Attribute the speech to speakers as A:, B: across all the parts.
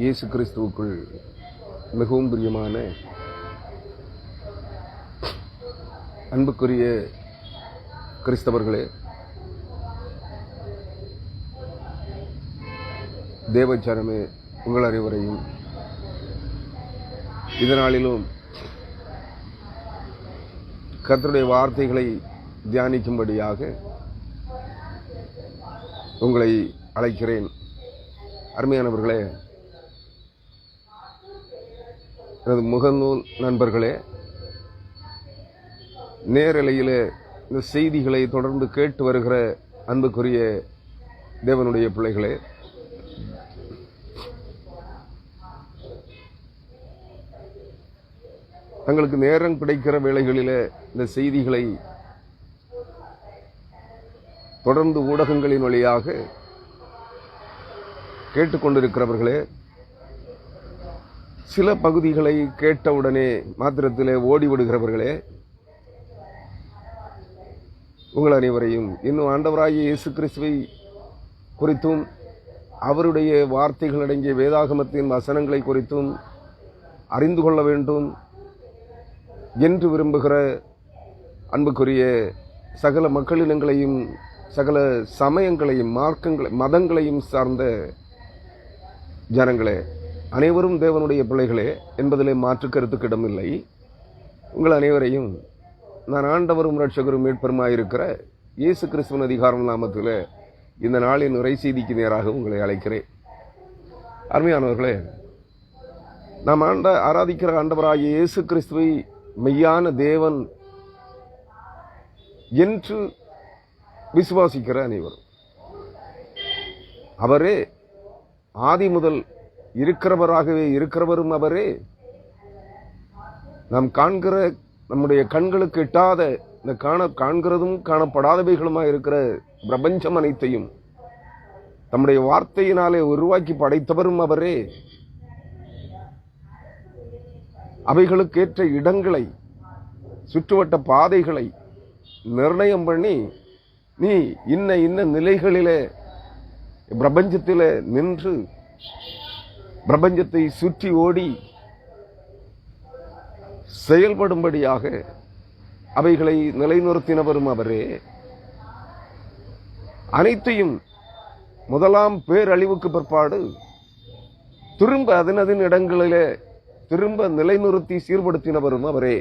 A: இயேசு கிறிஸ்துவுக்குள் மிகவும் பிரியமான அன்புக்குரிய கிறிஸ்தவர்களே, தேவச்சனமே, உங்கள் அனைவரையும் இதனாளிலும் கர்த்தருடைய வார்த்தைகளை தியானிக்கும்படியாக உங்களை அழைக்கிறேன். அருமையானவர்களே, எனது முகநூல் நண்பர்களே, நேரலையிலே இந்த செய்திகளை தொடர்ந்து கேட்டு வருகிற அன்புக்குரிய தேவனுடைய பிள்ளைகளே, தங்களுக்கு நேரம் கிடைக்கிற வேளைகளிலே இந்த செய்திகளை தொடர்ந்து ஊடகங்களின் வழியாக கேட்டுக்கொண்டிருக்கிறவர்களே, சில பகுதிகளை கேட்டவுடனே மாத்திரத்திலே ஓடிவிடுகிறவர்களே, உங்கள் அனைவரையும் இன்னும் ஆண்டவராகிய இயேசு கிறிஸ்துவை குறித்தும் அவருடைய வார்த்தைகள் அடங்கிய வேதாகமத்தின் வசனங்களை குறித்தும் அறிந்து கொள்ள வேண்டும் என்று விரும்புகிற அன்புக்குரிய சகல மக்களினங்களையும் சகல சமயங்களையும் மதங்களையும் சார்ந்த ஜனங்களே, அனைவரும் தேவனுடைய பிள்ளைகளே என்பதிலே மாற்று கருத்துக்கு இடமில்லை. உங்கள் அனைவரையும் நான் ஆண்டவரும் இரட்சகரும் மீட்பருமாயிருக்கிற இயேசு கிறிஸ்துவின் அதிகாரம் நாமத்தில் இந்த நாளின் உரை செய்திக்கு நேராக உங்களை அழைக்கிறேன். அருமையானவர்களே, நாம் ஆராதிக்கிற ஆண்டவராகிய இயேசு கிறிஸ்துவை மெய்யான தேவன் என்று விசுவாசிக்கிற அனைவரும், அவரே ஆதி முதல் இருக்கிறவராகவே இருக்கிறவரும் அவரே, நாம் காண்கிற நம்முடைய கண்களுக்கு எட்டாத இந்த காண்கிறதும் காணப்படாதவைகளுமாய் இருக்கிற பிரபஞ்சம் அனைத்தையும் தம்முடைய வார்த்தையினாலே உருவாக்கி படைத்தவரும் அவரே. அவைகளுக்கேற்ற இடங்களை, சுற்றுவட்ட பாதைகளை நிர்ணயம் பண்ணி, நீ இன்ன இன்ன நிலைகளிலே பிரபஞ்சத்திலே நின்று பிரபஞ்சத்தை சுற்றி ஓடி செயல்படும்படியாக அவைகளை நிலைநிறுத்தினவரும் அவரே. அனைத்தையும் முதலாம் பேரழிவுக்கு பிற்பாடு திரும்ப அதனதின் இடங்களிலே திரும்ப நிலைநிறுத்தி சீர்படுத்தினவரும் அவரே.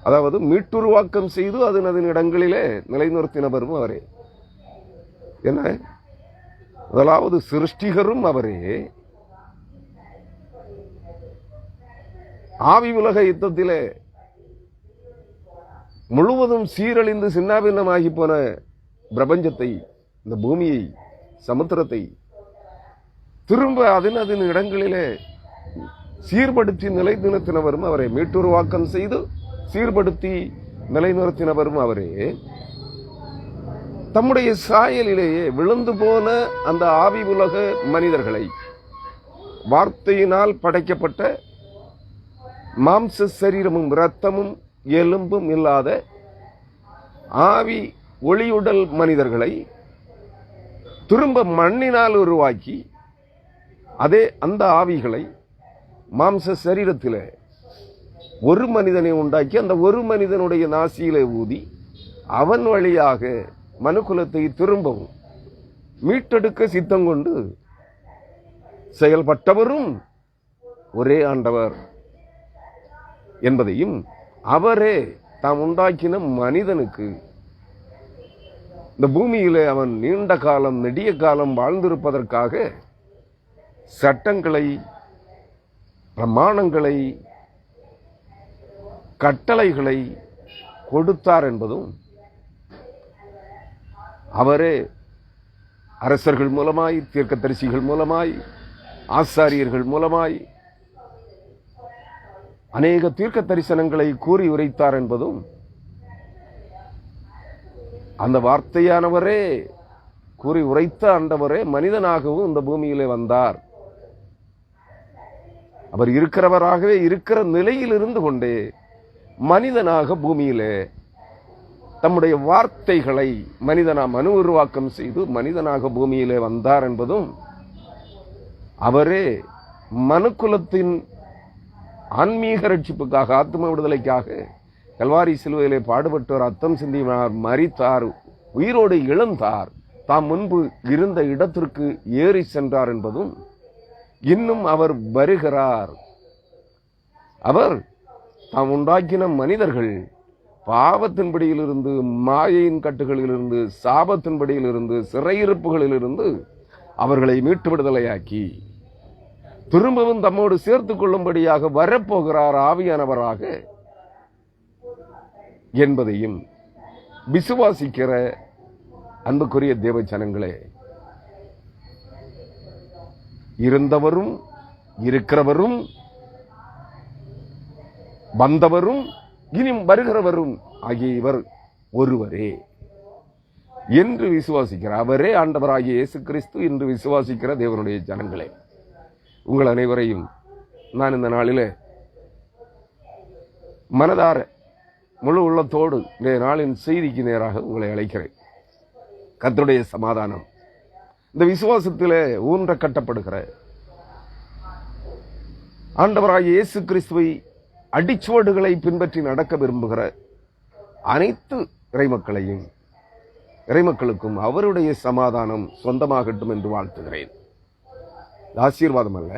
A: அதாவது மீட்டுருவாக்கம் செய்து அதனதின் இடங்களிலே நிலைநிறுத்தினவரும் அவரே. என்ன, முதலாவது சிருஷ்டிகரும் அவரே. ஆவி உலக யுத்தத்திலே முழுவதும் சீரழிந்து சின்னாபின்னமாகி போன பிரபஞ்சத்தை, இந்த பூமியை, சமுத்திரத்தை திரும்ப அதன் இடங்களிலே சீர்படுத்தி நிலைநிறுத்தினவரும் அவரே. மீட்டுருவாக்கம் செய்து சீர்படுத்தி நிலைநிறுத்தினவரும் அவரே. தம்முடைய சாயலிலேயே விழுந்து போன அந்த ஆவி உலக மனிதர்களை வார்த்தையினால் படைக்கப்பட்ட மாம்ச சரீரமும் இரத்தமும் எலும்பும் இல்லாத ஆவி ஒளியுடல் மனிதர்களை திரும்ப மண்ணினால் உருவாக்கி, அதே அந்த ஆவிகளை மாம்ச சரீரத்திலே ஒரு மனிதனை உண்டாக்கி அந்த ஒரு மனிதனுடைய நாசியிலே ஊதி அவன் வழியாக மனுக்குலத்தை திரும்பவும் மீட்டெடுக்க சித்தம் கொண்டு செயல்பட்டவரும் ஒரே ஆண்டவர் என்பதையும், அவரே தாம் உண்டாக்கின மனிதனுக்கு இந்த பூமியிலே அவன் நீண்ட காலம் நெடிய காலம் வாழ்ந்திருப்பதற்காக சட்டங்களை, பிரமாணங்களை, கட்டளைகளை கொடுத்தார் என்பதும், அவரே அரசர்கள் மூலமாய், தீர்க்கதரிசிகள் மூலமாய், ஆசாரியர்கள் மூலமாய் அநேக தீர்க்க தரிசனங்களை கூறி உரைத்தார் என்பதும், அந்த வார்த்தையானவரே கூறி உரைத்த ஆண்டவரே மனிதனாகவும் இந்த பூமியிலே வந்தார். அவர் இருக்கிறவராகவே இருக்கிற நிலையில் இருந்து கொண்டே மனிதனாக பூமியிலே தம்முடைய வார்த்தைகளை மனிதனா மனு உருவாக்கம் செய்து மனிதனாக பூமியிலே வந்தார் என்பதும், அவரே மனுக்குலத்தின் ஆன்மீக ரட்சிப்புக்காக, ஆத்ம விடுதலைக்காக கல்வாரி சிலுவையிலே பாடுபட்டு ரத்தம் சிந்தினார், மரித்தார், உயிரோடு எழுந்தார், தாம் முன்பு இருந்த இடத்திற்கு ஏறி சென்றார் என்பதும், இன்னும் அவர் வருகிறார். அவர் தாம் உண்டாக்கின மனிதர்கள் பாவத்தின் படியிலிருந்து, மாயையின் கட்டுகளிலிருந்து, சாபத்தின் படியிலிருந்து, சிறையிருப்புகளிலிருந்து அவர்களை மீட்டு விடுதலையாக்கி திரும்பவும் தம்மோடு சேர்த்துக் கொள்ளும்படியாக வரப்போகிறார் ஆவியானவராக என்பதையும் விசுவாசிக்கிற அன்புக்குரிய தேவ ஜனங்களே, இருந்தவரும் இருக்கிறவரும் வந்தவரும் இனி வருகிறவரும் ஆகிய இவர் ஒருவரே என்று விசுவாசிக்கிற, அவரே ஆண்டவராகிய இயேசு கிறிஸ்து என்று விசுவாசிக்கிற தேவனுடைய ஜனங்களே, உங்கள் அனைவரையும் நான் இந்த நாளிலே மனதார முழு உள்ளத்தோடு இந்த நாளின் செய்திக்கு நேராக உங்களை அழைக்கிறேன். கர்த்தருடைய சமாதானம் இந்த விசுவாசத்திலே ஊன்ற கட்டப்படுகிற ஆண்டவராகிய இயேசு கிறிஸ்துவை அடிச்சுவடுகளை பின்பற்றி நடக்க விரும்புகிற அனைத்து இறைமக்களுக்கும் அவருடைய சமாதானம் சொந்தமாகட்டும் என்று வாழ்த்துகிறேன். ஆசீர்வாதம் அல்ல,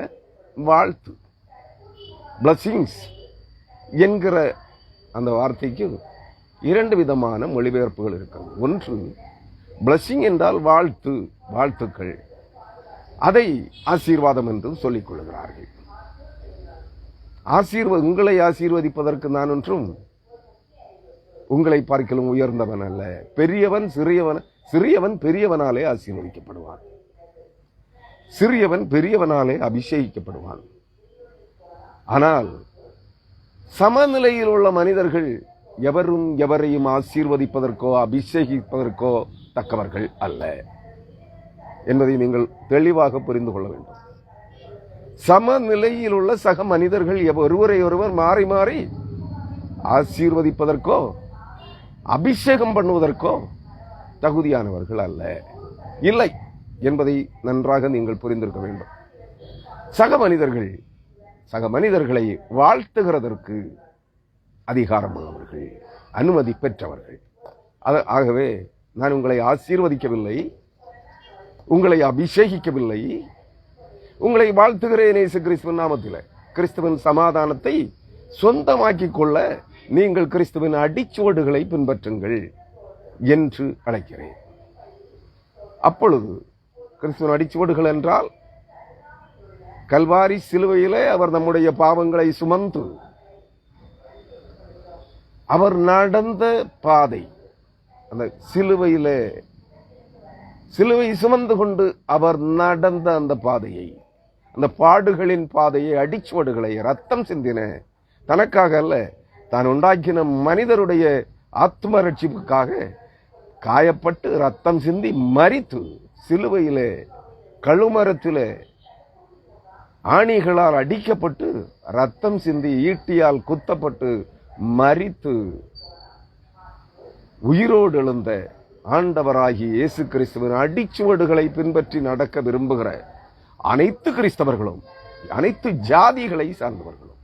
A: வாழ்த்து. பிளஸிங்ஸ் என்கிற அந்த வார்த்தைக்கு இரண்டு விதமான மொழிபெயர்ப்புகள் இருக்கிறது. ஒன்று, பிளஸிங் என்றால் வாழ்த்து, வாழ்த்துக்கள். அதை ஆசீர்வாதம் என்று சொல்லிக் கொள்கிறார்கள். உங்களை ஆசீர்வதிப்பதற்கு நான் ஒன்றும் உங்களை பார்க்கலும் உயர்ந்தவன் அல்ல. சிறியவன் பெரியவனாலே ஆசீர்வதிக்கப்படுவான். சிறியவன் பெரியவனாலே அபிஷேகிக்கப்படுவான். ஆனால் சமநிலையில் உள்ள மனிதர்கள் எவரும் எவரையும் ஆசீர்வதிப்பதற்கோ அபிஷேகிப்பதற்கோ தக்கவர்கள் அல்ல என்பதை நீங்கள் தெளிவாக புரிந்து கொள்ள வேண்டும். சமநிலையில் உள்ள சக மனிதர்கள் ஒருவரை ஒருவர் மாறி மாறி ஆசீர்வதிப்பதற்கோ அபிஷேகம் பண்ணுவதற்கோ தகுதியானவர்கள் அல்ல, இல்லை என்பதை நன்றாக நீங்கள் புரிந்திருக்க வேண்டும். சக மனிதர்களை வாழ்த்துகிறதற்கு அதிகாரம் உள்ளவர்கள், அனுமதி பெற்றவர்கள். ஆகவே நான் உங்களை ஆசீர்வதிக்கவில்லை, உங்களை அபிஷேகிக்கவில்லை, உங்களை வாழ்த்துகிறேன் இயேசு கிறிஸ்துவின் நாமத்தில். கிறிஸ்துவின் சமாதானத்தை சொந்தமாக்கிக் கொள்ள நீங்கள் கிறிஸ்துவின் அடிச்சுவடுகளை பின்பற்றுங்கள் என்று அழைக்கிறேன். அப்பொழுது கிறிஸ்துவின் அடிச்சுவடுகள் என்றால் கல்வாரி சிலுவையிலே அவர் நம்முடைய பாவங்களை சுமந்து அவர் நடந்த பாதை, அந்த சிலுவை சுமந்து கொண்டு அவர் நடந்த அந்த பாதையை, அந்த பாடுகளின் பாதையை, அடிச்சுவடுகளை, ரத்தம் சிந்தின, தனக்காக அல்ல, தான் உண்டாக்கின மனிதருடைய ஆத்ம ரட்சிப்புக்காக காயப்பட்டு ரத்தம் சிந்தி மரித்து சிலுவையிலே கழுமரத்திலே ஆணிகளால் அடிக்கப்பட்டு ரத்தம் சிந்தி ஈட்டியால் குத்தப்பட்டு மரித்து உயிரோடு எழுந்த ஆண்டவராகிய இயேசு கிறிஸ்துவின் அடிச்சுவடுகளை பின்பற்றி நடக்க விரும்புகிற அனைத்து கிறிஸ்தவர்களும், அனைத்து ஜாதிகளை சார்ந்தவர்களும்,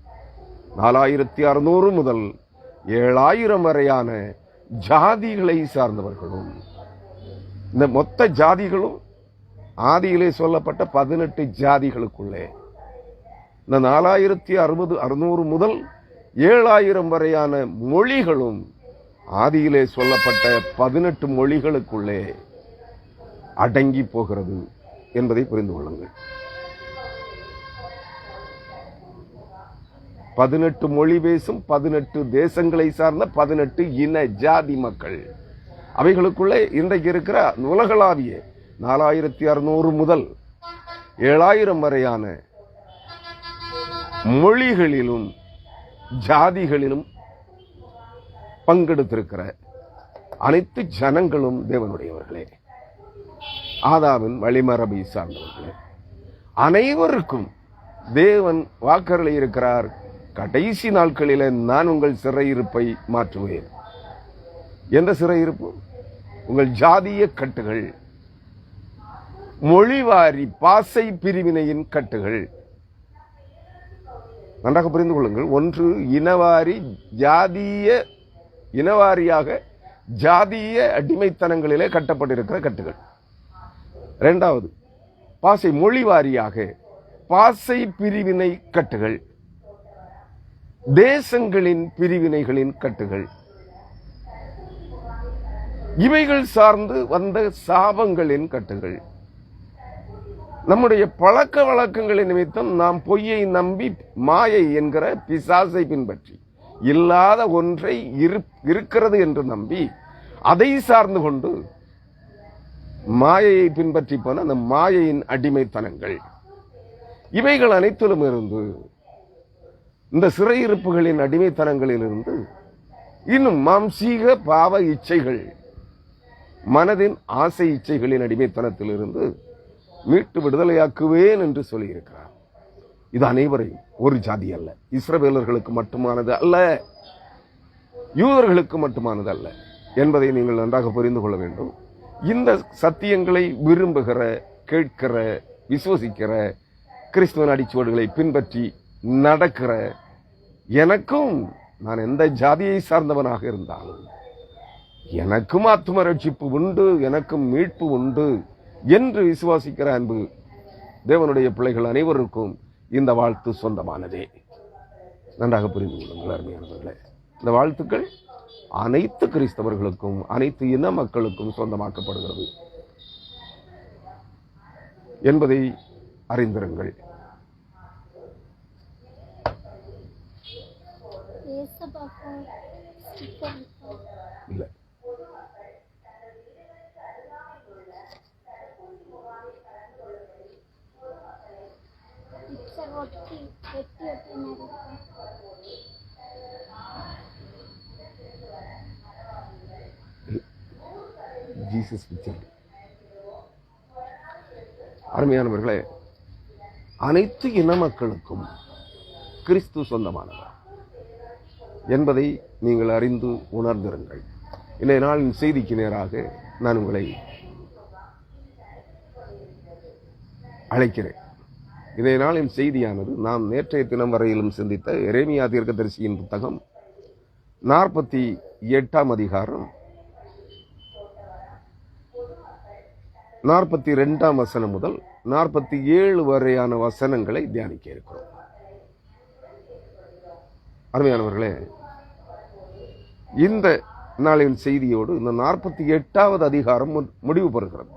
A: 4600 முதல் 7000 வரையான ஜாதிகளை சார்ந்தவர்களும், இந்த மொத்த ஜாதிகளும் ஆதியிலே சொல்லப்பட்ட 18 ஜாதிகளுக்குள்ளே, இந்த 4600 முதல் 7000 வரையான மொழிகளும் ஆதியிலே சொல்லப்பட்ட 18 மொழிகளுக்குள்ளே அடங்கி போகிறது என்பதை புரிந்து கொள்ளுங்கள். 18 மொழி பேசும் 18 தேசங்களை சார்ந்த 18 இன ஜாதி மக்கள், அவைகளுக்குள்ளே இன்றைக்கு இருக்கிற உலகளாவிய 4600 முதல் 7000 வரையான மொழிகளிலும் ஜாதிகளிலும் பங்கெடுத்திருக்கிற அனைத்து ஜனங்களும் தேவனுடையவர்களே, ஆதாமின் வழிமரபை சார்ந்தவர்களே. அனைவருக்கும் தேவன் வாக்கருளை இருக்கிறார், கடைசி நாட்களில நான் உங்கள் சிறையிருப்பை மாற்றுவேன். எந்த சிறையிருப்பு? உங்கள் ஜாதிய கட்டுகள், மொழிவாரி பாசை பிரிவினையின் கட்டுகள். நன்றாக புரிந்து கொள்ளுங்கள். ஒன்று இனவாரியாக ஜாதிய அடிமைத்தனங்களிலே கட்டப்பட்டிருக்கிற கட்டுகள். இரண்டாவது பாசை மொழிவாரியாக பாசை பிரிவினை கட்டுகள், தேசங்களின் பிரிவினைகளின் கட்டுகள். இவைகள் சார்ந்து வந்த சாபங்களின் கட்டுகள். நம்முடைய பழக்க வழக்கங்களின் நிமித்தம் நாம் பொய்யை நம்பி மாயை என்கிற பிசாசை பின்பற்றி இல்லாத ஒன்றை இருக்கிறது என்று நம்பி அதை சார்ந்து கொண்டு மாயையை பின்பற்றி போன அந்த மாயையின் அடிமைத்தனங்கள். இவைகள் அனைத்திலும் இருந்து, இந்த சிறையிருப்புகளின் அடிமைத்தனங்களிலிருந்து இன்னும் மாம்சீக பாவ இச்சைகள், மனதின் ஆசை இச்சைகளின் அடிமைத்தனத்திலிருந்து மீட்டு விடுதலையாக்குவேன் என்று சொல்லியிருக்கிறார். இது அனைவரையும், ஒரு ஜாதி அல்ல, இஸ்ரவேலர்களுக்கு மட்டுமானது அல்ல, யூதர்களுக்கு மட்டுமானது அல்ல என்பதை நீங்கள் நன்றாக புரிந்து கொள்ள வேண்டும். இந்த சத்தியங்களை விரும்புகிற, கேட்கிற, விசுவசிக்கிற, கிறிஸ்துவன் அடிச்சுவடுகளை பின்பற்றி நடக்கிற எனக்கும், நான் எந்த ஜாதியை சார்ந்தவனாக இருந்தாலும் எனக்கும் ஆத்தும ரட்சிப்பு உண்டு, எனக்கும் மீட்பு உண்டு என்று விசுவாசிக்கிற அன்பு தேவனுடைய பிள்ளைகள் அனைவருக்கும் இந்த வாழ்த்து சொந்தமானதே. நன்றாக புரிந்து கொள்ளுங்கள் அருமையானவர்களே. இந்த வாழ்த்துக்கள் அனைத்து கிறிஸ்தவர்களுக்கும், அனைத்து இன மக்களுக்கும் சொந்தமாக்கப்படுகிறது என்பதை அறிந்திருங்கள். இல்லை, ஜீசஸ் பிக்சர். அருமையானவர்களே, அனைத்து இன மக்களுக்கும் கிறிஸ்து சொந்தமானவர் என்பதை நீங்கள் அறிந்து உணர்ந்திருங்கள். இன்றைய நாளின் செய்திக்கு நேராக நான் உங்களை அழைக்கிறேன். இன்றைய நாளின் செய்தியானது நாம் நேற்றைய தினம் வரையிலும் சிந்தித்த எரேமியா தீர்க்கதரிசியின் புத்தகம் 48ஆம் அதிகாரம் 42ஆம் வசனம் முதல் 47 வரையான வசனங்களை தியானிக்க இருக்கிறோம். அருமையானவர்களே, இந்த நாளின் செய்தியோடு இந்த 48வது அதிகாரம் முடிவு பெறுகிறது.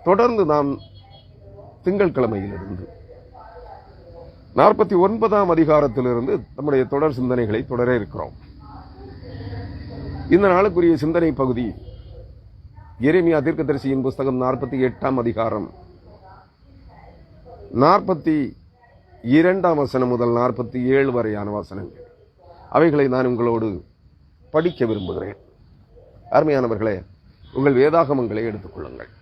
A: தொடர்ந்து நாம் திங்கட்கிழமையிலிருந்து 49ஆம் அதிகாரத்திலிருந்து நம்முடைய தொடர் சிந்தனைகளை தொடர இருக்கிறோம். இந்த நாளுக்குரிய சிந்தனை பகுதி எரேமியா தீர்க்கதரிசியின் புத்தகம் 48ஆம் அதிகாரம் 42ஆம் வசனம் முதல் 47 வரையான வசனங்கள். அவைகளை நான் உங்களோடு படிக்க விரும்புகிறேன். அருமையானவர்களே, உங்கள் வேதாகமங்களை எடுத்துக்கொள்ளுங்கள்.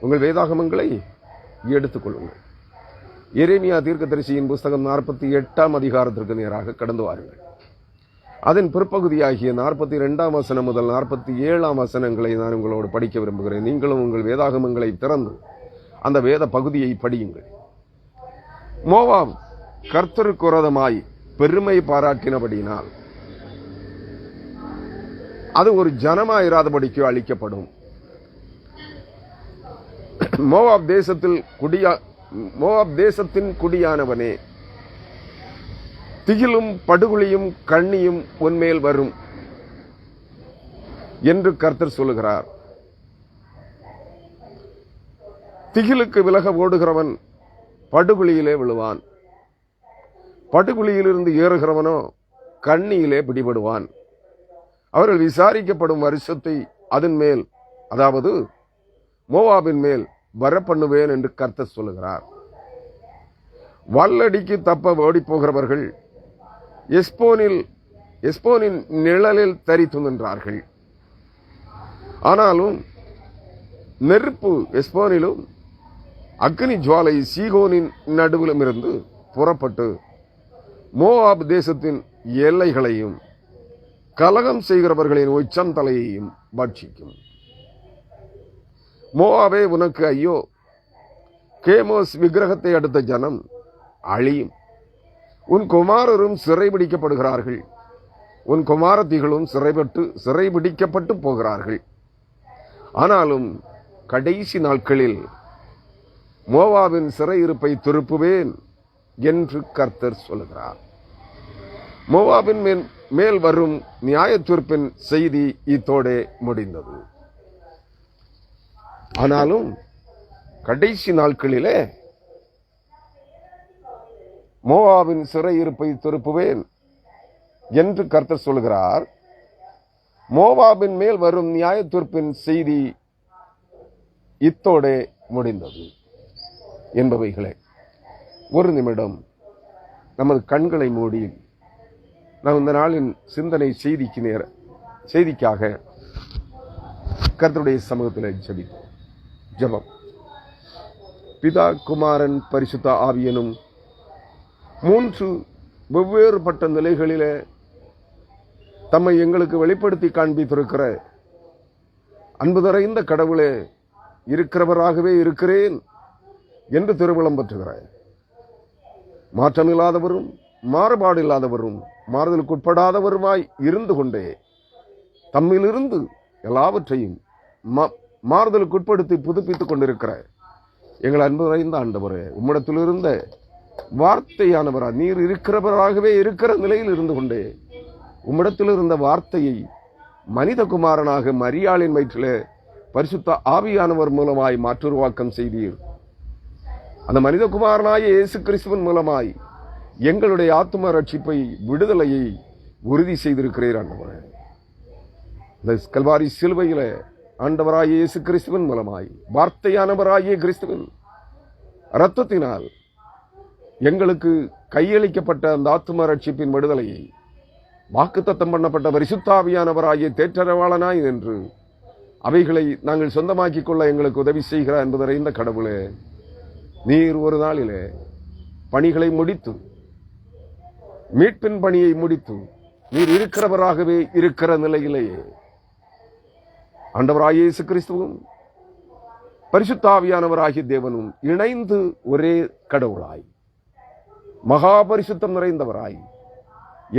A: உங்கள் வேதாகமங்களை எடுத்துக்கொள்ளுங்கள். எரேமியா தீர்க்கதரிசியின் புத்தகம் 48ஆம் அதிகாரத்திற்கு நேராக கடந்து வாருங்கள். அதன் பிற்பகுதியாகிய 42ஆம் வசனம் முதல் 47ஆம் வசனங்களை நான் உங்களோடு படிக்க விரும்புகிறேன். நீங்களும் உங்கள் வேதாகமங்களை திறந்து அந்த வேத பகுதியை படியுங்கள். மோவாப் கர்த்தருக்கு விரோதமாய் பெருமை பாராட்டினபடியினால் அது ஒரு ஜனமாயிராதபடிக்கு அழிக்கப்படும். மோவாப் தேசத்தின் குடியானவனே, திகிலும் படுகுழியும் கண்ணியும் உன்மேல் வரும் என்று கர்த்தர் சொல்லுகிறார். திகிலுக்கு விலக ஓடுகிறவன் படுகுழியிலே விழுவான், படுகுழியிலிருந்து ஏறுகிறவனோ கண்ணியிலே பிடிபடுவான். அவர்கள் விசாரிக்கப்படும் வருஷத்தை அதன் மேல், அதாவது மோவாபின் மேல் வரப்பண்ணுவேன் என்று கர்த்தர் சொல்லுகிறார். வல்லடிக்கு தப்ப ஓடிப்போகிறவர்கள் எஸ்போனின் நிழலில் தரித்து நின்றார்கள். ஆனாலும் நெருப்பு எஸ்போனிலும் அக்னி ஜுவாலை சீகோனின் நடுவிலும் இருந்து புறப்பட்டு மோவாப் தேசத்தின் எல்லைகளையும் கலகம் செய்கிறவர்களின் உச்சந்தலையையும் பட்சிக்கும். மோவாபே உனக்கு ஐயோ, கேமோஸ் விக்கிரகத்தை அடுத்த ஜனம் அழியும். உன் குமாரரும் சிறைபிடிக்கப்படுகிறார்கள், உன் குமாரத்திகளும் சிறைபிடிக்கப்பட்டு போகிறார்கள். ஆனாலும் கடைசி நாட்களில் மோவாபின் சிறையிருப்பை திருப்புவேன் என்று கர்த்தர் சொல்லுகிறார். மோவாபின் மேல் வரும் நியாய தீர்ப்பின் செய்தி இத்தோடே முடிந்தது. ஆனாலும் கடைசி நாட்களிலே மோவாபின் சிறையிருப்பை திருப்புவேன் என்று கர்த்தர் சொல்கிறார். மோவாபின் மேல் வரும் நியாய தீர்ப்பின் செய்தி இத்தோடே முடிந்தது என்பவைகளே. ஒரு நிமிடம் நமது கண்களை மூடி நாம் இந்த நாளின் சிந்தனை செய்திக்காக கர்த்தருடைய சமூகத்தில் ஜெபிப்போம். ஜெபம். பிதா, குமாரன், பரிசுத்த ஆவியனும் 3 வெவ்வேறுபட்ட நிலைகளிலே தம்மை எங்களுக்கு வெளிப்படுத்தி காண்பித்திருக்கிற அன்பு நிறைந்த கடவுளே, இருக்கிறவராகவே இருக்கிறேன் என்று திருவிழம் பெற்றுகிறார். மாற்றமில்லாதவரும் மாறுபாடு இல்லாதவரும் மாறுதலுக்குட்படாதவருமாய் இருந்து கொண்டே தம்மிலிருந்து எல்லாவற்றையும் மாறுதலுக்குட்படுத்தி புதுப்பித்துக் கொண்டிருக்கிற எங்கள் அன்பு நிறைந்த ஆண்டவரே, உம்மிடத்தில் இருந்த வார்த்தையானவரா, நீர் இருக்கிறவராகவே இருக்கிற நிலையில் இருந்து கொண்டே உம்மிடத்தில் இருந்த வார்த்தையை மனித குமாரனாக மரியாளின் வயிற்றிலே பரிசுத்த ஆவியானவர் மூலமாய் மாற்றுருவாக்கம் செய்தீர். அந்த மனித குமாரனாய இயேசு கிறிஸ்துவின் மூலமாய் எங்களுடைய ஆத்தும ரட்சிப்பை, விடுதலையை உறுதி செய்திருக்கிறீர் ஆண்டவரே. இந்த கல்வாரி சிலுவையில ஆண்டவராகிய இயேசு கிறிஸ்துவின் மூலமாய், வார்த்தையானவராகிய கிறிஸ்துவின் இரத்தத்தினால் எங்களுக்கு கையளிக்கப்பட்ட அந்த ஆத்தும ரட்சிப்பின் விடுதலையை வாக்குத்தத்தம் பண்ணப்பட்ட பரிசுத்தாவியானவராகிய தேற்றரவாளனாய் என்று அவைகளை நாங்கள் சொந்தமாக்கிக் கொள்ள எங்களுக்கு உதவி செய்கிறார் என்பதை இந்த கடவுளே, நீர் ஒரு நாளிலே பணிகளை முடித்து, மீட்பின் பணியை முடித்து, நீர் இருக்கிறவராகவே இருக்கிற நிலையிலேயே ஆண்டவராகிய இயேசு கிறிஸ்துவும் பரிசுத்தாவியானவராகிய தேவனும் இணைந்து ஒரே கடவுளாய், மகா பரிசுத்தம் நிறைந்தவராய்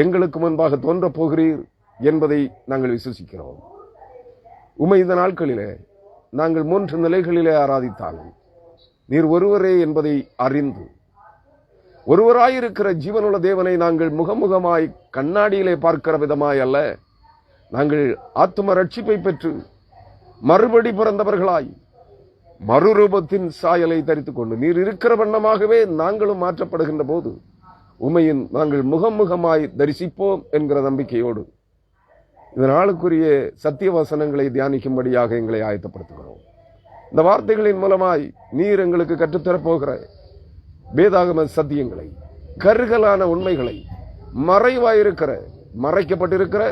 A: எங்களுக்கு முன்பாக தோன்றப் போகிறீர் என்பதை நாங்கள் விசுவசிக்கிறோம். உம்மை இந்த நாட்களிலே நாங்கள் 3 நிலைகளிலே ஆராதித்தாலும் நீர் ஒருவரே என்பதை அறிந்து, ஒருவராயிருக்கிற ஜீவனுள்ள தேவனை நாங்கள் முகமுகமாய் கண்ணாடியிலே பார்க்கிற விதமாய் அல்ல, நாங்கள் ஆத்தும ரட்சிப்பை பெற்று மறுபடி பிறந்தவர்களாய் மறுரூபத்தின் சாயலை தரித்துக் கொண்டு நீர் இருக்கிற வண்ணமாகவே நாங்களும் மாற்றப்படுகின்ற போது உம்மையின் நாங்கள் முகமுகமாய் தரிசிப்போம் என்கிற நம்பிக்கையோடு இந்த நாளுக்குரிய சத்திய வசனங்களை தியானிக்கும்படியாக எங்களை ஆயத்தப்படுத்துகிறோம். இந்த வார்த்தைகளின் மூலமாய் நீர் எங்களுக்கு கற்றுத்தரப்போகிற வேதாகம சத்தியங்களை, கருகலான உண்மைகளை, மறைவாயிருக்கிற, மறைக்கப்பட்டிருக்கிற,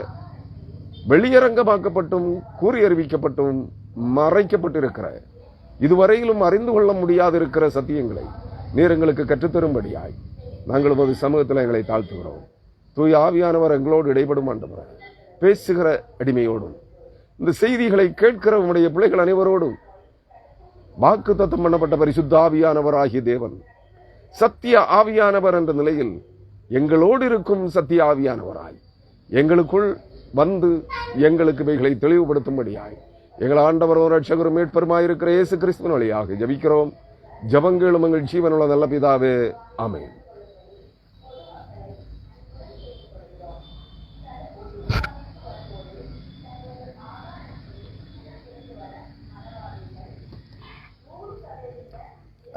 A: வெளியரங்கமாக்கப்பட்டும் கூறி அறிவிக்கப்பட்டும் மறைக்கப்பட்டிருக்கிற, இதுவரையிலும் அறிந்து கொள்ள முடியாதிருக்கிற சத்தியங்களை நீர் எங்களுக்கு கற்றுத்தரும்படியாய் நாங்கள் ஒரு சமூகத்தில் எங்களை தாழ்த்துகிறோம். தூய ஆவியானவர் எங்களோடு இடைபடும் ஆண்டவர், பேசுகிற அடிமையோடும் இந்த செய்திகளை கேட்கிற உம்முடைய பிள்ளைகள் அனைவரோடும் வாக்குத்தத்தம் பண்ணப்பட்ட பரிசுத்த ஆவியானவர் ஆகிய தேவன், சத்திய ஆவியானவர் என்ற நிலையில் எங்களோடு இருக்கும் சத்திய ஆவியானவராய் எங்களுக்குள் வந்து எங்களுக்கு இவைகளை தெளிவுபடுத்தும்படியாய் எங்கள் ஆண்டவரும் இரட்சகரும் மீட்பருமாயிருக்கிற இயேசு கிறிஸ்துவின் வழியாக ஜெபிக்கிறோம். ஜெபங்களும் எங்கள் ஜீவனுள்ள நல்ல பிதாவே, ஆமென்.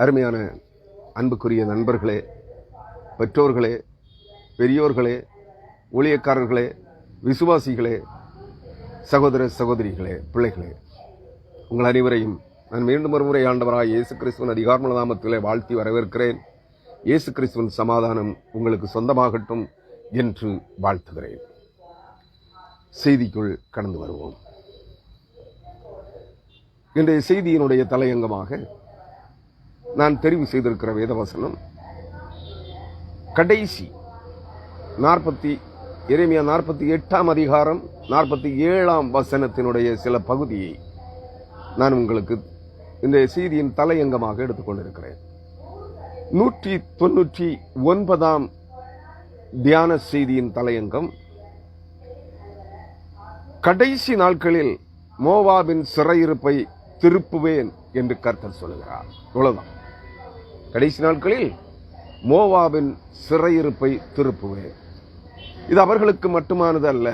A: அருமையான அன்புக்குரிய நண்பர்களே, பெற்றோர்களே, பெரியோர்களே, ஊழியக்காரர்களே, விசுவாசிகளே, சகோதர சகோதரிகளே, பிள்ளைகளே, உங்கள் அனைவரையும் நான் மீண்டும் ஒரு முறை ஆண்டவராய் இயேசு கிறிஸ்துவின் அதிகாரமுள்ள நாமத்திலே வாழ்த்தி வரவேற்கிறேன். இயேசு கிறிஸ்துவின் சமாதானம் உங்களுக்கு சொந்தமாகட்டும் என்று வாழ்த்துகிறேன். செய்திக்குள் கடந்து வருவோம். இன்றைய செய்தியினுடைய தலையங்கமாக நான் தெரிவு செய்திருக்கிற வேதவசனம் கடைசி 48ஆம் அதிகாரம் 47ஆம் வசனத்தினுடைய சில பகுதியை நான் உங்களுக்கு இந்த செய்தியின் தலையங்கமாக எடுத்துக்கொண்டிருக்கிறேன். 199 தியான செய்தியின் தலையங்கம், கடைசி நாட்களில் மோவாபின் சிறையிருப்பை திருப்புவேன் என்று கர்த்தர் சொல்லுகிறார். இவ்வளவுதான். கடைசி நாட்களில் மோவாபின் சிறையிருப்பை திருப்புவேன். இது அவர்களுக்கு மட்டுமானது அல்ல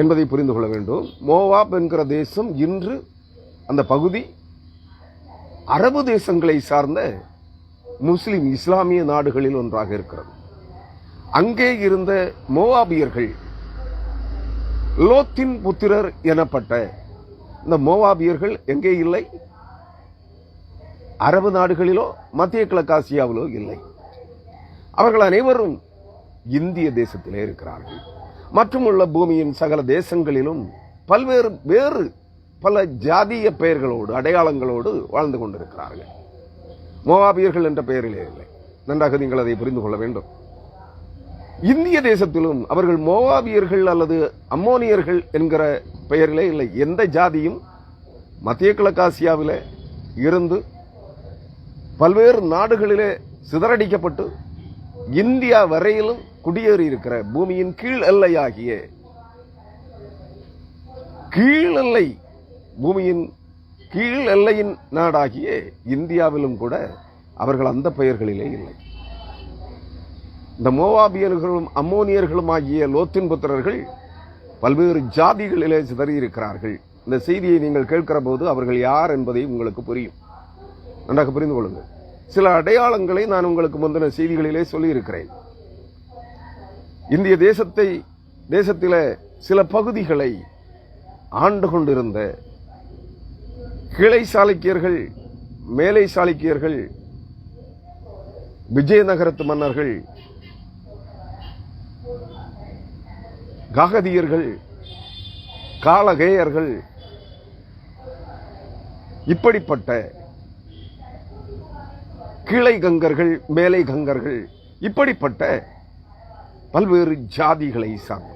A: என்பதை புரிந்து கொள்ள வேண்டும். மோவாப் என்கிற தேசம் இன்று அந்த பகுதி அரபு தேசங்களை சார்ந்த முஸ்லிம் இஸ்லாமிய நாடுகளில் ஒன்றாக இருக்கிறது. அங்கே இருந்த மோவாபியர்கள், லோத்தின் புத்திரர் எனப்பட்ட இந்த மோவாபியர்கள் எங்கே இல்லை? அரபு நாடுகளிலோ மத்திய கிழக்காசியாவிலோ இல்லை. அவர்கள் அனைவரும் இந்திய தேசத்திலே இருக்கிறார்கள். மற்றும் உள்ள பூமியின் சகல தேசங்களிலும் வேறு பல ஜாதிய பெயர்களோடு அடையாளங்களோடு வாழ்ந்து கொண்டிருக்கிறார்கள். மோவாபியர்கள் என்ற பெயரிலே இல்லை. நன்றாக நீங்கள் அதை புரிந்து கொள்ள வேண்டும். இந்திய தேசத்திலும் அவர்கள் மோவாபியர்கள் அல்லது அம்மோனியர்கள் என்கிற பெயரிலே இல்லை. எந்த ஜாதியும் மத்திய கிழக்காசியாவிலே இருந்து பல்வேறு நாடுகளிலே சிதறடிக்கப்பட்டு இந்தியா வரையிலும் குடியேறி இருக்கிற பூமியின் கீழ் எல்லையாகிய பூமியின் கீழ் எல்லையின் நாடாகிய இந்தியாவிலும் கூட அவர்கள் அந்த பெயர்களிலே இல்லை. இந்த மோவாபியர்களும் அம்மோனியர்களும் ஆகிய லோத்தின் புத்திரர்கள் பல்வேறு ஜாதிகளிலே சிதறியிருக்கிறார்கள். இந்த செய்தியை நீங்கள் கேட்கிற போது அவர்கள் யார் என்பதை உங்களுக்கு புரியும். நன்றாக புரிந்து கொள்ளுங்கள். சில அடையாளங்களை நான் உங்களுக்கு முந்தின செய்திகளிலே சொல்லியிருக்கிறேன். இந்திய தேசத்தில சில பகுதிகளை ஆண்டு கொண்டிருந்த கிளை சாளுக்கியர்கள், மேலை சாளுக்கியர்கள், விஜயநகரத்து மன்னர்கள், காகதியர்கள், காலகேயர்கள், இப்படிப்பட்ட கிளை கங்கர்கள், மேலை கங்கர்கள், இப்படிப்பட்ட பல்வேறு ஜாதிகளை சார்ந்தவர்கள்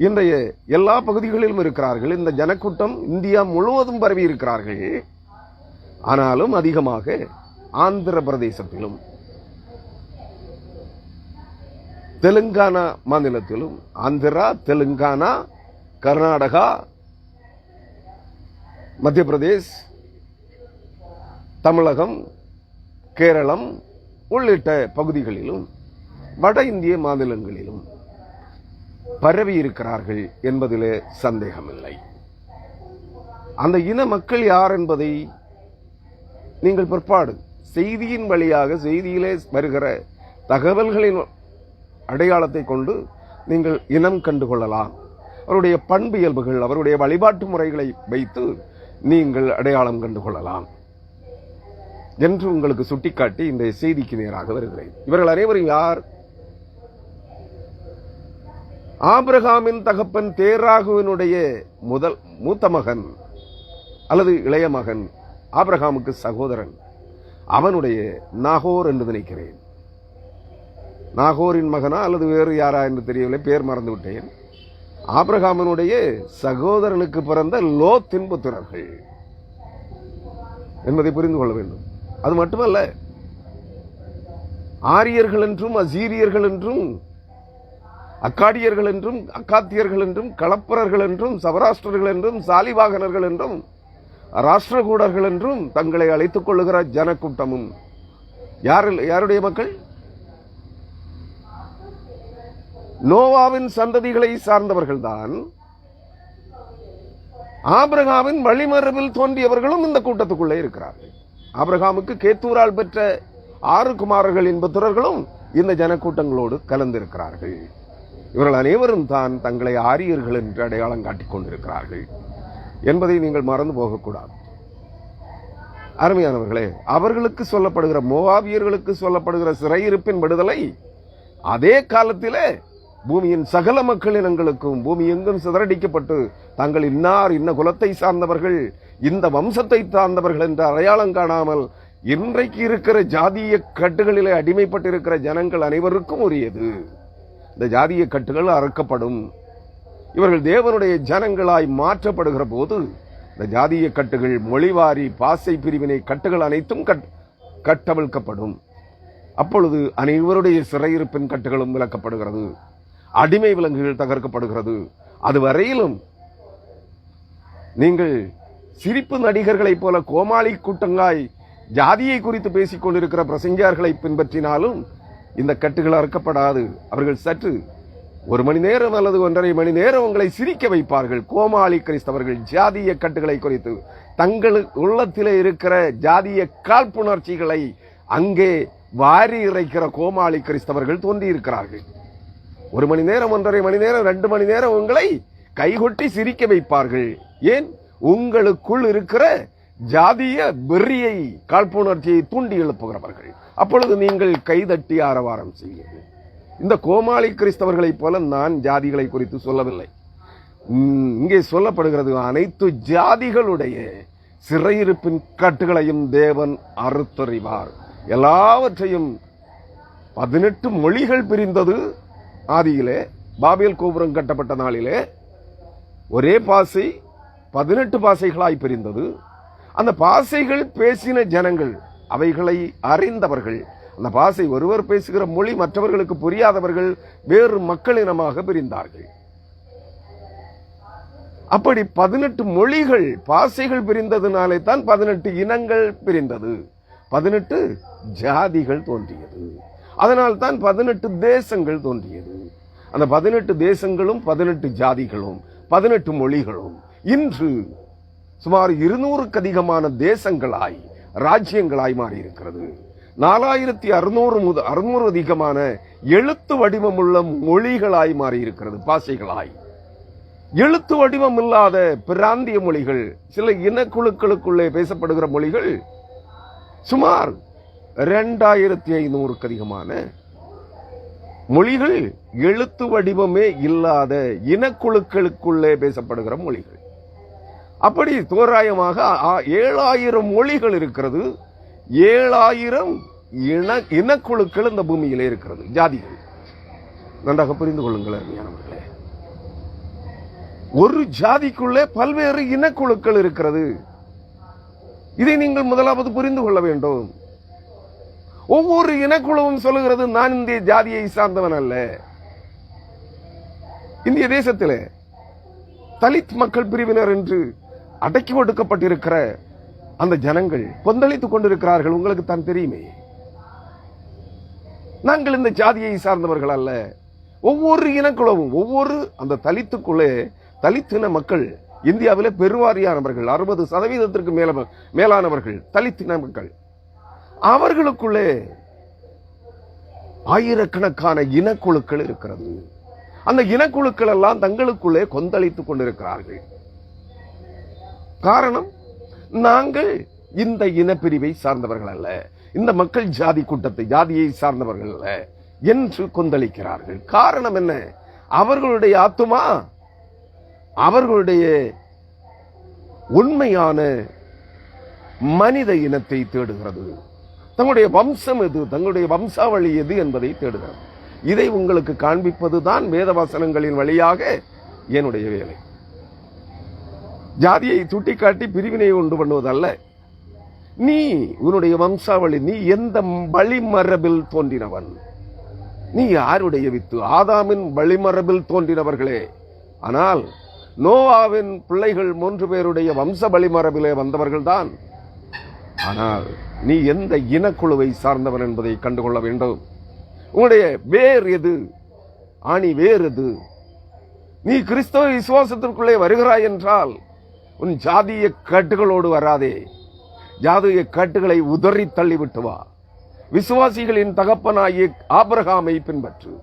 A: இன்றைய எல்லா பகுதிகளிலும் இருக்கிறார்கள். இந்த ஜனக்கூட்டம் இந்தியா முழுவதும் பரவி இருக்கிறார்கள். ஆனாலும் அதிகமாக ஆந்திர பிரதேசத்திலும் தெலுங்கானா மாநிலத்திலும், ஆந்திரா, தெலுங்கானா, கர்நாடகா, மத்திய பிரதேஷ், தமிழகம், கேரளம் உள்ளிட்ட பகுதிகளிலும் வட இந்திய மாநிலங்களிலும் பரவி இருக்கிறார்கள் என்பதிலே சந்தேகமில்லை. அந்த இன மக்கள் யார் என்பதை நீங்கள் பிற்பாடு செய்தியின் வழியாக, செய்தியிலே வருகிற தகவல்களின் அடையாளத்தை கொண்டு நீங்கள் இனம் கண்டுகொள்ளலாம். அவருடைய பண்பியல்புகள், அவருடைய வழிபாட்டு முறைகளை வைத்து நீங்கள் அடையாளம் கண்டுகொள்ளலாம் என்று உங்களுக்கு சுட்டிக்காட்டி இந்த செய்திக்கு நேராக வருகிறேன். இவர்கள் அனைவரும் யார்? ஆபிரகாமின் தகப்பன் தேராகுவினுடைய மூத்த மகன் அல்லது இளைய மகன், ஆபிரகாமுக்கு சகோதரன், அவனுடைய நாகோர் என்று நினைக்கிறேன். நாகோரின் மகனா அல்லது வேறு யாரா என்று தெரியவில்லை, பேர் மறந்து விட்டேன். ஆபிரகாமினுடைய சகோதரனுக்கு பிறந்த லோத்தின் புத்திரர்கள் என்பதை புரிந்து கொள்ள வேண்டும். அது மட்டுமல்ல, ஆரியர்கள் என்றும், அசீரியர்கள் என்றும், அக்காடியர்கள் என்றும், அக்காத்தியர்கள் என்றும், களப்பரர்கள் என்றும், சவராஷ்டிரர்கள் என்றும், சாலிவாகனர்கள் என்றும், ராஷ்டிரகூடர்கள் என்றும் தங்களை அழைத்துக் கொள்ளுகிற ஜனக்கூட்டமும் யாருடைய மக்கள்? நோவாவின் சந்ததிகளை சார்ந்தவர்கள்தான். ஆபிரகாமின் வழிமரபில் தோன்றியவர்களும் இந்த கூட்டத்துக்குள்ளே இருக்கிறார்கள். ஆபிரகாமுக்கு கேத்தூரால் பெற்ற 6 குமாரர்களின் புத்திரர்களும் இந்த ஜனக்கூட்டங்களோடு கலந்திருக்கிறார்கள். இவர்கள் அனைவரும் தான் தங்களை ஆரியர்கள் என்று அடையாளம் காட்டிக் கொண்டிருக்கிறார்கள் என்பதை நீங்கள் மறந்து போகக்கூடாது. அருமையானவர்களே, அவர்களுக்கு சொல்லப்படுகிற, மோவாபியர்களுக்கு சொல்லப்படுகிற சிறையிருப்பின் விடுதலை அதே காலத்திலே பூமியின் சகல மக்களினங்களுக்கும், பூமி எங்கும் சிதறடிக்கப்பட்டு தாங்கள் இன்னார் இன்ன குலத்தை சார்ந்தவர்கள், இந்த வம்சத்தை சார்ந்தவர்கள் என்ற அடையாளம் காணாமல் இன்றைக்கு இருக்கிற ஜாதிய கட்டுகளிலே அடிமைப்பட்டிருக்கிற ஜனங்கள் அனைவருக்கும் உரியது. இந்த ஜாதிய கட்டுகள் அறுக்கப்படும். இவர்கள் தேவனுடைய ஜனங்களாய் மாற்றப்படுகிற போது இந்த ஜாதிய கட்டுகள், மொழிவாரி பாசை பிரிவினை கட்டுகள் அனைத்தும் கட்டவிழ்க்கப்படும். அப்பொழுது அனைவருடைய சிறையிருப்பின் கட்டுகளும் விலக்கப்படுகிறது. அடிமை விலங்குகள் தகர்க்கப்படுகிறது. அதுவரையிலும் நீங்கள் சிரிப்பு நடிகர்களைப் போல கோமாளி கூட்டங்காய் ஜாதியை குறித்து பேசிக் கொண்டிருக்கிற பிரசங்கியார்களை பின்பற்றினாலும் இந்த கட்டுகள் அறுக்கப்படாது. அவர்கள் சற்று 1 மணி நேரம் அல்லது 1.5 மணி நேரம் உங்களை சிரிக்க வைப்பார்கள். கோமாளி கிறிஸ்தவர்கள் ஜாதிய கட்டுகளை குறித்து தங்கள் உள்ளத்திலே இருக்கிற ஜாதிய காழ்ப்புணர்ச்சிகளை அங்கே வாரி இறைக்கிற கோமாளி கிறிஸ்தவர்கள் தோன்றியிருக்கிறார்கள். 1 மணி நேரம், 1.5 மணி நேரம், 2 மணி நேரம் உங்களை கைகொட்டி சிரிக்க வைப்பார்கள். ஏன்? உங்களுக்குள் இருக்கிற ஜாதிய வெறியை, காழ்ப்புணர்ச்சியை தூண்டி எழுப்புகிறவர்கள். அப்பொழுது நீங்கள் கைதட்டி ஆரவாரம் செய்யுங்கள். இந்த கோமாளி கிறிஸ்தவர்களைப் போல நான் ஜாதிகளை குறித்து சொல்லவில்லை. இங்கே சொல்லப்படுகிறது அனைத்து ஜாதிகளுடைய சிறையிருப்பின் கட்டுகளையும் தேவன் அறுத்தறிவார். எல்லாவற்றையும் 18 மொழிகள் பிரிந்தது. ஆதியிலே பாபேல் கோபுரம் கட்டப்பட்ட நாளிலே ஒரே பாசை 18 பாசைகளாய் பிரிந்தது. அந்த பாசைகள் பேசின ஜனங்கள், அவைகளை அறிந்தவர்கள், அந்த பாசை ஒருவர் பேசுகிற மொழி மற்றவர்களுக்கு புரியாதவர்கள் வேறு மக்களினமாக பிரிந்தார்கள். அப்படி 18 மொழிகள், பாசைகள் பிரிந்ததுனாலே தான் 18 இனங்கள் பிரிந்தது. 18 ஜாதிகள் தோன்றியது. அதனால் தான் 18 தேசங்கள் தோன்றியது. அந்த 18 தேசங்களும் 18 ஜாதிகளும் 18 மொழிகளும் இன்று சுமார் 200க்கு அதிகமான தேசங்களாய், ராஜ்யங்களாய் மாறி இருக்கிறது. 4600 அதிகமான எழுத்து வடிவமுள்ள மொழிகளாய் மாறி இருக்கிறது. பாசைகளாய் எழுத்து வடிவம் இல்லாத பிராந்திய மொழிகள், சில இனக்குழுக்களுக்குள்ளே பேசப்படுகிற மொழிகள் சுமார் 2500க்கு அதிகமான மொழிகள் எழுத்து வடிவமே இல்லாத இனக்குழுக்களுக்குள்ளே பேசப்படுகிற மொழிகள். அப்படி தோராயமாக 7000 மொழிகள் இருக்கிறது. 7000 இனக்குழுக்கள் இந்த பூமியிலே இருக்கிறது, ஜாதிகள். நன்றாக புரிந்து கொள்ளுங்கள் அருமையானவர்களே. ஒரு ஜாதிக்குள்ளே பல்வேறு இனக்குழுக்கள் இருக்கிறது. இதை நீங்கள் முதலாவது புரிந்து கொள்ள வேண்டும். ஒவ்வொரு இனக்குழுவும் சொல்லுகிறது, நான் இந்திய ஜாதியை சார்ந்தவன் அல்ல. இந்திய தேசத்திலே தலித் மக்கள் பிரிவினர் என்று அடக்கி ஒடுக்கப்பட்டிருக்கிற அந்த ஜனங்கள் கொந்தளித்துக் கொண்டிருக்கிறார்கள். உங்களுக்கு தான் தெரியுமே, நாங்கள் இந்த ஜாதியை சார்ந்தவர்கள் அல்ல. ஒவ்வொரு இனக்குழுவும், ஒவ்வொரு அந்த தலித்துக்குள்ளே, தலித்தின மக்கள் இந்தியாவிலே பெருவாரியானவர்கள், 60% மேலானவர்கள் தலித்தின மக்கள். அவர்களுக்குள்ளே ஆயிரக்கணக்கான இனக்குழுக்கள் இருக்கிறது. அந்த இனக்குழுக்கள் எல்லாம் தங்களுக்குள்ளே கொந்தளித்துக் கொண்டிருக்கிறார்கள். காரணம், நாங்கள் இந்த இனப்பிரிவை சார்ந்தவர்கள் அல்ல, இந்த மக்கள் ஜாதி கூட்டத்தை, ஜாதியை சார்ந்தவர்கள் அல்ல என்று கொந்தளிக்கிறார்கள். காரணம் என்ன? அவர்களுடைய ஆத்துமா, அவர்களுடைய உண்மையான மனித இனத்தை தேடுகிறது. தங்களுடைய வம்சம் எது, தங்களுடைய வம்சாவளி எது என்பதை தேடுகிறது. இதை உங்களுக்கு காண்பிப்பதுதான் வேதவசனங்களின் வழியாக என்னுடைய வேலை. ஜாதியை சுட்டிக்காட்டி பிரிவினை உண்டு பண்ணுவதல்ல. நீ உன்னுடைய வம்சாவளி, நீ எந்த வழிமரபில் தோன்றினவன், நீ யாருடைய வித்து? ஆதாமின் வழிமரபில் தோன்றினவர்களே. ஆனால் நோவாவின் பிள்ளைகள் 3 பேருடைய வம்ச வழிமரபிலே வந்தவர்கள் தான். ஆனால் நீ எந்த இனக்குழுவை சார்ந்தவன் என்பதை கண்டுகொள்ள வேண்டும். உன்னுடைய வேர் எது? ஆணி வேர் எது? நீ கிறிஸ்தவ விசுவாசத்திற்குள்ளே வருகிறாய் என்றால் உன் ஜாதிய கட்டுகளோடு வராதே. ஜாதிய கட்டுகளை உதறி தள்ளிவிட்டு வா. விசுவாசிகளின் தகப்பனாகிய ஆபிரகாமை பின்பற்று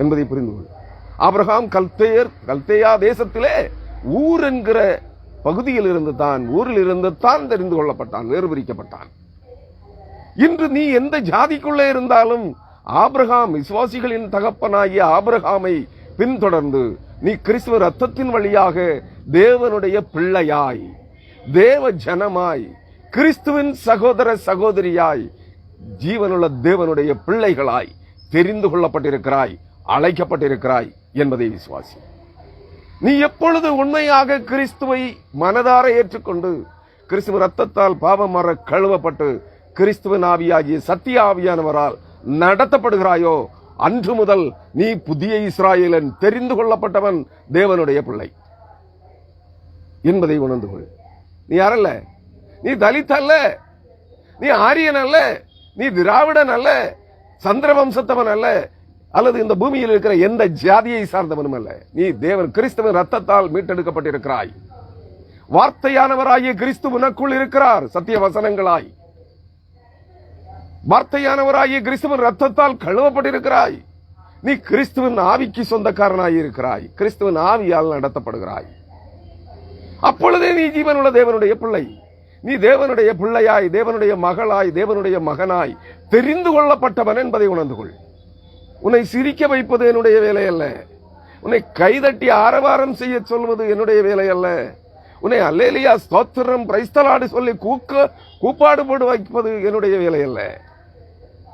A: என்பதை புரிந்து கொள். ஆபிரகாம் கல்தேயா தேசத்திலே ஊர் என்கிற பகுதியில் இருந்து தான், ஊரில் இருந்து தான் தெரிந்து கொள்ளப்பட்டான், வேறுபிரிக்கப்பட்டான். இன்று நீ எந்த ஜாதிக்குள்ளே இருந்தாலும் ஆபிரகாம், விசுவாசிகளின் தகப்பனாகிய ஆபிரகாமை பின்தொடர்ந்து நீ கிறிஸ்துவ ரத்தத்தின் வழியாக தேவனுடைய பிள்ளையாய், தேவ ஜனமாய், கிறிஸ்துவின் சகோதர சகோதரியாய், ஜீவனுள்ள தேவனுடைய பிள்ளைகளாய் தெரிந்து கொள்ளப்பட்டிருக்கிறாய், அழைக்கப்பட்டிருக்கிறாய் என்பதை விசுவாசி. நீ எப்பொழுது உண்மையாக கிறிஸ்துவை மனதார ஏற்றுக்கொண்டு கிறிஸ்துவ ரத்தத்தால் பாவமர கழுவப்பட்டு கிறிஸ்துவன் ஆவியாகிய சத்திய ஆவியானவரால் நடத்தப்படுகிறாயோ அன்று முதல் நீ புதிய இஸ்ராயேலன், தெரிந்து கொள்ளப்பட்டவன், தேவனுடைய பிள்ளை என்பதை உணர்ந்து கொள். நீ யாரல்ல, நீ தலித் அல்ல, நீ ஆரியன் அல்ல, நீ திராவிடன் அல்ல, சந்திர வம்சத்தவன் அல்ல, அல்லது இந்த பூமியில் இருக்கிற எந்த ஜாதியை சார்ந்தவனும் அல்ல. நீ தேவன் கிறிஸ்துவின் ரத்தத்தால் மீட்டெடுக்கப்பட்டிருக்கிறாய். வார்த்தையானவராகிய கிறிஸ்து உனக்குள் இருக்கிறார். சத்திய வசனங்களாய் வார்த்தையானவராகிய கிறிஸ்துவின் ரத்தத்தால் கழுவப்பட்டிருக்கிறாய். நீ கிறிஸ்துவின் ஆவிக்கு சொந்தக்காரனாய் இருக்கிறாய். கிறிஸ்துவின் ஆவியால் நடத்தப்படுகிறாய். அப்பொழுதே நீ ஜீவனுள்ள தேவனுடைய பிள்ளை. நீ தேவனுடைய பிள்ளையாய், தேவனுடைய மகளாய், தேவனுடைய மகனாய் தெரிந்து கொள்ளப்பட்டவன் என்பதை உணர்ந்து கொள். உன்னை சிரிக்க வைப்பது என்னுடைய வேலை அல்ல. உன்னை கைதட்டி ஆரவாரம் செய்ய சொல்வது என்னுடைய வேலை அல்ல. உன்னை அல்லேலியா ஸ்தோத்திரம் பிரைஸ்தலாடு சொல்லி கூப்பாடு போடு வைப்பது என்னுடைய வேலை அல்ல.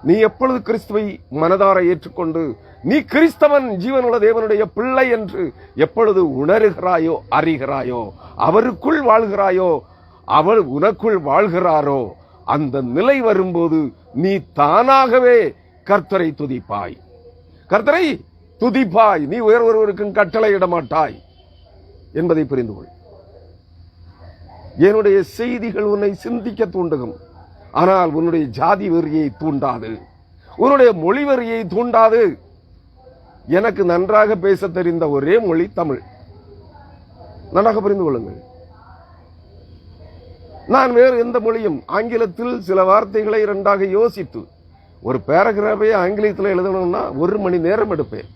A: நீ எப்பொழுது கிறிஸ்துவை மனதார ஏற்றுக்கொண்டு நீ கிறிஸ்தவன், ஜீவனுள்ள தேவனுடைய பிள்ளை என்று எப்பொழுது உணர்கிறாயோ, அறிகிறாயோ, அவருக்குள் வாழ்கிறாயோ, அவர் உனக்குள் வாழ்கிறாரோ, அந்த நிலை வரும்போது நீ தானாகவே கர்த்தரை துதிப்பாய். கர்த்தரை துதிப்பாய். நீ ஒருவருக்கும் கட்டளையிட மாட்டாய் என்பதை புரிந்து கொள். என்னுடைய செய்திகள் உன்னை சிந்திக்க தூண்டுகும். ஆனால் உன்னுடைய ஜாதி வெறியை தூண்டாது, உன்னுடைய மொழி வெறியை தூண்டாது. எனக்கு நன்றாக பேச தெரிந்த ஒரே மொழி தமிழ். நன்றாக புரிந்து கொள்ளுங்கள். நான் வேறு எந்த மொழியும் ஆங்கிலத்தில் சில வார்த்தைகளை இரண்டாக யோசித்து ஒரு பேராகிராஃபை ஆங்கிலத்தில் எழுதணும்னா 1 மணி நேரம் எடுப்பேன்.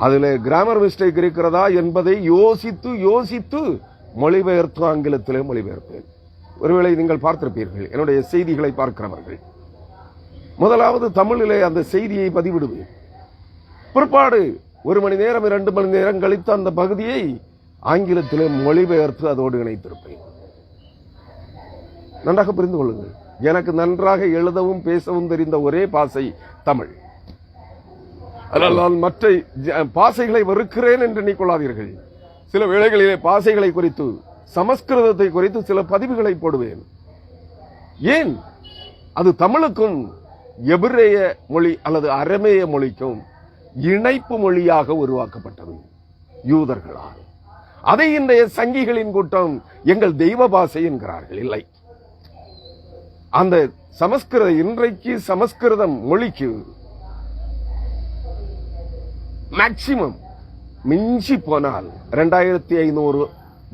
A: அதில் கிராமர் மிஸ்டேக் இருக்கிறதா என்பதை யோசித்து யோசித்து மொழிபெயர்த்து ஆங்கிலத்திலே மொழிபெயர்ப்பேன். ஒருவேளை நீங்கள் பார்த்திருப்பீர்கள், என்னுடைய செய்திகளை பார்க்கிறவர்கள். முதலாவது தமிழிலே அந்த செய்தியை பதிவிடுவேன். பிற்பாடு 1 மணி நேரம் 2 மணி நேரம் கழித்து அந்த பகுதியை ஆங்கிலத்திலே மொழிபெயர்த்து அதோடு இணைத்திருப்பேன். நன்றாக புரிந்து கொள்ளுங்கள். எனக்கு நன்றாக எழுதவும் பேசவும் தெரிந்த ஒரே பாசை தமிழ். அதனால் மற்ற பாசைகளை வெறுக்கிறேன் என்று எண்ணிக்கொள்ளாதீர்கள். சில வேளைகளிலே பாசைகளை குறித்து, சமஸ்கிருதத்தை குறித்து சில பதிவுகளை போடுவேன். ஏன்? அது தமிழுக்கும் எபிரேய மொழி அல்லது அரமேய மொழிக்கும் இணைப்பு மொழியாக உருவாக்கப்பட்டது யூதர்களால். அதை இன்றைய சங்கிகளின் கூட்டம் எங்கள் தெய்வ பாசை என்கிறார்கள். இல்லை, அந்த சமஸ்கிருத இன்றைக்கு சமஸ்கிருதம் மொழிக்கு மேக்சிமம் மிஞ்சி போனால் 2500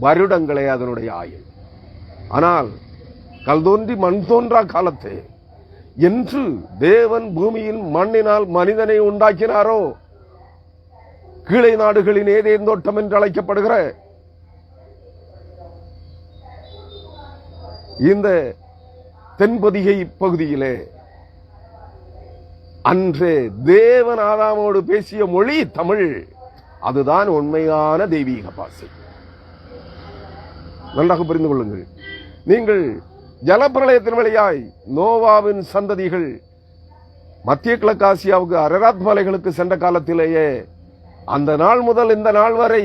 A: வருடங்களே அதனுடைய ஆயுள். ஆனால் கல் தோன்றி மண் தோன்றா காலத்தே என்று தேவன் பூமியின் மண்ணினால் மனிதனை உண்டாக்கினாரோ, கீழே நாடுகளின் ஏதேன் தோட்டம் என்று அழைக்கப்படுகிற இந்த தென்பொதிகை பகுதியிலே அன்றே தேவன் ஆதாமோடு பேசிய மொழி தமிழ். அதுதான் உண்மையான தெய்வீக பாசை. நன்றாக புரிந்து கொள்ளுங்கள். நீங்கள் ஜலப்பிரளயத்தின் வழியாய் நோவாவின் சந்ததிகள் மத்திய கிழக்கு ஆசியாவுக்கு அரராத் மலைகளுக்கு சென்ற காலத்திலேயே அந்த நாள் முதல் இந்த நாள் வரை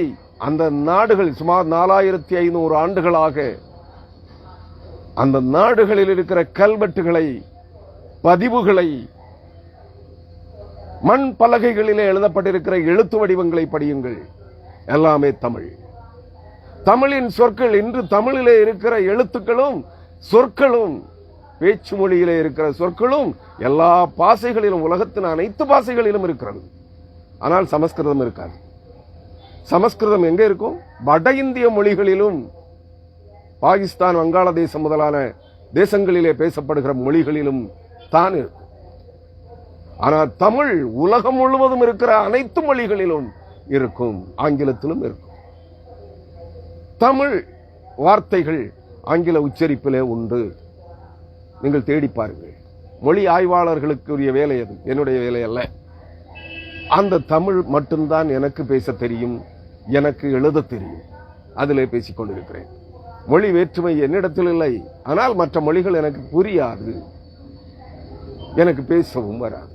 A: அந்த நாடுகள் சுமார் 4500 ஆண்டுகளாக அந்த நாடுகளில் இருக்கிற கல்வெட்டுகளை, பதிவுகளை, மண் பலகைகளிலே எழுதப்பட்டிருக்கிற எழுத்து வடிவங்களை படியுங்கள். எல்லாமே தமிழ். தமிழின் சொற்கள், இன்று தமிழிலே இருக்கிற எழுத்துக்களும் சொற்களும், பேச்சு மொழியிலே இருக்கிற சொற்களும் எல்லா பாசைகளிலும், உலகத்தின் அனைத்து பாசைகளிலும் இருக்கிறது. ஆனால் சமஸ்கிருதம் இருக்காது. சமஸ்கிருதம் எங்க இருக்கும்? வட இந்திய மொழிகளிலும், பாகிஸ்தான், வங்காளதேசம் முதலான தேசங்களிலே பேசப்படுகிற மொழிகளிலும் தான் இருக்கும். ஆனால் தமிழ் உலகம் முழுவதும் இருக்கிற அனைத்து மொழிகளிலும் இருக்கும், ஆங்கிலத்திலும் இருக்கும். தமிழ் வார்த்தைகள் ஆங்கில உச்சரிப்பிலே உண்டு. நீங்கள் தேடி பாருங்கள். மொழி ஆய்வாளர்களுக்குரிய வேலை அது, என்னுடைய வேலை அல்ல. அந்த தமிழ் மட்டும்தான் எனக்கு பேச தெரியும், எனக்கு எழுத தெரியும். அதிலே பேசிக் கொண்டிருக்கிறேன். மொழி வேற்றுமை என்னிடத்தில் இல்லை. ஆனால் மற்ற மொழிகள் எனக்கு புரியாது, எனக்கு பேசவும் வராது.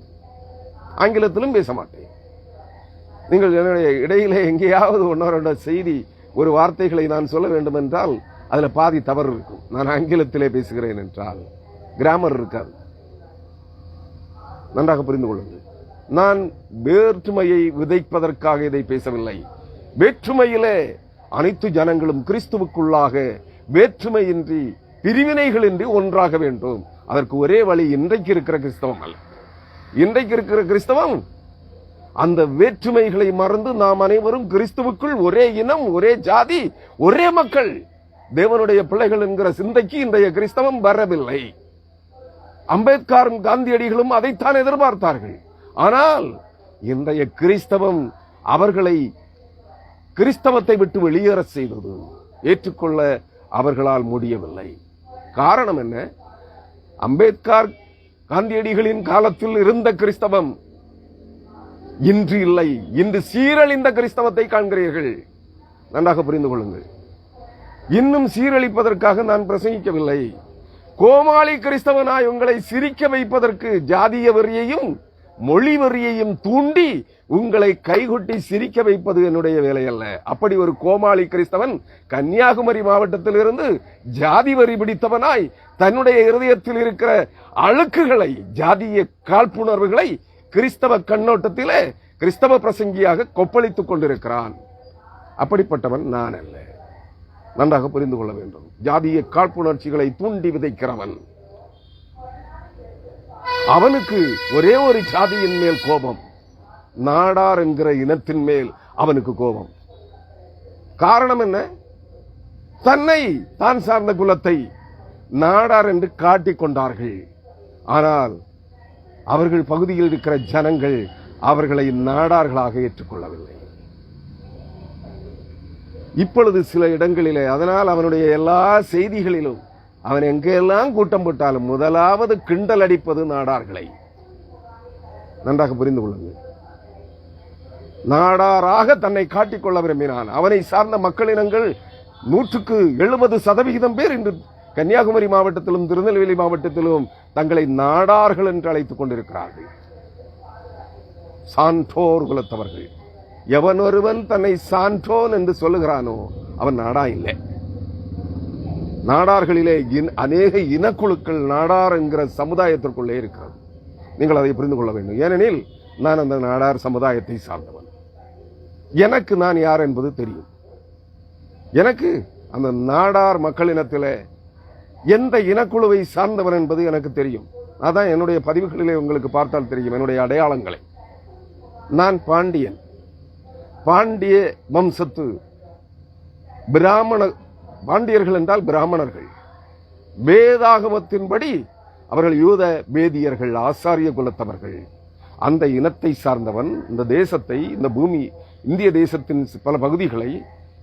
A: ஆங்கிலத்திலும் பேச மாட்டேன். நீங்கள் என்னுடைய இடையிலே எங்கேயாவது ஒன்றோட செய்தி ஒரு வார்த்தைகளை நான் சொல்ல வேண்டும் என்றால் அதுல பாதி தவறு இருக்கும். நான் ஆங்கிலத்திலே பேசுகிறேன் என்றால் கிராமர் இருக்காது. நன்றாக புரிந்து கொள்ளுங்கள். நான் வேற்றுமையை விதைப்பதற்காக இதை பேசவில்லை. வேற்றுமையிலே அனைத்து ஜனங்களும் கிறிஸ்துவுக்குள்ளாக வேற்றுமையின்றி பிரிவினைகளின்றி ஒன்றாக வேண்டும். அதற்கு ஒரே வழி இன்றைக்கு இருக்கிற கிறிஸ்தவம் அல்ல. இன்றைக்கு இருக்கிற கிறிஸ்தவம் அந்த வேற்றுமைகளை மறந்து நாம் அனைவரும் கிறிஸ்துவுக்குள் ஒரே இனம், ஒரே ஜாதி, ஒரே மக்கள், தேவனுடைய பிள்ளைகள் என்கிற சிந்தைக்கு இன்றைய கிறிஸ்தவம் வரவில்லை. அம்பேத்கரும் காந்தியடிகளும் அதைத்தான் எதிர்பார்த்தார்கள். ஆனால் இன்றைய கிறிஸ்தவம் அவர்களை கிறிஸ்தவத்தை விட்டு வெளியேற செய்தது. ஏற்றுக்கொள்ள அவர்களால் முடியவில்லை. காரணம் என்ன? அம்பேத்கர் காந்தியடிகளின் காலத்தில் இருந்த கிறிஸ்தவம் இன்று இல்லை. இன்று சீரழிந்த கிறிஸ்தவத்தை காண்கிறீர்கள். நன்றாக புரிந்து கொள்ளுங்கள். இன்னும் சீரழிப்பதற்காக நான் பிரசங்கிக்கவில்லை. கோமாளி கிறிஸ்தவனாய் உங்களை சிரிக்க வைப்பதற்கு ஜாதிய வெறியையும் மொழி வெறியையும் தூண்டி உங்களை கைகொட்டி சிரிக்க வைப்பது என்னுடைய வேலை அல்ல. அப்படி ஒரு கோமாளி கிறிஸ்தவன் கன்னியாகுமரி மாவட்டத்தில் இருந்து ஜாதி வரி பிடித்தவனாய் தன்னுடைய இருதயத்தில் இருக்கிற அழுக்குகளை, ஜாதிய காழ்ப்புணர்வுகளை கிறிஸ்தவ கண்ணோட்டத்திலே கிறிஸ்தவ பிரசங்கியாக கொப்பளித்துக் கொண்டிருக்கிறான். அப்படிப்பட்டவன் நான் அல்ல. நன்றாக புரிந்து கொள்ள வேண்டும். ஜாதிய காழ்ப்புணர்ச்சிகளை தூண்டி விதைக்கிறவன். அவனுக்கு ஒரே ஒரு ஜாதியின் மேல் கோபம், நாடார் என்கிற இனத்தின் மேல் அவனுக்கு கோபம். காரணம் என்ன? தன்னை தான் சார்ந்த குலத்தை நாடார் என்று காட்டிக் கொண்டார்கள். ஆனால் அவர்கள் பகுதியில் இருக்கிற ஜனங்கள் அவர்களை நாடார்களாக ஏற்றுக்கொள்ளவில்லை. இப்பொழுது சில இடங்களிலே, அதனால் அவனுடைய எல்லா செய்திகளிலும் அவன் எங்கெல்லாம் கூட்டம் போட்டாலும் முதலாவது கிண்டல் அடிப்பது நாடார்களை. நன்றாக புரிந்து கொள்ளுங்கள். நாடாராக தன்னை காட்டிக்கொள்ள விரும்பினான். அவனை சார்ந்த மக்களினங்கள் 170% பேர் இன்று கன்னியாகுமரி மாவட்டத்திலும் திருநெல்வேலி மாவட்டத்திலும் தங்களை நாடார்கள் என்று அழைத்துக் கொண்டிருக்கிறார்கள். சான்றோர் குலத்தவர்கள். எவன் ஒருவன் தன்னை சான்றோன் என்று சொல்லுகிறானோ அவன் நாடா இல்லை. நாடார்களிலே அநேக இனக்குழுக்கள் நாடார் என்கிற சமுதாயத்திற்குள்ளே இருக்கிறது. நீங்கள் அதை புரிந்து கொள்ள வேண்டும். ஏனெனில் நான் அந்த நாடார் சமுதாயத்தை சார்ந்தவன். எனக்கு நான் யார் என்பது தெரியும். எனக்கு அந்த நாடார் மக்களினத்திலே எந்த இனக்குழுவை சார்ந்தவன் என்பது எனக்கு தெரியும். அதான் என்னுடைய பதிவுகளிலே உங்களுக்கு பார்த்தால் தெரியும் என்னுடைய அடையாளங்களை. நான் பாண்டியன், பாண்டிய வம்சத்து பிராமண. பாண்டியர்கள் என்றால் பிராமணர்கள். வேதாகமத்தின்படி அவர்கள் யூத வேதியர்கள், ஆசாரிய குலத்தவர்கள். அந்த இனத்தை சார்ந்தவன். இந்த தேசத்தை, இந்த பூமி, இந்திய தேசத்தின் பல பகுதிகளை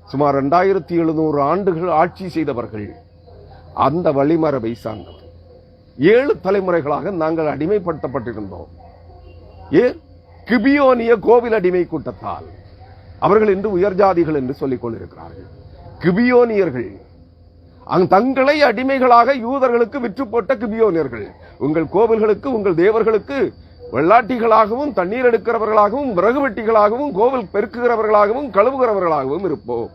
A: சுமார் 2700 ஆண்டுகள் ஆட்சி செய்தவர்கள். அந்த வழிமரபை சார்ந்தவர். 7 தலைமுறைகளாக நாங்கள் அடிமைப்படுத்தப்பட்டிருந்தோம். ஏன்? கிபியோனிய கோவில் அடிமை கூட்டத்தால். அவர்கள் இன்று உயர்ஜாதிகள் என்று சொல்லிக் கொண்டிருக்கிறார்கள். கிபியோனியர்கள் தங்களை அடிமைகளாக யூதர்களுக்கு விற்று போட்ட கிபியோனியர்கள். உங்கள் கோவில்களுக்கு, உங்கள் தேவர்களுக்கு வெள்ளாட்டிகளாகவும், தண்ணீர் எடுக்கிறவர்களாகவும், விறகு வெட்டிகளாகவும், கோவில் பெருக்குகிறவர்களாகவும், கழுவுகிறவர்களாகவும் இருப்போம்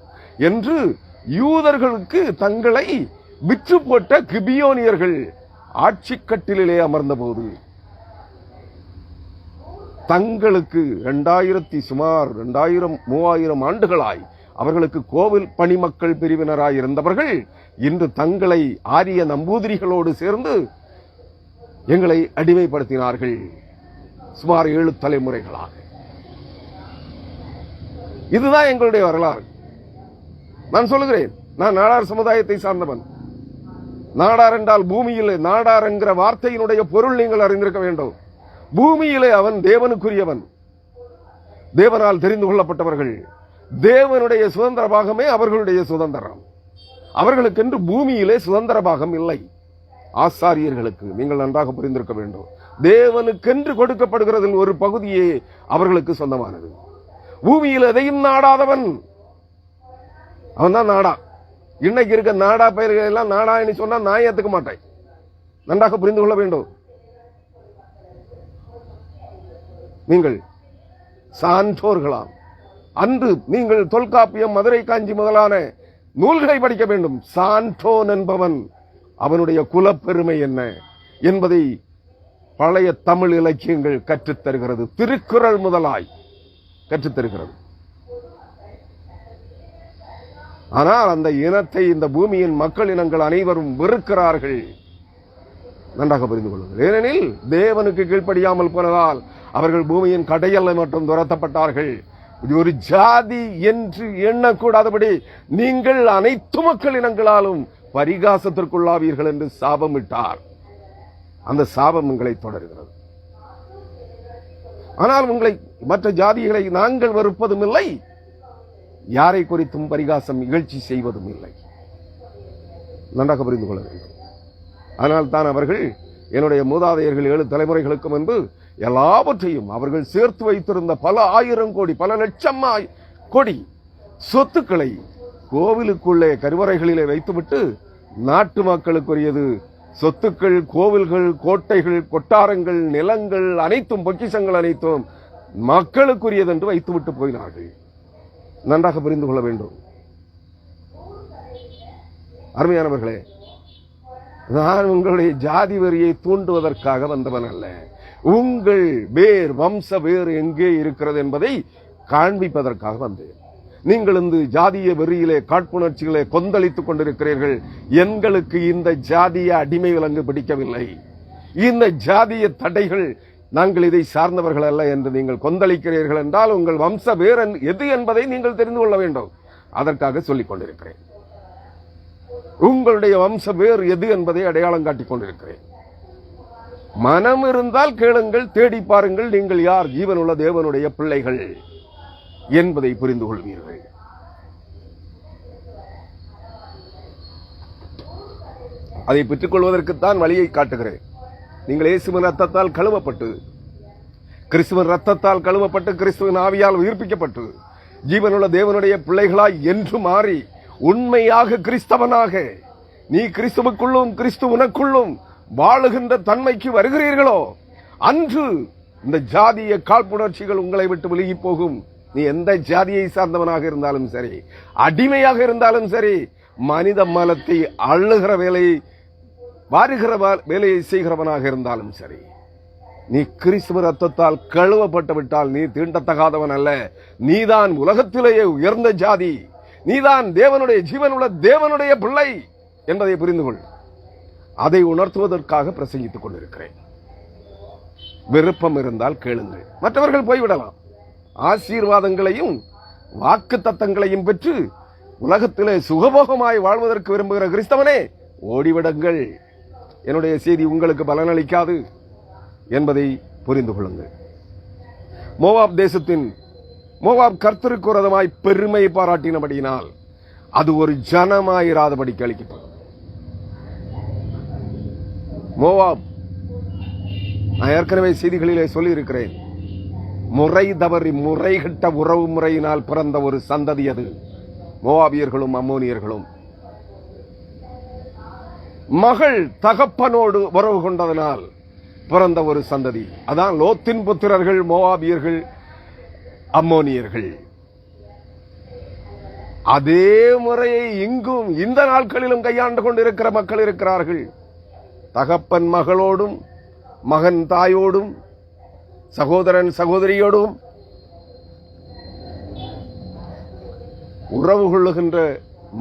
A: என்று யூதர்களுக்கு தங்களை விற்று போட்ட கிபியோனியர்கள் ஆட்சி கட்டிலே அமர்ந்த போது தங்களுக்கு சுமார் 2000-3000 ஆண்டுகளாய் அவர்களுக்கு கோவில் பணிமக்கள் பிரிவினராய் இருந்தவர்கள் இன்று தங்களை ஆரிய நம்பூதிரிகளோடு சேர்ந்து எங்களை அடிமைப்படுத்தினார்கள். சுமார் 7 தலைமுறைகளாக. இதுதான் எங்களுடைய வரலாறு. நான் சொல்லுகிறேன், நான் நாடார் சமுதாயத்தை சார்ந்தவன். நாடார் என்றால் பூமியிலே, நாடார் என்கிற வார்த்தையினுடைய பொருள் நீங்கள் அறிந்திருக்க வேண்டும். பூமியிலே அவன் தேவனுக்குரியவன், தேவனால் தெரிந்து கொள்ளப்பட்டவர்கள். தேவனுடைய சுதந்திர பாகமே அவர்களுடைய சுதந்திரம். அவர்களுக்கென்று பூமியிலே சுதந்திர பாகம் இல்லை. ஆசாரியர்களுக்கு நீங்கள் நன்றாக புரிந்திருக்க வேண்டும். தேவனுக்கென்று கொடுக்கப்படுகிறதில் ஒரு பகுதியே அவர்களுக்கு சொந்தமானது. பூமியில் எதையும் நாடாதவன் அவன் தான் நாடா. இன்னைக்கு இருக்க நாடா பெயர்கள் எல்லாம் நாடா என்று சொன்னா நான் ஏத்துக்க மாட்டேன். நன்றாக புரிந்து கொள்ள வேண்டும். நீங்கள் சான்றோர்களாம், அன்று நீங்கள் தொல்காப்பியம், மதுரை காஞ்சி முதலான நூல்களை படிக்க வேண்டும். சான்றோன் என்பவன் அவனுடைய குலப்பெருமை என்ன என்பதை பழைய தமிழ் இலக்கியங்கள் கற்றுத்தருகிறது. திருக்குறள் முதலாய் கற்றுத்தருகிறது. ஆனால் அந்த இனத்தை இந்த பூமியின் மக்கள் இனங்கள் அனைவரும் வெறுக்கிறார்கள். நன்றாக புரிந்து கொள்ளுங்கள். ஏனெனில் தேவனுக்கு கீழ்ப்படியாமல் போனதால் அவர்கள் பூமியின் கடையல்லை மட்டும் துரத்தப்பட்டார்கள். இது ஒரு ஜாதி என்று எண்ணக்கூடாதபடி நீங்கள் அனைத்து மக்கள் இனங்களாலும் பரிகாசத்திற்குள்ளாவீர்கள் என்று சாபமிட்டார். அந்த சாபம் உங்களை தொடர்கிறது. ஆனால் உங்களை மற்ற ஜாதிகளை நாங்கள் வெறுப்பதும் இல்லை, யாரை குறித்தும் பரிகாசம் இகழ்ச்சி செய்வதும் இல்லை. நன்றாக புரிந்து கொள்ள வேண்டும். ஆனால் தான் அவர்கள் என்னுடைய மூதாதையர்கள் 7 தலைமுறைகளுக்கு முன்பு எல்லாவற்றையும் அவர்கள் சேர்த்து வைத்திருந்த பல ஆயிரம் கோடி, பல லட்சம் கோடி சொத்துக்களை கோவிலுக்குள்ளே கருவறைகளிலே வைத்துவிட்டு நாட்டு மக்களுக்குரியது சொத்துக்கள், கோவில்கள், கோட்டைகள், கொட்டாரங்கள், நிலங்கள் அனைத்தும், பொக்கிஷங்கள் அனைத்தும் மக்களுக்குரியது என்று வைத்துவிட்டு போயினார்கள். நன்றாக புரிந்து கொள்ள வேண்டும். அருமையானவர்களே, நான் உங்களுடைய ஜாதி வெறியை தூண்டுவதற்காக வந்தவன் அல்ல. உங்கள் வேர், வம்ச வேர் எங்கே இருக்கிறது என்பதை காண்பிப்பதற்காக வந்தேன். நீங்கள் இந்த ஜாதிய வெறியிலே, காழ்ப்புணர்ச்சிகளே கொந்தளித்துக் கொண்டிருக்கிறீர்கள். எங்களுக்கு இந்த ஜாதிய அடிமை விலங்கு பிடிக்கவில்லை, இந்த ஜாதிய தடைகள், நாங்கள் இதை சார்ந்தவர்கள் அல்ல என்று நீங்கள் கொந்தளிக்கிறீர்கள் என்றால் உங்கள் வம்ச வேர் எது என்பதை நீங்கள் தெரிந்து கொள்ள வேண்டும். அதற்காக சொல்லிக் கொண்டிருக்கிறேன். உங்களுடைய வம்ச வேர் எது என்பதை அடையாளம் காட்டிக் கொண்டிருக்கிறேன். மனம் இருந்தால் கேளுங்கள், தேடி பாருங்கள், நீங்கள் யார், ஜீவனுள்ள தேவனுடைய பிள்ளைகள் என்பதை புரிந்து கொள்வீர்கள். அதை பெற்றுக் கொள்வதற்குத்தான் வழியை காட்டுகிறேன். நீங்கள் இயேசுவின் ரத்தத்தால் கழுவப்பட்டு, கிறிஸ்துவின் ரத்தத்தால் கழுவப்பட்டு, கிறிஸ்துவின் ஆவியால் உயிர்ப்பிக்கப்பட்டு, ஜீவனுள்ள தேவனுடைய பிள்ளைகளாய் என்று மாறி உண்மையாக கிறிஸ்தவனாக நீ கிறிஸ்துவுக்குள்ளும் கிறிஸ்து உனக்குள்ளும் வாழுகின்ற தன்மைக்கு வருகிறீர்களோ அன்று இந்த ஜாதிய காழ்ப்புணர்ச்சிகள் உங்களை விட்டு விலகி போகும். நீ எந்த ஜாதியை சார்ந்தவனாக இருந்தாலும் சரி, அடிமையாக இருந்தாலும் சரி, மனித மலத்தை அள்ளுகிற வேலையை, வாருகிற வேலையை செய்கிறவனாக இருந்தாலும் சரி, நீ கிறிஸ்துவ ரத்தத்தால் கழுவப்பட்டு விட்டால் நீ தீண்டத்தகாதவன் அல்ல. நீதான் உலகத்திலேயே உயர்ந்த ஜாதி, நீதான் தேவனுடைய ஜீவனுள்ள தேவனுடைய பிள்ளை என்பதை புரிந்து கொள். அதை உணர்த்துவதற்காக பிரசங்கித்துக் கொண்டிருக்கிறேன். விருப்பம் இருந்தால் கேளுங்கள். மற்றவர்கள் போய்விடலாம். ஆசீர்வாதங்களையும் வாக்கு தத்தங்களையும் பெற்று உலகத்திலே சுகபோகமாய் வாழ்வதற்கு விரும்புகிற கிறிஸ்தவனே ஓடிவிடுங்கள். என்னுடைய செய்தி உங்களுக்கு பலனளிக்காது என்பதை புரிந்து கொள்ளுங்கள். மோவாப் தேசத்தின் மோவாப் கர்த்தருக்கு விரோதமாய் பெருமை பாராட்டினபடியினால் அது ஒரு ஜனமாயிராதபடிக்கு அளிக்கப்படும். மோவாப், நான் ஏற்கனவே செய்திகளிலே சொல்லி இருக்கிறேன், முறை தவறி முறைகட்ட உறவு முறையினால் பிறந்த ஒரு சந்ததி அது. மோவாபியர்களும் அம்மோனியர்களும் மகள் தகப்பனோடு உறவு கொண்டதனால் பிறந்த ஒரு சந்ததி. அதான் லோத்தின் புத்திரர்கள் மோவாபியர்கள், அம்மோனியர்கள். அதே முறையை இங்கும் இந்த நாட்களிலும் கையாண்டு கொண்டிருக்கிற மக்கள் இருக்கிறார்கள். தகப்பன் மகளோடும், மகன் தாயோடும், சகோதரன் சகோதரியோடும் உறவு கொள்ளுகின்ற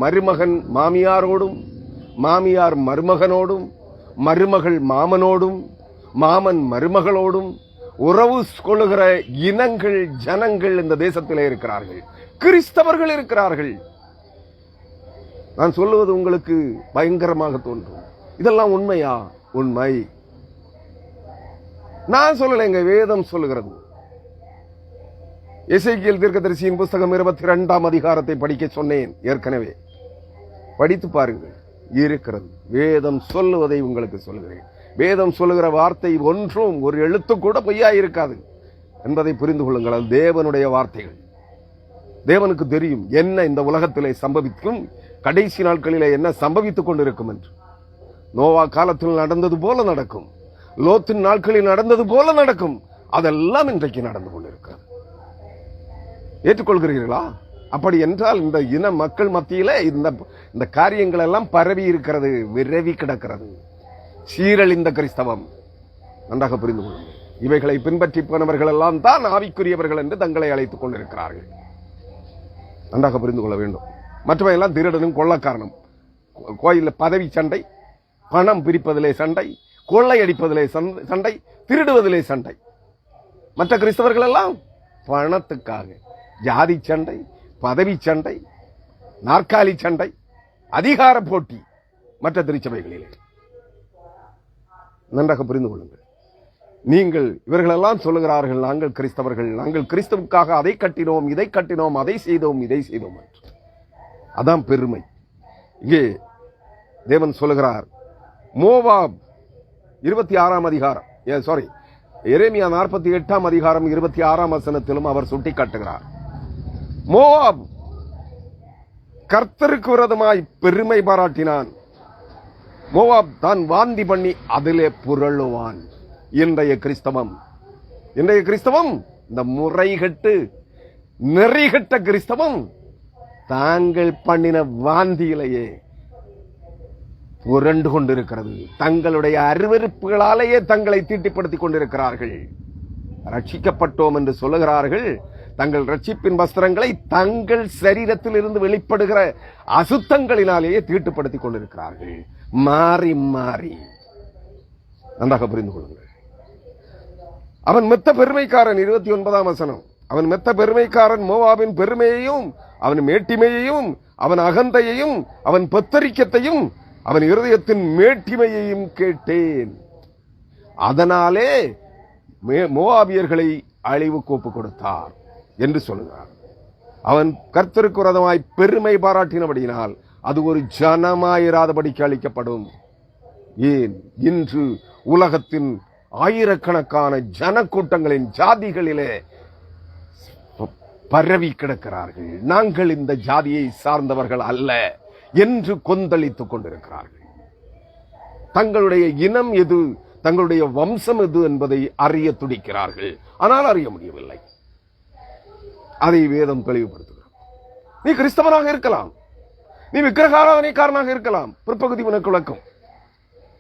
A: மருமகன் மாமியாரோடும், மாமியார் மருமகனோடும், மருமகள் மாமனோடும், மாமன் மருமகளோடும் உறவு கொள்ளுகிற இனங்கள், ஜனங்கள் இந்த தேசத்திலே இருக்கிறார்கள். கிறிஸ்தவர்கள் இருக்கிறார்கள். நான் சொல்லுவது உங்களுக்கு பயங்கரமாக தோன்றும். இதெல்லாம் உண்மையா? உண்மை. நான் சொல்லலைங்க, வேதம் சொல்லுகிறது. எசேக்கியேல் தீர்க்கதரிசியின் புஸ்தகம் 22ஆம் அதிகாரத்தை படிக்க சொன்னேன் ஏற்கனவே. படித்து பாருங்கள், இருக்கிறது. வேதம் சொல்லுவதை உங்களுக்கு சொல்லுகிறேன். வேதம் சொல்லுகிற வார்த்தை ஒன்றும் ஒரு எழுத்து கூட பொய்யா இருக்காது என்பதை புரிந்து கொள்ளுங்கள். அது தேவனுடைய வார்த்தைகள். தேவனுக்கு தெரியும் என்ன இந்த உலகத்திலே சம்பவிக்கும், கடைசி நாட்களிலே என்ன சம்பவித்துக் கொண்டிருக்கும் என்று. நோவா காலத்தில் நடந்தது போல நடக்கும், லோத்தின் நாட்களில் நடந்தது போல நடக்கும். அதெல்லாம் இன்றைக்கு நடந்து கொண்டிருக்கிறது. ஏற்றுக்கொள்கிறீர்களா? அப்படி என்றால் இந்த இன மக்கள் மத்தியில இந்த காரியங்கள் எல்லாம் பரவி இருக்கிறது, விரவி கிடக்கிறது. சீரழிந்த கிறிஸ்தவம். நன்றாக புரிந்து கொள்ளுங்கள். இவைகளை பின்பற்றி போனவர்கள் எல்லாம் தான் ஆவிக்குரியவர்கள் என்று தங்களை அழைத்துக் கொண்டிருக்கிறார்கள். நன்றாக புரிந்து கொள்ள வேண்டும். மற்றவையெல்லாம் திருடனும் கொள்ளக்காரனும். கோயிலில் பதவி சண்டை, பணம் பிரிப்பதிலே சண்டை, கொள்ளையடிப்பதிலே சண்டை, திருடுவதிலே சண்டை. மற்ற கிறிஸ்தவர்கள் எல்லாம் பணத்துக்காக ஜாதி சண்டை, பதவி சண்டை, நாற்காலி சண்டை, அதிகார போட்டி மற்ற திருச்சபைகளிலே. நன்றாக புரிந்து கொள்ளுங்கள். நீங்கள் இவர்களெல்லாம் சொல்லுகிறார்கள், நாங்கள் கிறிஸ்தவர்கள், நாங்கள் கிறிஸ்தவுக்காக அதை கட்டினோம், இதை கட்டினோம், அதை செய்தோம், இதை செய்தோம். அதான் பெருமை. இங்கே தேவன் சொல்லுகிறார், மோவாப் 26ஆம் அதிகாரம், எரேமியா 48ஆம் அதிகாரம் 26ஆம் வசனத்திலும் அவர் சுட்டி காட்டுகிறார். மோவாப் கர்த்தருக்கு விரோதமாய் பெருமை பாராட்டினான். மோவாப் தான் வாந்தி பண்ணி அதிலே புரளுவான். இன்றைய கிறிஸ்தவம் இந்த முறைகட்டு நெறிகட்ட கிறிஸ்தவம் தாங்கள் பண்ணின வாந்தியிலேயே புரண்டு கொண்டிருக்கிறது. தங்களுடைய அருவருப்புகளாலேயே தங்களை தீட்டிப்படுத்திக் கொண்டிருக்கிறார்கள். ரட்சிக்கப்பட்டோம் என்று சொல்லுகிறார்கள். தங்கள் ரட்சிப்பின் வஸ்திரங்களை தங்கள் சரீரத்தில் இருந்து வெளிப்படுகிற அசுத்தங்களினாலேயே தீட்டுப்படுத்திக் கொண்டிருக்கிறார்கள். மாறி மாறி. நன்றாக புரிந்து கொள்ளுங்கள். அவன் மெத்த பெருமைக்காரன். 29ஆம் வசனம். அவன் மெத்த பெருமைக்காரன். மோவாபின் பெருமையையும் அவன் மேட்டிமையையும் அவன் அகந்தையையும் அவன் பத்தரிக்கத்தையும் அவன் இருதயத்தின் மேட்டிமையையும் கேட்டேன். அதனாலே மோவாபியர்களை அழிவுக்கு ஒப்புக் கொடுத்தார் என்று சொல்லுகிறார். அவன் கர்த்தருக்கு விரோதமாய் பெருமை பாராட்டினபடியினால் அது ஒரு ஜனமாயிராதபடிக்கு அளிக்கப்படும். ஏன் இன்று உலகத்தின் ஆயிரக்கணக்கான ஜனக்கூட்டங்களின் ஜாதிகளிலே பரவி கிடக்கிறார்கள். நாங்கள் இந்த ஜாதியை சார்ந்தவர்கள் அல்ல என்று கொந்தளித்துக் கொண்டிருக்கிறார்கள். தங்களுடைய இனம் எது, தங்களுடைய வம்சம் எது என்பதை அறிய துடிக்கிறார்கள். ஆனால் அறிய முடியவில்லை. அதை வேதம் தெளிவுபடுத்துகிறது. நீ கிறிஸ்தவனாக இருக்கலாம், நீ விக்கிரகாராதனைக்காரனாக இருக்கலாம். பிற்பகுதி உனக்கு விளக்கம்.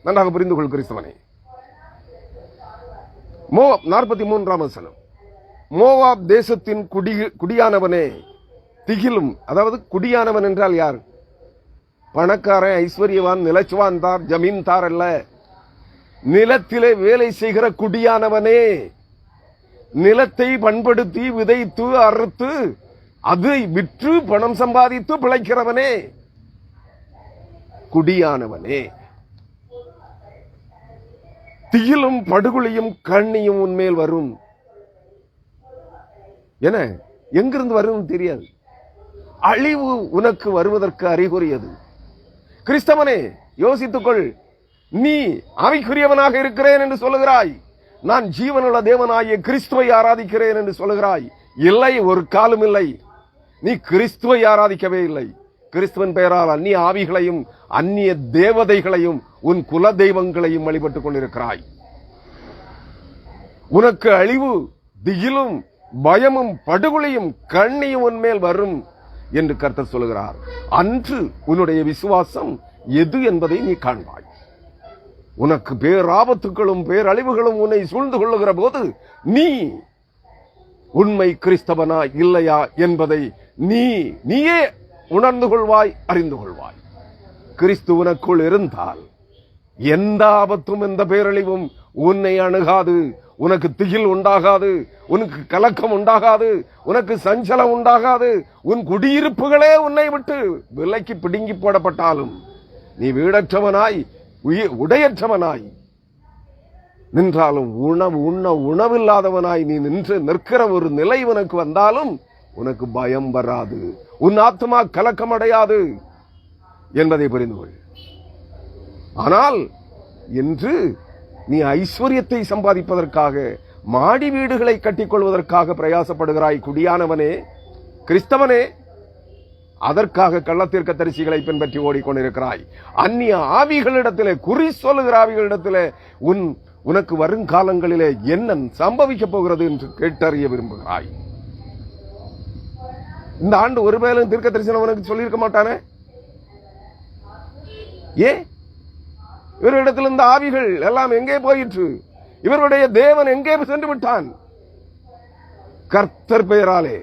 A: நன்றாக புரிந்து கொள் கிறிஸ்தவனை. மோவாப் 43ஆம் வசனம். மோவாப் தேசத்தின் குடியானவனே திகிலும். அதாவது குடியானவன் என்றால் யார்? பணக்காரன், ஐஸ்வர்யவான், நிலச்சுவான்தார், ஜமீன்தார் அல்ல. நிலத்திலே வேலை செய்கிற குடியானவனே, நிலத்தை பண்படுத்தி விதைத்து அறுத்து அதை விற்று பணம் சம்பாதித்து பிழைக்கிறவனே, குடியானவனே. திகிலும் படுகொலியும் கண்ணியும் உன்மேல் வரும். என எங்கிருந்து வரும் தெரியாது. அழிவு உனக்கு வருவதற்கு அறிகுறியது. கிறிஸ்தவனே யோசித்துக்கொள். நீ ஆவிக்குரியவனாக இருக்கிறேன் என்று சொல்லுகிறாய். நான் ஜீவனுள்ள தேவனாகிய கிறிஸ்துவை ஆராதிக்கிறேன் என்று சொல்லுகிறாய். இல்லை, ஒரு காலம் இல்லை. நீ கிறிஸ்துவை ஆராதிக்கவே இல்லை. கிறிஸ்துவன் பெயரால் அந்நிய ஆவிகளையும் அந்நிய தேவதைகளையும் உன் குல தெய்வங்களையும் வழிபட்டுக் கொண்டிருக்கிறாய். உனக்கு அழிவு, திகிலும், பயமும், படுகொலையும், கண்ணியும் உன்மேல் வரும் என்று கர்த்தர் சொல்லுகிறார். அன்று உன்னுடைய விசுவாசம் எது என்பதை நீ காண்பாய். உனக்கு பேராபத்துக்களும் பேரழிவுகளும் உன்னை சூழ்ந்து கொள்ளுகிற போது நீ உண்மை கிறிஸ்தவனா இல்லையா என்பதை நீயே உணர்ந்து கொள்வாய், அறிந்து கொள்வாய். கிறிஸ்து உனக்குள் இருந்தால் எந்த ஆபத்தும் எந்த பேரழிவும் உன்னை அணுகாது. உனக்கு திகில் உண்டாகாது, உனக்கு கலக்கம் உண்டாகாது, உனக்கு சஞ்சலம் உண்டாகாது. உன் குடியிருப்புகளே உன்னை விட்டு விலைக்கு பிடுங்கி போடப்பட்டாலும் நீ வீடற்றவனாய் உடையற்றவனாய் நின்றாலும் உணவில்லாதவனாய் நீ நிற்கிற ஒரு நிலை உனக்கு வந்தாலும் உனக்கு பயம் வராது. உன் ஆத்மா கலக்கம் அடையாது என்பதை புரிந்து கொள். ஆனால் இன்று நீ ஐஸ்வர்யத்தை சம்பாதிப்பதற்காக, மாடி வீடுகளை கட்டிக்கொள்வதற்காக பிரயாசப்படுகிறாய். குடியானவனே, கிறிஸ்தவனே, அதற்காக கள்ளத்தீர்க்க தரிசிகளை பின்பற்றி ஓடிக்கொண்டிருக்கிறாய். அந்நிய ஆவிகளிடத்திலே, குறி சொல்லுகிற ஆவிகளிடத்திலே உனக்கு வருங்காலங்களிலே என்ன சம்பவிக்கப் போகிறது என்று கேட்டறிய விரும்புகிறாய். இந்த ஆண்டு ஒருவேளும் தீர்க்க தரிசனம் அவனுக்கு சொல்லியிருக்க மாட்டானே? இவரிடத்தில் இந்த ஆவிகள் எல்லாம் எங்கே போயிற்று? இவருடைய தேவன் எங்கே சென்று விட்டான்? கர்த்தர் பெயராலே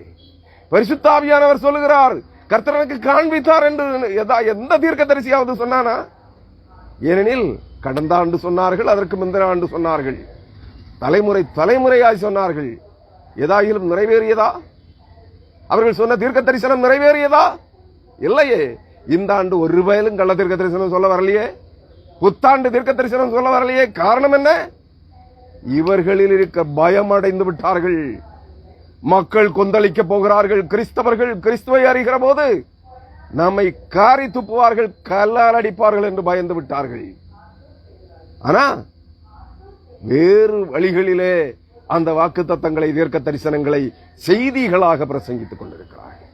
A: பரிசுத்த ஆவியானவர் சொல்லுகிறார், கர்த்தர் எனக்கு காண்பித்தார் என்று எந்த தீர்க்கதரிசியாவது சொன்னானா? ஏனெனில் கடந்த ஆண்டு சொன்னார்கள், அதற்கு முந்தின ஆண்டு சொன்னார்கள், தலைமுறை தலைமுறையாய் சொன்னார்கள். ஏதாயிலும் நிறைவேறியதா? அவர்கள் சொன்ன தீர்க்க தரிசனம் நிறைவேறியதா? இல்லையே. இந்த ஆண்டு ஒரு வயலும் கள்ள தீர்க்க தரிசனம் சொல்ல வரலையே, புத்தாண்டு தீர்க்க தரிசனம் சொல்ல வரலையே. காரணம் என்ன? இவர்களில் இருக்க பயம் அடைந்து விட்டார்கள். மக்கள் கொந்தளிக்க போகிறார்கள். கிறிஸ்தவர்கள் கிறிஸ்துவை அறிகிற போது நம்மை காரி துப்புவார்கள், கல்லால் அடிப்பார்கள் என்று பயந்து விட்டார்கள். ஆனா வேறு வழிகளிலே அந்த வாக்கு தத்தங்களை, தீர்க்க தரிசனங்களை செய்திகளாக பிரசங்கித்துக் கொண்டிருக்கிறார்கள்.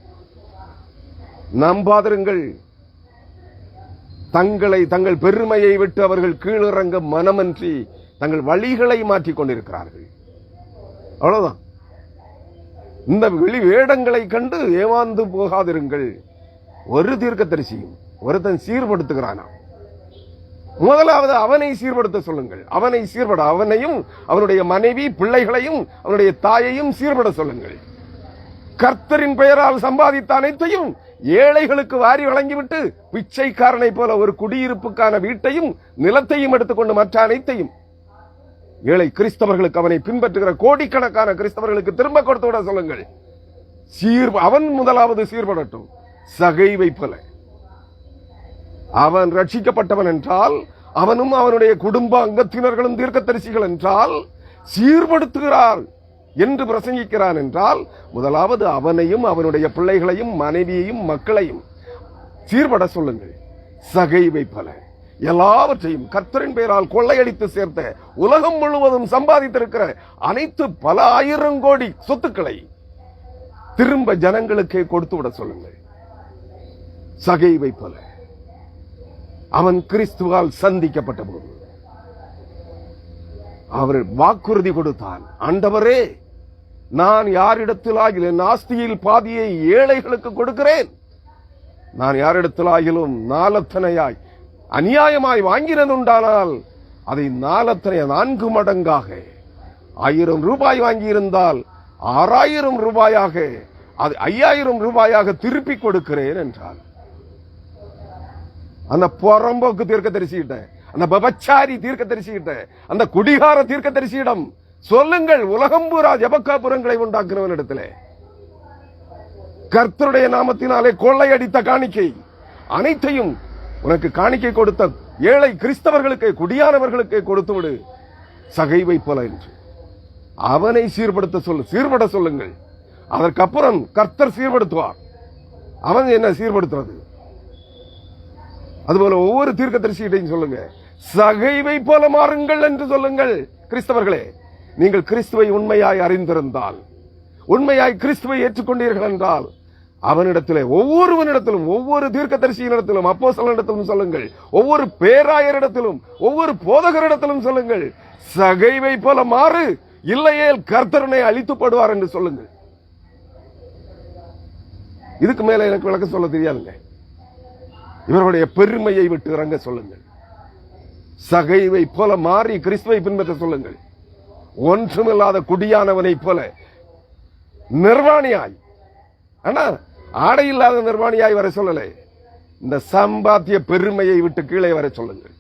A: நம்பாதிருங்கள். தங்கள் பெருமையை விட்டு அவர்கள் கீழிறங்க மனமன்றி தங்கள் வழிகளை மாற்றிக் கொண்டிருக்கிறார்கள். அவ்வளவுதான். இந்த வெளி வேடங்களை கண்டு ஏமாந்து போகாதிருங்கள். ஒரு தீர்க்கதரிசியும் ஒருத்தன் சீர்படுத்துகிறானா, முதலாவது அவனை சீர்படுத்த சொல்லுங்கள். அவனையும் அவனுடைய மனைவி பிள்ளைகளையும் அவனுடைய தாயையும் சீர்பட சொல்லுங்கள். கர்த்தரின் பெயரால் சம்பாதித்த அனைத்தையும் ஏழைகளுக்கு வாரி வழங்கிவிட்டு பிச்சைக்காரனை போல ஒரு குடியிருப்புக்கான வீட்டையும் நிலத்தையும் எடுத்துக்கொண்டு மற்ற அனைத்தையும் ஏழை கிறிஸ்தவர்களுக்கு, அவனை பின்பற்றுகிற கோடிக்கணக்கான கிறிஸ்தவர்களுக்கு திரும்ப கொடுத்து விட சொல்லுங்கள். அவன் முதலாவது சீர்படட்டும். சகைவை போல அவன் ரட்சிக்கப்பட்டவன் என்றால், அவனும் அவனுடைய குடும்ப அங்கத்தினர்களும் தீர்க்கதரிசிகள் என்றால், சீர்படுத்துகிறார் என்று பிரசங்கிக்கிறான் என்றால், முதலாவது அவனையும் அவனுடைய பிள்ளைகளையும் மனைவியையும் மக்களையும் சீர்பட சொல்லுங்கள். சகைவை போல எல்லாவற்றையும் கர்த்தரின் பெயரால் கொள்ளையடித்து சேர்த்த, உலகம் முழுவதும் சம்பாதித்திருக்கிற அனைத்து பல ஆயிரம் கோடி சொத்துக்களை திரும்ப ஜனங்களுக்கே கொடுத்து விட சொல்லுங்கள். சகைவை போல அவன் கிறிஸ்துவால் சந்திக்கப்பட்ட போது அவர் வாக்குறுதி கொடுத்தான். ஆண்டவரே, நான் யாரிடத்திலாகிலும் என் ஆஸ்தியில் பாதியை ஏழைகளுக்கு கொடுக்கிறேன். நான் யாரிடத்திலாகிலும் நாலத்தனையாய் அநியாயமாய் வாங்கினது உண்டானால் அதை நாலத்தனை 4 மடங்காக, 1000 ரூபாய் வாங்கியிருந்தால் 6000 ரூபாயாக, அது 5000 ரூபாயாக திருப்பி கொடுக்கிறேன் என்றார். அந்த புறம்போக்கு தீர்க்கதரிசிகிட்ட, அந்த பபச்சாரி தீர்க்கதரிசிகிட்ட, அந்த குடிகார தீர்க்கதரிசியிடம் சொல்லுங்கள். உலகம் பூரா ஜபக்காபுரங்களை உண்டாக்குறவனிடத்திலே கர்த்தருடைய நாமத்தினாலே கொள்ளையடித்த காணிக்கை அனைத்தையும் உனக்கு காணிக்கை கொடுத்த ஏழை கிறிஸ்தவர்களுக்கு, குடியானவர்களுக்கு கொடுத்து விடு, சகைவை போல என்று அவனை சீர்பட சொல்லுங்கள். அதற்கப்புறம் கர்த்தர் சீர்படுத்துவார். அவன் என்ன சீர்படுத்துறது? அதுபோல ஒவ்வொரு தீர்க்கதரிசியிட்டையும் சொல்லுங்க, சகைவை போல மாறுங்கள் என்று சொல்லுங்கள். கிறிஸ்தவர்களே, நீங்கள் கிறிஸ்துவை உண்மையாய் அறிந்திருந்தால், உண்மையாய் கிறிஸ்துவை ஏற்றுக்கொண்டீர்கள் என்றால், அவனிடத்திலே ஒவ்வொருவனிடத்திலும், ஒவ்வொரு தீர்க்கதரிசியினிடத்திலும், அப்போஸ்தலனிடத்திலும் சொல்லுங்கள். ஒவ்வொரு பேராயரிடத்திலும், ஒவ்வொரு போதகரிடத்திலும் சொல்லுங்கள், சகைவை போல மாறு, இல்லையேல் கர்த்தரனை அழித்துப்படுவார் என்று சொல்லுங்கள். இதுக்கு மேல எனக்கு விளக்கம் சொல்ல தெரியாதுங்க. இவருடைய பெருமையை விட்டு இறங்க சொல்லுங்கள். சகைவை போல மாறி கிறிஸ்துவை பின்பற்ற சொல்லுங்கள். ஒன்றுமில்லாத குடியானவனை போல நிர்வாணியாய், ஆனா ஆடை இல்லாத நிர்வாணியாய் வர சொல்லலை, இந்த சம்பாத்திய பெருமையை விட்டு கீழே வர சொல்லுங்கள்.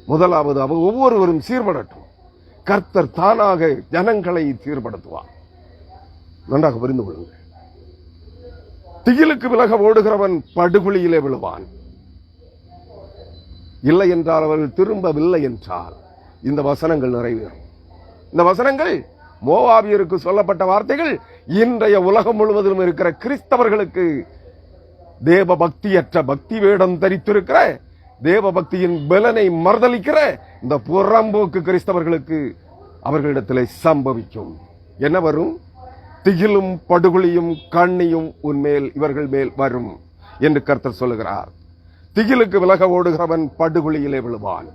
A: முதலாவது அவர் ஒவ்வொருவரும் சீர்படட்டும். கர்த்தர் தானாக ஜனங்களை சீர்படுத்துவார். நன்றாக புரிந்து கொள்ளுங்கள். திகிலுக்கு விலக ஓடுகிறவன் படுகுழியிலே விழுவான். இல்லை என்றால், அவர்கள் திரும்பவில்லை என்றால் இந்த வசனங்கள் நிறைவேறும். இந்த வசனங்கள் மோவாபியருக்கு சொல்லப்பட்ட வார்த்தைகள் இன்றைய உலகம் முழுவதிலும் இருக்கிற கிறிஸ்தவர்களுக்கு, தேவ பக்தியற்ற, பக்தி வேடம் தரித்திருக்கிற, தேவ பக்தியின் பலனை மறுதலிக்கிற இந்த புறம்போக்கு கிறிஸ்தவர்களுக்கு அவர்களிடத்திலே சம்பவிக்கும். என்ன வரும்? திகிலும் படுகுழியும் கண்ணியும் உன்மேல், இவர்கள் மேல் வரும் என்று கர்த்தர் சொல்லுகிறார். திகிலுக்கு விலக ஓடுகிறவன் படுகுழியிலே விழுவான்.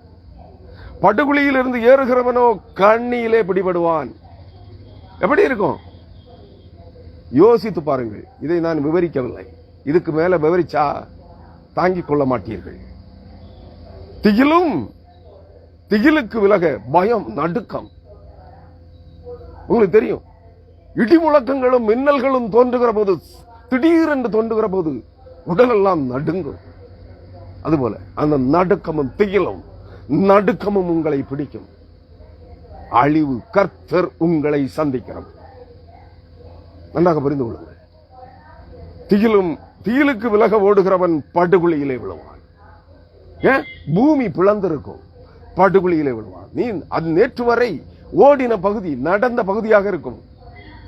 A: படுகுழியில் இருந்து ஏறுகிறவனோ கண்ணியிலே பிடிபடுவான். எப்படி இருக்கும்? யோசித்து பாருங்கள். இதை நான் விவரிக்கவில்லை. இதுக்கு மேல விவரிச்சா தாங்கிக் கொள்ள மாட்டீர்கள். திகிலுக்கு விலக பயம், நடுக்கம். உங்களுக்கு தெரியும், இடி முழக்கங்களும் மின்னல்களும் தோன்றுகிற போது, திடீரென்று தோன்றுகிற போது உடலெல்லாம் நடுங்கும். அதுபோல அந்த நடுக்கமும் நடுக்கமும் உங்களை பிடிக்கும். அழிவு கர்த்தர் உங்களை சந்திக்கிறது. நன்றாக புரிந்து கொள்ளுங்கள். திகிலுக்கு விலக ஓடுகிறவன் படுகுழியிலே விழுவான். ஏன்? பூமி பிளந்திருக்கும், படுகுழியிலே விழுவான். நீ அது நேற்று வரை ஓடின பகுதி, நடந்த பகுதியாக இருக்கும்.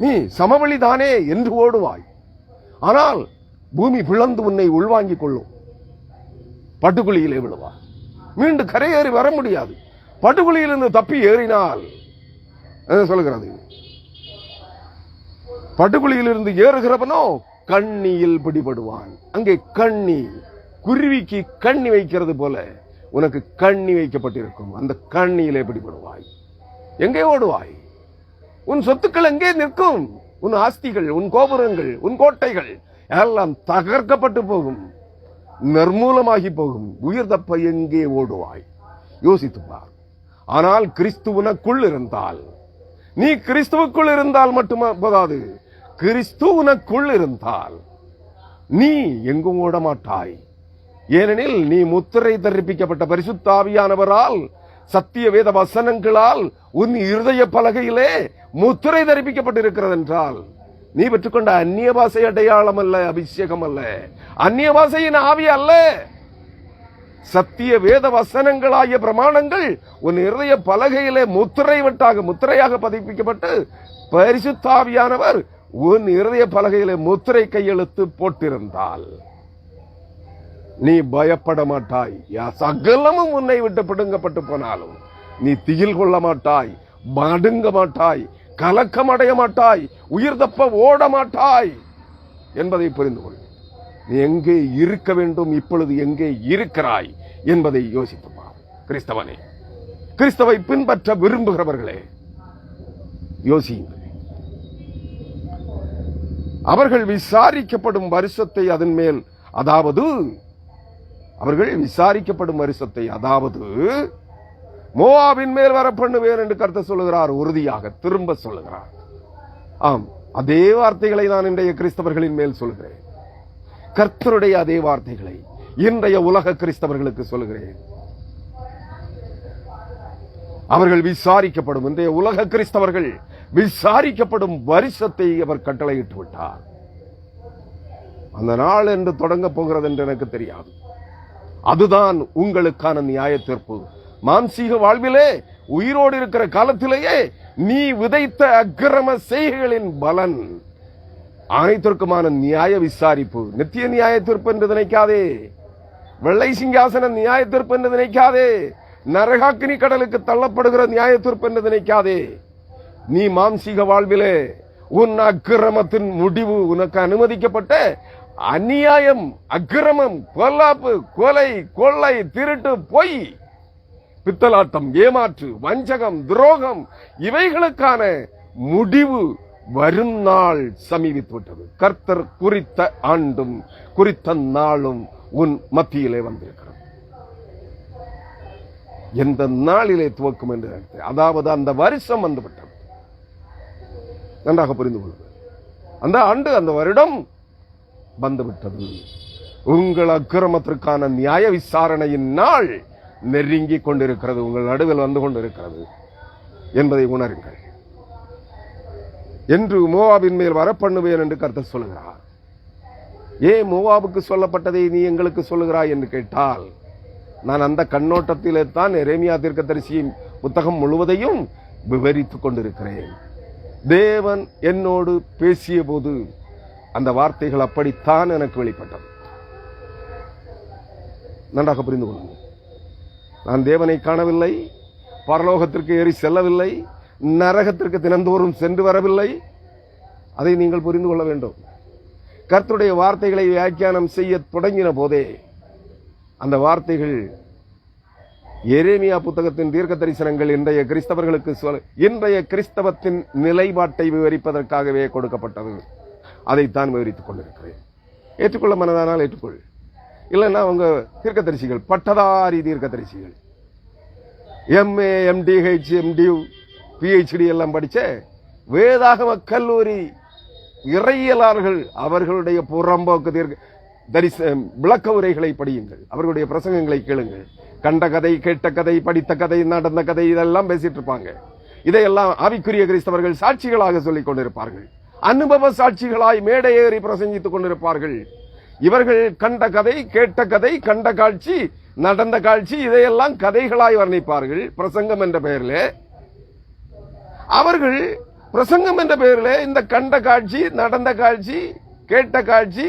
A: நீ சமவெளி தானே என்று ஓடுவாய். ஆனால் பூமி பிளந்து உன்னை உள்வாங்கிக் கொள்ளும். படுகுழியிலே விழுவான். மீண்டும் கரையேறி வர முடியாது. படுகுழியிலிருந்து தப்பி ஏறினால் சொல்லுகிறது, படுகுழியிலிருந்து ஏறுகிறவனோ கண்ணியில் பிடிபடுவான். அங்கே கண்ணி, குருவிக்கு கண்ணி வைக்கிறது போல உனக்கு கண்ணி வைக்கப்பட்டிருக்கும். அந்த கண்ணியிலே பிடிபடுவாய். எங்கே ஓடுவாய்? உன் சொத்துக்கள் எங்கே நிற்கும்? உன் ஆஸ்திகள், உன் கோபுரங்கள், உன் கோட்டைகள் எல்லாம் தகர்க்கப்பட்டு போகும், நிர்மூலமாகி போகும். உயிர் தப்ப எங்கே ஓடுவாய்? யோசித்துப்பார். ஆனால் கிறிஸ்துவுனக்குள் இருந்தால், நீ கிறிஸ்துவுக்குள் இருந்தால் மட்டும் போதாது, கிறிஸ்துவுனக்குள் இருந்தால் நீ எங்கும் ஓட மாட்டாய். ஏனெனில் நீ முத்திரை தரிப்பிக்கப்பட்ட பரிசுத்த ஆவியானவரால், சத்திய வேத வசனங்களால் உன் இருதய பலகையிலே முத்திரை தரிப்பிக்கப்பட்டிருக்கிறது என்றால், நீ பெற்றுக்கொண்ட அந்நிய பாஷை அடையாளம் அல்ல, அபிஷேகம் அல்ல, அந்நிய பாஷையின் ஆவி அல்ல, சத்திய வேத வசனங்களாகிய பிரமாணங்கள் உன் இருதய பலகையிலே முத்திரையாக பதிப்பிக்கப்பட்டு பரிசுத்த ஆவியானவர் உன் இருதய பலகையிலே முத்திரை கையெழுத்து போட்டிருந்தால் நீ பயப்பட மாட்டாய். சகலமும் உன்னை விட்டு பிடுங்கப்பட்டு போனாலும் நீ திகில் கொள்ள மாட்டாய், மடுங்க மாட்டாய், கலக்கம் அடைய மாட்டாய், உயிர் தப்ப ஓட மாட்டாய் என்பதை புரிந்து கொள். நீ எங்கே இருக்க வேண்டும், இப்பொழுது எங்கே இருக்கிறாய் என்பதை யோசித்துப்பார். கிறிஸ்தவனே, கிறிஸ்தவை பின்பற்ற விரும்புகிறவர்களே, யோசியுங்கள். அவர்கள் விசாரிக்கப்படும் வருஷத்தை அதன் மேல், அதாவது அவர்கள் விசாரிக்கப்படும் வருஷத்தை, அதாவது மோவாபின் மேல் வர பண்ணுவேன் என்று கர்த்தர் சொல்லுகிறார். உறுதியாக திரும்ப சொல்லுகிறார். ஆம், அதே வார்த்தைகளை நான் இன்றைய கிறிஸ்தவர்களின் மேல் சொல்லுகிறேன். கர்த்தருடைய அதே வார்த்தைகளை இன்றைய உலக கிறிஸ்தவர்களுக்கு சொல்லுகிறேன். அவர்கள் விசாரிக்கப்படும், இன்றைய உலக கிறிஸ்தவர்கள் விசாரிக்கப்படும் வருஷத்தை அவர் கட்டளையிட்டு விட்டார். அந்த நாள் என்று தொடங்க போகிறது என்று எனக்கு தெரியாது. அதுதான் உங்களுக்கான நியாய தீர்ப்பு. மாம்சீக வாழ்விலே உயிரோடு இருக்கிற காலத்திலேயே நீ விதைத்த அக்கிரம செய்கைகளின் பலன் அனைத்திற்குமான நியாய விசாரிப்பு. நித்திய நியாய தீர்ப்பு என்று நினைக்காதே, வெள்ளை சிங்காசன நியாய தீர்ப்பு என்று நினைக்காதே, நரகாக்கினி கடலுக்கு தள்ளப்படுகிற நியாய தீர்ப்பு என்று நினைக்காதே. நீ மாம்சீக வாழ்விலே உன் அக்கிரமத்தின் முடிவு, உனக்கு அனுமதிக்கப்பட்ட அநியாயம், அக்கிரமம், பொல்லாப்பு, கொலை, கொள்ளை, திருட்டு, பொய், பித்தலாட்டம், ஏமாற்று, வஞ்சகம், துரோகம், இவைகளுக்கான முடிவு வரும் நாள் சமீபித்து விட்டது. கர்த்தர் குறித்த ஆண்டும் குறித்த நாளும் உன் மத்தியிலே வந்திருக்கிறது. எந்த நாளிலே துவக்கும் என்று, அதாவது அந்த வருஷம் வந்துவிட்டது. நன்றாக புரிந்து கொள்ளுங்கள். அந்த ஆண்டு, அந்த வருடம் வந்துவிட்டது. உங்கள் அக்கிரமத்திற்கான நியாய விசாரணையின் நாள் நெருங்கிக் கொண்டிருக்கிறது, உங்கள் நடுவில் வந்து கொண்டிருக்கிறது என்பதை உணருங்கள். என்று மோவாபின் மேல் வரப்பண்ணுவேன் என்று கர்த்தர் சொல்லுகிறார். ஏன் மோவாபுக்கு சொல்லப்பட்டதை நீ எங்களுக்கு சொல்லுகிறாய் என்று கேட்டால், நான் அந்த கண்ணோட்டத்திலே தான் எரேமியா தீர்க்கதரிசியின் புத்தகம் முழுவதையும் விவரித்துக் கொண்டிருக்கிறேன். தேவன் என்னோடு பேசிய போது அந்த வார்த்தைகள் அப்படித்தான் எனக்கு வெளிப்பட்டது. நன்றாக புரிந்து கொள்ளுங்கள். நான் தேவனை காணவில்லை, பரலோகத்திற்கு ஏறி செல்லவில்லை, நரகத்திற்கு தினந்தோறும் சென்று வரவில்லை. அதை நீங்கள் புரிந்து கொள்ள வேண்டும். கர்த்தருடைய வார்த்தைகளை வியாக்கியானம் செய்ய தொடங்கின போதே அந்த வார்த்தைகள் எரேமியா புத்தகத்தின் தீர்க்க தரிசனங்கள் இன்றைய கிறிஸ்தவர்களுக்கு இன்றைய கிறிஸ்தவத்தின் நிலைப்பாட்டை விவரிப்பதற்காகவே கொடுக்கப்பட்டது. அதைத்தான் விவரித்துக் கொண்டிருக்கிறேன். ஏற்றுக்கொள்ள மனதானால் ஏற்றுக்கொள், இல்லைன்னா உங்க தீர்க்கதரிசிகள், பட்டதாரி தீர்க்கதரிசிகள், MA MDH MD PhD எல்லாம் படிச்ச வேதாகம கல்லூரி இறையியலாளர்கள் அவர்களுடைய புறம்போக்கு விளக்க உரைகளை படியுங்கள், அவர்களுடைய பிரசங்கங்களை கேளுங்கள். கண்ட கதை, கேட்ட கதை, படித்த கதை, நடந்த கதை, இதெல்லாம் பேசிட்டு இருப்பாங்க. இதையெல்லாம் ஆவிக்குரிய கிறிஸ்தவர்கள் சாட்சிகளாக சொல்லிக் கொண்டிருப்பார்கள். அனுபவ சாட்சிகளாய் மேடை ஏறி பிரசங்கித்துக் கொண்டிருப்பார்கள். இவர்கள் கண்ட கதை, கேட்ட கதை, கண்ட காட்சி, நடந்த காட்சி, இதையெல்லாம் கதைகளாய் வர்ணிப்பார்கள் பிரசங்கம் என்ற பெயரில். அவர்கள் பிரசங்கம் என்ற பெயரில் இந்த கண்ட காட்சி, நடந்த காட்சி, கேட்ட காட்சி,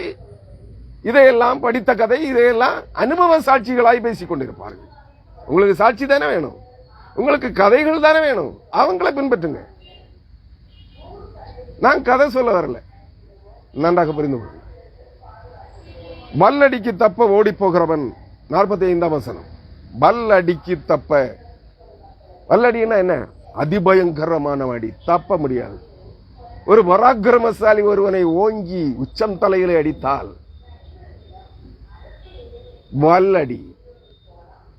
A: இதையெல்லாம் படித்த கதை, இதையெல்லாம் அனுபவ சாட்சிகளாய் பேசிக் கொண்டிருப்பார்கள். உங்களுக்கு சாட்சி தானே வேணும், உங்களுக்கு கதைகள் தானே வேணும், அவங்களை பின்பற்றுங்க. நான் கதை சொல்ல வரல, நன்றாக புரிந்து கொள்ளுங்கள். வல்லடிக்கு தப்ப ஓடி போகிறவன், 45ஆம் வசனம். வல்லடிக்கு தப்ப, வல்லடினா என்ன? அதிபயங்கரமான அடி, தப்ப முடியாது. ஒரு பராக்கிரமசாலி ஒருவனை ஓங்கி உச்சம் தலையிலே அடித்தால் வல்லடி.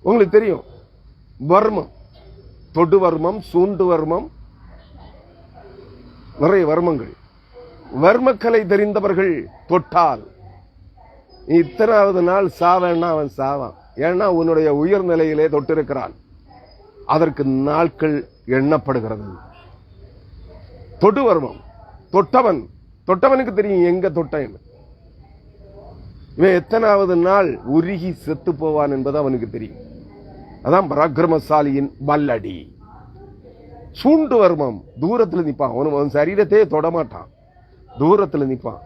A: உங்களுக்கு தெரியும், வர்மம், தொடு வர்மம், சூண்டு வர்மம், நிறைய வர்மங்கள். வர்மக்கலை தெரிந்தவர்கள் தொட்டால் இத்தனாவது நாள் சாவன்னா அவன் சாவான். ஏன்னா உன்னுடைய உயர்நிலையிலே தொட்டிருக்கிறான், அதற்கு நாட்கள் எண்ணப்படுகிறது. தொடு வர்மம், தொட்டவனுக்கு தெரியும் எங்க தொட்டேன், இவன் எத்தனாவது நாள் உருகி செத்து போவான் என்பது அவனுக்கு தெரியும். அதான் பராக்கிரமசாலியின் வல்லடி. சூண்டு வர்மம், தூரத்தில் நிற்பான், அவன் சரீரத்தையே தொடமாட்டான், தூரத்தில் நிற்பான்.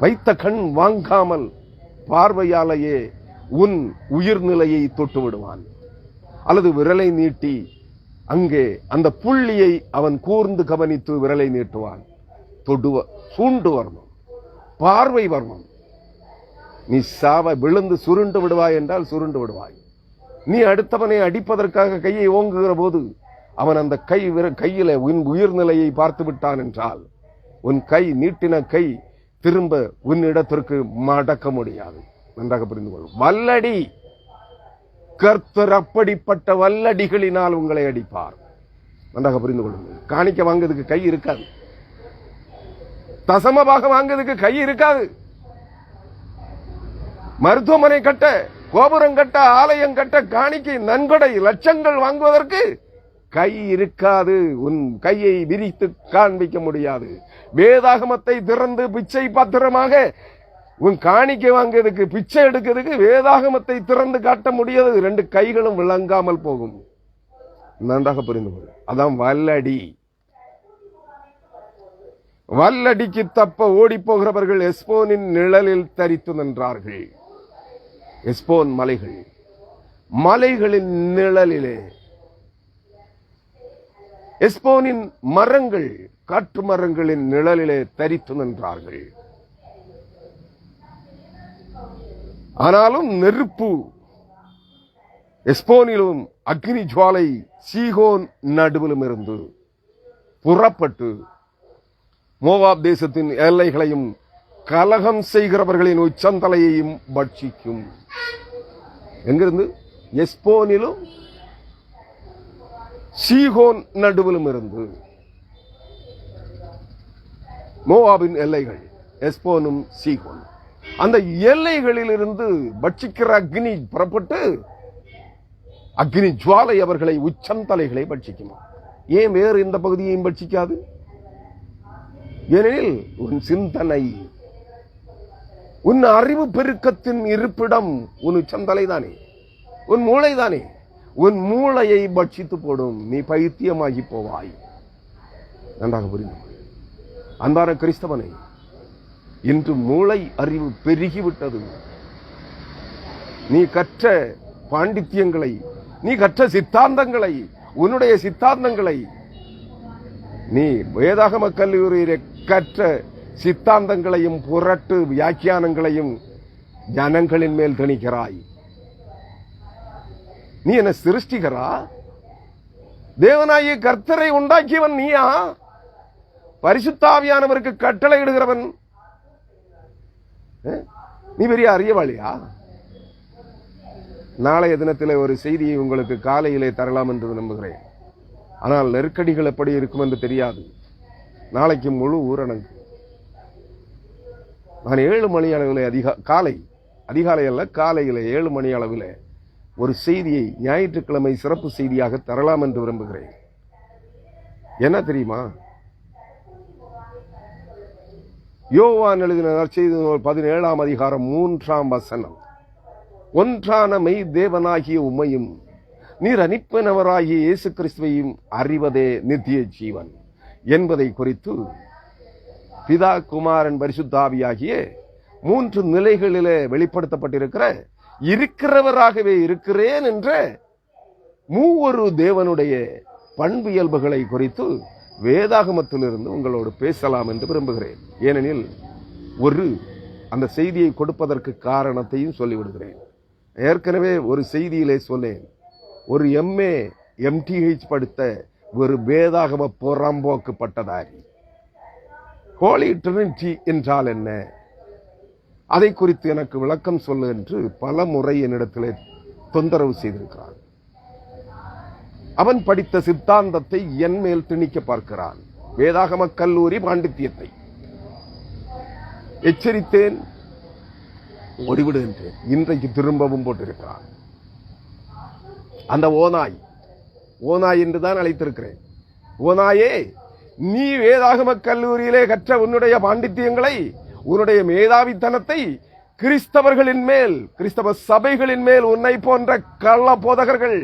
A: வைத்த கண் வாங்காமல் பார்வையாலேயே உன் உயிர்நிலையை தொட்டு விடுவான். அல்லது விரலை நீட்டி அங்கே அந்த புள்ளியை அவன் கூர்ந்து கவனித்து விரலை நீட்டுவான். சூண்டு வர்மம், பார்வை வர்மம். நீ சாவ விழுந்து சுருண்டு விடுவாய் என்றால் சுருண்டு விடுவாய். நீ அடுத்தவனை அடிப்பதற்காக கையை ஓங்குகிற போது அவன் அந்த கையில உன் உயிர்நிலையை பார்த்து விட்டான் என்றால் உன் கை, நீட்டின கை திரும்ப உன்னிடத்திற்கு மடக்க முடியாது. நன்றாக புரிந்து கொள்ளும். வல்லடி, கர்த்தர் அப்படிப்பட்ட வல்லடிகளினால் உங்களை அடிப்பார். நன்றாக புரிந்து கொள்ளுங்கள். காணிக்க வாங்குறதுக்கு கை இருக்காது, தசமபாக வாங்குறதுக்கு கை இருக்காது, மருத்துவமனை கட்ட, கோபுரம் கட்ட, ஆலயம் கட்ட, காணிக்கை, நன்கொடை, லட்சங்கள் வாங்குவதற்கு கை இருக்காது. உன் கையை விரித்து காண்பிக்க முடியாது. வேதாகமத்தை திறந்து பிச்சை பாத்திரமாக உன் காணிக்கை வாங்குறதுக்கு, பிச்சை எடுக்கிறதுக்கு வேதாகமத்தை திறந்து காட்ட முடியாது. 2 கைகளும் விளங்காமல் போகும். நன்றாக புரிந்து கொள். அதான் வல்லடி. வல்லடிக்கு தப்ப ஓடி போகிறவர்கள் எஸ்போனின் நிழலில் தரித்து நின்றார்கள். எஸ்போன் மலைகள், மலைகளின் நிழலிலே, எஸ்போனின் மரங்கள், காற்று மரங்களின் நிழலிலே தரித்து நின்றார்கள். ஆனாலும் நெருப்பு எஸ்போனிலும் அக்னி ஜுவாலை சீகோன் நடுவிலும் இருந்து புறப்பட்டு மோவாப் தேசத்தின் எல்லைகளையும் கலகம் செய்கிறவர்களின் உச்சந்தலையையும் பட்சிக்கும். எங்கிருந்து? எஸ்போனிலும் சீகோன் நடுவிலும் இருந்து. மோவாபின் எல்லைகள் எஸ்போனும் சீகோன், அந்த எல்லைகளில் இருந்து பட்சிக்கிற அக்னி புறப்பட்டு அக்னி ஜுவாலை அவர்களை உச்சந்தலைகளை பட்சிக்குமா? ஏன் வேறு இந்த பகுதியையும் பட்சிக்காது? ஏனெனில் உன் சிந்தனை, உன் அறிவு பெருக்கத்தின் இருப்பிடம் உன் உச்சந்தலை தானே, உன் மூளை தானே. உன் மூளையை பட்சித்து போடும், நீ பைத்தியமாகி போவாய். நன்றாக புரிந்து அன்பான கிறிஸ்தவனை, இன்று மூளை அறிவு பெருகிவிட்டது. நீ கற்ற பாண்டித்யங்களை, நீ கற்ற சித்தாந்தங்களை, உன்னுடைய சித்தாந்தங்களை, நீ வேதாகம கல்லூரியில் கற்ற சித்தாந்தங்களையும் புரட்டு வியாக்கியானங்களையும் ஜனங்களின் மேல் திணிக்கிறாய். நீ என்ன சிருஷ்டிகரா? தேவனாகிய கர்த்தரை உண்டாக்கியவன் நீயா? பரிசுத்தாவியானவருக்கு கட்டளை இடுகிறவன் நீ பெரிய அறியவாளியா? நாளைய தினத்திலே ஒரு செய்தியை உங்களுக்கு காலையிலே தரலாம் என்று நம்புகிறேன். ஆனால் நெருக்கடிகள் எப்படி இருக்கும் என்று தெரியாது. நாளைக்கு முழு ஊரடங்கு. நான் 7 மணி அளவில் அதிகாலை அல்ல, காலையில் 7 மணி அளவில் ஒரு செய்தியை ஞாயிற்றுக்கிழமை சிறப்பு செய்தியாக தரலாம் என்று விரும்புகிறேன். என்ன தெரியுமா? யோவான் எழுதின நற்செய்தி 17ஆம் அதிகாரம் 3ஆம் வசனம், ஒன்றான மெய் தேவனாகிய உம்மையும் நீர் அனுப்பினவராகிய இயேசு கிறிஸ்துவையும் அறிவதே நித்திய ஜீவன் என்பதை குறித்து பிதா, குமாரன், பரிசுத்தாவியாகிய 3 நிலைகளிலே வெளிப்படுத்தப்பட்டிருக்கிற இருக்கிறவராகவே இருக்கிறேன் என்ற மூவொரு தேவனுடைய பண்பியல்புகளை குறித்து வேதாகமத்திலிருந்து உங்களோடு பேசலாம் என்று விரும்புகிறேன். ஏனெனில் அந்த செய்தியை கொடுப்பதற்கு காரணத்தையும் சொல்லிவிடுகிறேன். ஏற்கனவே ஒரு செய்தியிலே சொன்னேன், ஒரு MA MTH படித்த ஒரு வேதாகம புறம்போக்கு பட்டதாரி ஹோலி ட்ரினிட்டி என்றால் என்ன, அதை குறித்து எனக்கு விளக்கம் சொல்லு என்று பல முறை என்னிடத்திலே தொந்தரவு செய்திருக்கிறான். அவன் படித்த சித்தாந்தத்தை என் மேல் திணிக்க பார்க்கிறான். வேதாகம கல்லூரி பாண்டித்தியத்தை எச்சரித்தேன், ஓடிவிடு என்றேன். இன்றைக்கு திரும்பவும் போட்டிருக்கிறான். அந்த ஓநாய் என்றுதான் அழைத்திருக்கிறேன். ஓநாயே, நீ வேதாகம கல்லூரியிலே கற்ற உன்னுடைய பாண்டித்தியங்களை, உன்னுடைய மேதாவித்தனத்தை கிறிஸ்தவர்களின் மேல், கிறிஸ்தவ சபைகளின் மேல் உன்னை போன்ற கள்ள போதகர்கள்,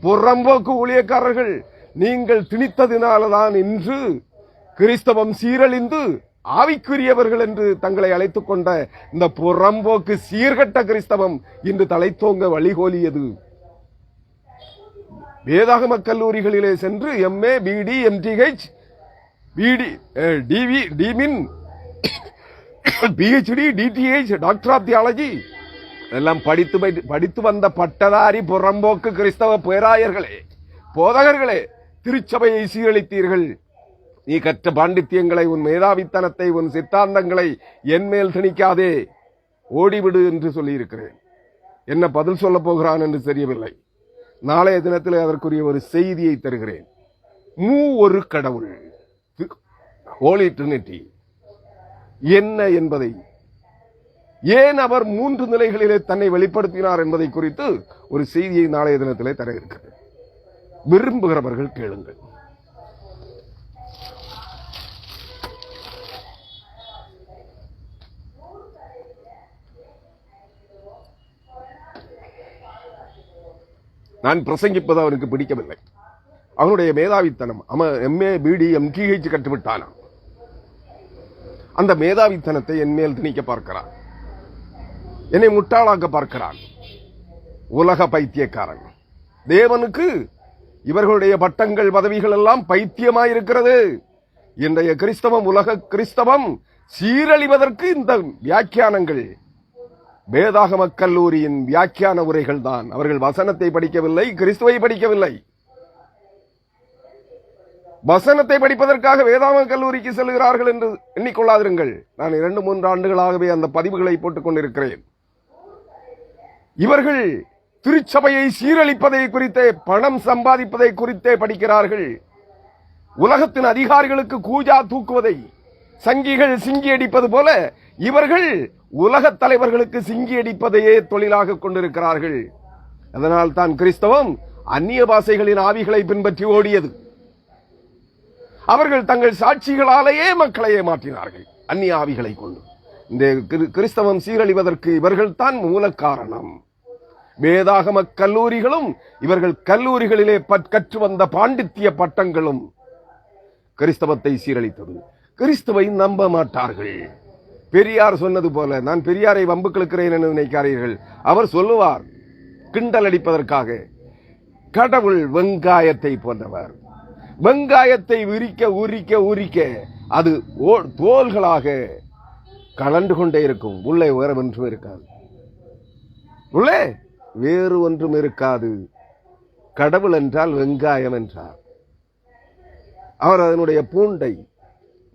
A: புறம்போக்கு ஊழியக்காரர்கள் நீங்கள் திணித்ததினால்தான் இன்று கிறிஸ்தவம் சீரழிந்து ஆவிக்குரியவர்கள் என்று தங்களை அழைத்துக் கொண்ட இந்த புறம்போக்கு சீர்கட்ட கிறிஸ்தவம் இன்று தலைத்தோங்க வழிகோலியது. வேதாகம கல்லூரிகளிலே சென்று MA, BD, MTH, PhD, DTH, doctor of theology எல்லாம் படித்து வந்த பட்டதாரி புறம்போக்கு கிறிஸ்தவ பேராயர்களே, போதகர்களே, திருச்சபையை சீரழித்தீர்கள். நீ கற்ற பாண்டித்தியங்களை, உன் மேதாவித்தனத்தை, உன் சித்தாந்தங்களை என் மேல் திணிக்காதே, ஓடிவிடு என்று சொல்லியிருக்கிறேன். என்ன பதில் சொல்ல போகிறான் என்று தெரியவில்லை. நாளைய தினத்தில் அதற்குரிய ஒரு செய்தியை தருகிறேன். ஒரு கடவுள், ஹோலி ட்ரினிட்டி என்ன என்பதை, ஏன் அவர் 3 நிலைகளிலே தன்னை வெளிப்படுத்தினார் என்பதை குறித்து ஒரு செய்தியை நாளைய தினத்திலே தர இருக்கிறது. விரும்புகிறவர்கள் கேளுங்கள். நான் பிரசங்கிப்பது அவனுக்கு பிடிக்கவில்லை. அவனுடைய மேதாவித்தனம், அவன் MA, BD, MTH கற்றுவிட்டானா, அந்த மேதாவித்தனத்தை என் மேல் திணிக்க பார்க்கிறான். என்னை முட்டாளாக்க பார்க்கிறான். உலக பைத்தியக்காரன். தேவனுக்கு இவர்களுடைய பட்டங்கள், பதவிகள் எல்லாம் பைத்தியமாயிருக்கிறது. இன்றைய கிறிஸ்தவம், உலக கிறிஸ்தவம் சீரழிவதற்கு இந்த வியாக்கியானங்கள், வேதாகம கல்லூரியின் வியாக்கியான உரைகள் தான். அவர்கள் வசனத்தை படிக்கவில்லை, கிறிஸ்துவை படிக்கவில்லை. வசனத்தை படிப்பதற்காக வேதாகம கல்லூரிக்கு செல்கிறார்கள் என்று எண்ணிக்கொள்ளாதிருங்கள். நான் 2-3 ஆண்டுகளாகவே அந்த பதிவுகளை போட்டுக் கொண்டிருக்கிறேன். இவர்கள் திருச்சபையை சீரழிப்பதை குறித்தே, பணம் சம்பாதிப்பதை குறித்தே படிக்கிறார்கள். உலகத்தின் அதிகாரிகளுக்கு கூஜா தூக்குவதை சங்கிகள் சிங்கி அடிப்பது போல இவர்கள் உலக தலைவர்களுக்கு சிங்கி அடிப்பதையே தொழிலாக கொண்டிருக்கிறார்கள். அதனால் தான் கிறிஸ்தவம் அந்நிய பாஷைகளின் ஆவிகளை பின்பற்றி ஓடியது. அவர்கள் தங்கள் சாட்சிகளாலேயே மக்களை ஏமாற்றினார்கள், அந்நிய ஆவிகளை கொண்டு. இந்த கிறிஸ்தவம் சீரழிவதற்கு இவர்கள் தான் மூல காரணம். வேதாகம கல்லூரிகளும் இவர்கள் கல்லூரிகளிலே கற்று வந்த பாண்டித்திய பட்டங்களும் கிறிஸ்தவத்தை சீரழித்தது. கிறிஸ்துவை நம்ப மாட்டார்கள். பெரியார் சொன்னது போல, நான் பெரியாரை வம்புக்களுக்கிறேன் என்று நினைக்காதீர்கள். அவர் சொல்லுவார் கிண்டல் அடிப்பதற்காக, கடவுள் வெங்காயத்தை போன்றவர். வெங்காயத்தை உரிக்க உரிக்க உரிக்க அது தோள்களாக கலண்டு கொண்டே இருக்கும். உள்ளே வேறு ஒன்றும் இருக்காது. உள்ளே வேறு ஒன்றும் இருக்காது. கடவுள் என்றால் வெங்காயம் என்றார். அவர் அதனுடைய பூண்டை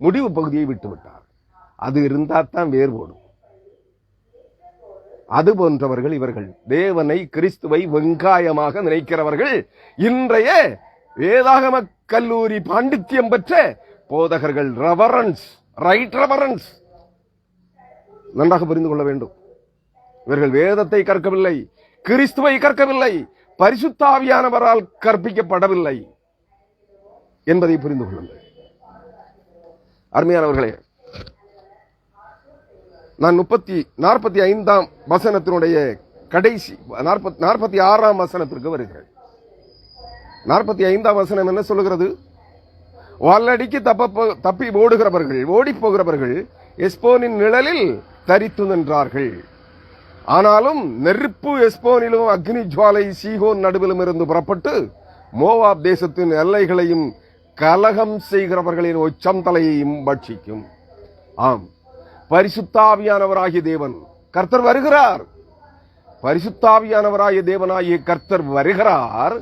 A: முடிவு பகுதியை விட்டு விட்டார். அது இருந்தால் தான் வேர் ஓடும். அது போன்றவர்கள் இவர்கள். தேவனை, கிறிஸ்துவை வெங்காயமாக நினைக்கிறவர்கள் இன்றைய வேதாகம கல்லூரி பாண்டித்யம் பெற்ற போதகர்கள். Reverence, right reverence. நன்றாக புரிந்து கொள்ள வேண்டும். இவர்கள் வேதத்தை கற்கவில்லை, கிறிஸ்துவை கற்கவில்லை, பரிசுத்த ஆவியானவரால் கற்பிக்கப்படவில்லை என்பதை புரிந்து கொள்ளுங்கள். அருமையானவர்களே, நான் 45ஆம் வசனத்தினுடைய கடைசி 46ஆம் வசனத்திற்கு வருகிறேன். 45ஆம் வசனம் என்ன சொல்லுகிறது? வாலடிக்கு தப்பி ஓடி போகிறவர்கள் எஸ்போனின் நிழலில் தரித்து நின்றார்கள். ஆனாலும் நெருப்பு எஸ்போனிலும் அக்னி ஜுவாலை சீகோன் நடுவிலும் இருந்து புறப்பட்டு மோவாப் தேசத்தின் எல்லைகளையும் கலகம் செய்கிறவர்களின் உச்சம் தலையையும் பட்சிக்கும். ஆம், பரிசுத்தாவியானவராகிய தேவன் கர்த்தர் வருகிறார். பரிசுத்தாவியானவராகிய தேவனாகிய கர்த்தர் வருகிறார்.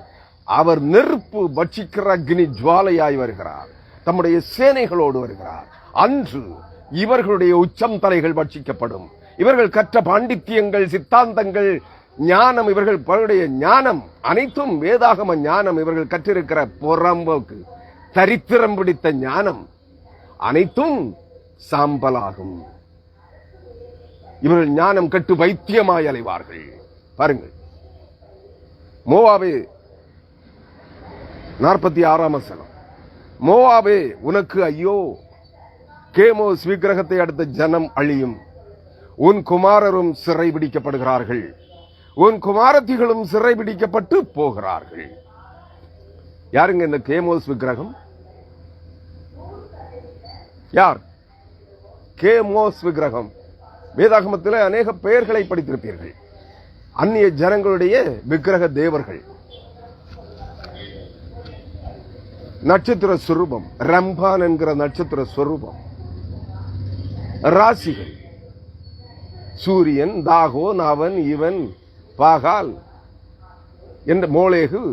A: அவர் நெருப்பு பட்சிக்கிற அக்னி ஜுவாலையாய் வருகிறார். தம்முடைய சேனைகளோடு வருகிறார். அன்று இவர்களுடைய உச்சம் தலைகள் பட்சிக்கப்படும். இவர்கள் கற்ற பாண்டித்தியங்கள், சித்தாந்தங்கள், ஞானம், இவர்களுடைய ஞானம் அனைத்தும் வேதாகம ஞானம், இவர்கள் கற்றிருக்கிற புறம்போக்கு தரித்திரம் பிடித்த ஞானம் அனைத்தும் சாம்பலாகும். இவர்கள் ஞானம் கட்டு வைத்தியமாய் அலைவார்கள். பாருங்கள், மோவாபே 46ஆம் வசனம். மோவாபே உனக்கு ஐயோ, கேமோஸ் விக்கிரகத்தை அடுத்த ஜனம் அழியும். உன் குமாரரும் சிறை பிடிக்கப்படுகிறார்கள், உன் குமாரத்திகளும் சிறை பிடிக்கப்பட்டு போகிறார்கள். யாருங்க இந்த கேமோஸ் விக்கிரகம்? யார் கேமோஸ் விக்கிரகம்? வேதாகமத்தில் அநேக பெயர்களை படித்திருப்பீர்கள். அந்நிய ஜனங்களுடைய விக்கிரக தேவர்கள். நட்சத்திர சுரூபம், ரம்பான் என்கிற நட்சத்திர சுரூபம். ராசிகள், சூரியன், தாகோன், அவன், இவன், பாகால் என்ற மோளேகு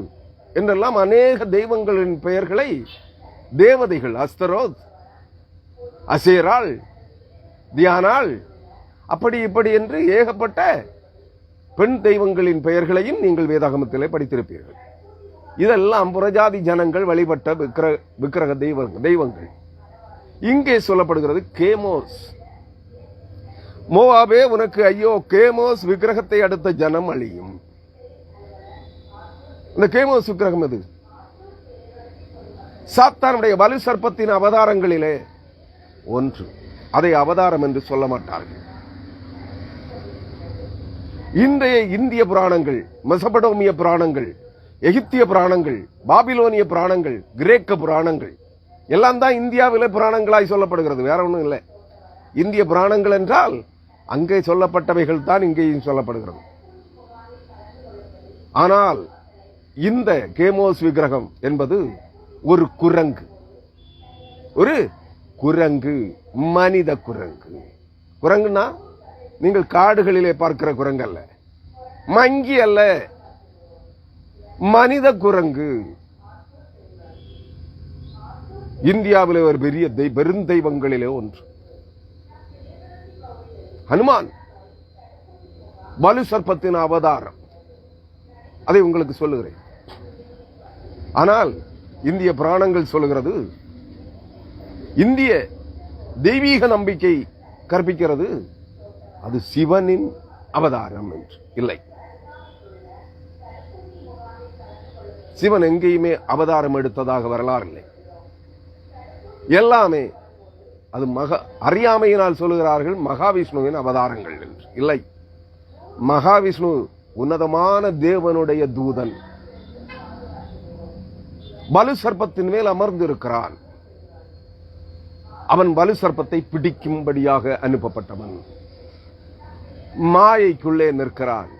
A: என்றெல்லாம் அநேக தெய்வங்களின் பெயர்களை தேவதைகள், அஸ்தரோத், அசேராள், தியானாள், அப்படி இப்படி என்று ஏகப்பட்ட பெண் தெய்வங்களின் பெயர்களையும் நீங்கள் வேதாகமத்திலே படித்திருப்பீர்கள். இதெல்லாம் புறஜாதி ஜனங்கள் வழிபட்ட விக்கிரக தெய்வங்கள். இங்கே சொல்லப்படுகிறது கேமோஸ். மோவாபே உனக்கு ஐயோ, கேமோஸ் விக்கிரகத்தை அடுத்த ஜனம் அழியும். இந்த கேமோஸ் விக்கிரகம் எது? சாத்தானுடைய வலு சர்ப்பத்தின் அவதாரங்களிலே ஒன்று. அதை அவதாரம் என்று சொல்ல மாட்டார்கள். இன்றைய இந்திய புராணங்கள், மெசபடோமிய புராணங்கள், எகிப்திய புராணங்கள், பாபிலோனிய புராணங்கள், கிரேக்க புராணங்கள் எல்லாம் தான் இந்தியாவிலே புராணங்களாய் சொல்லப்படுகிறது. வேற ஒன்றும் இல்லை. இந்திய புராணங்கள் என்றால் அங்கே சொல்லப்பட்டவைகள் தான் இங்கேயும் சொல்லப்படுகிறது. ஆனால் இந்த கேமோஸ் விக்கிரகம் என்பது ஒரு குரங்கு, ஒரு குரங்கு, மனித குரங்கு. குரங்குன்னா நீங்கள் காடுகளிலே பார்க்கிற குரங்கு அல்ல, மங்கி அல்ல, மனித குரங்கு. இந்தியாவிலே ஒரு பெரிய பெருந்தெய்வங்களிலே ஒன்று. ஹனுமான் வலு சர்ப்பத்தின் அவதாரம். அதை உங்களுக்கு சொல்லுகிறேன். ஆனால் இந்திய புராணங்கள் சொல்லுகிறது, இந்திய தெய்வீக நம்பிக்கை கற்பிக்கிறது அது சிவனின் அவதாரம் என்று. இல்லை, சிவன் எங்கேயுமே அவதாரம் எடுத்ததாக வரலாறு இல்லை. எல்லாமே அது அறியாமையினால் சொல்லுகிறார்கள் மகாவிஷ்ணுவின் அவதாரங்கள் என்று. இல்லை, மகாவிஷ்ணு உன்னதமான தேவனுடைய தூதன், வலு சர்ப்பத்தின் மேல் அமர்ந்திருக்கிறான். அவன் வலு சர்ப்பத்தை பிடிக்கும்படியாக அனுப்பப்பட்டவன். மாயைக்குள்ளே நிற்கிறான்.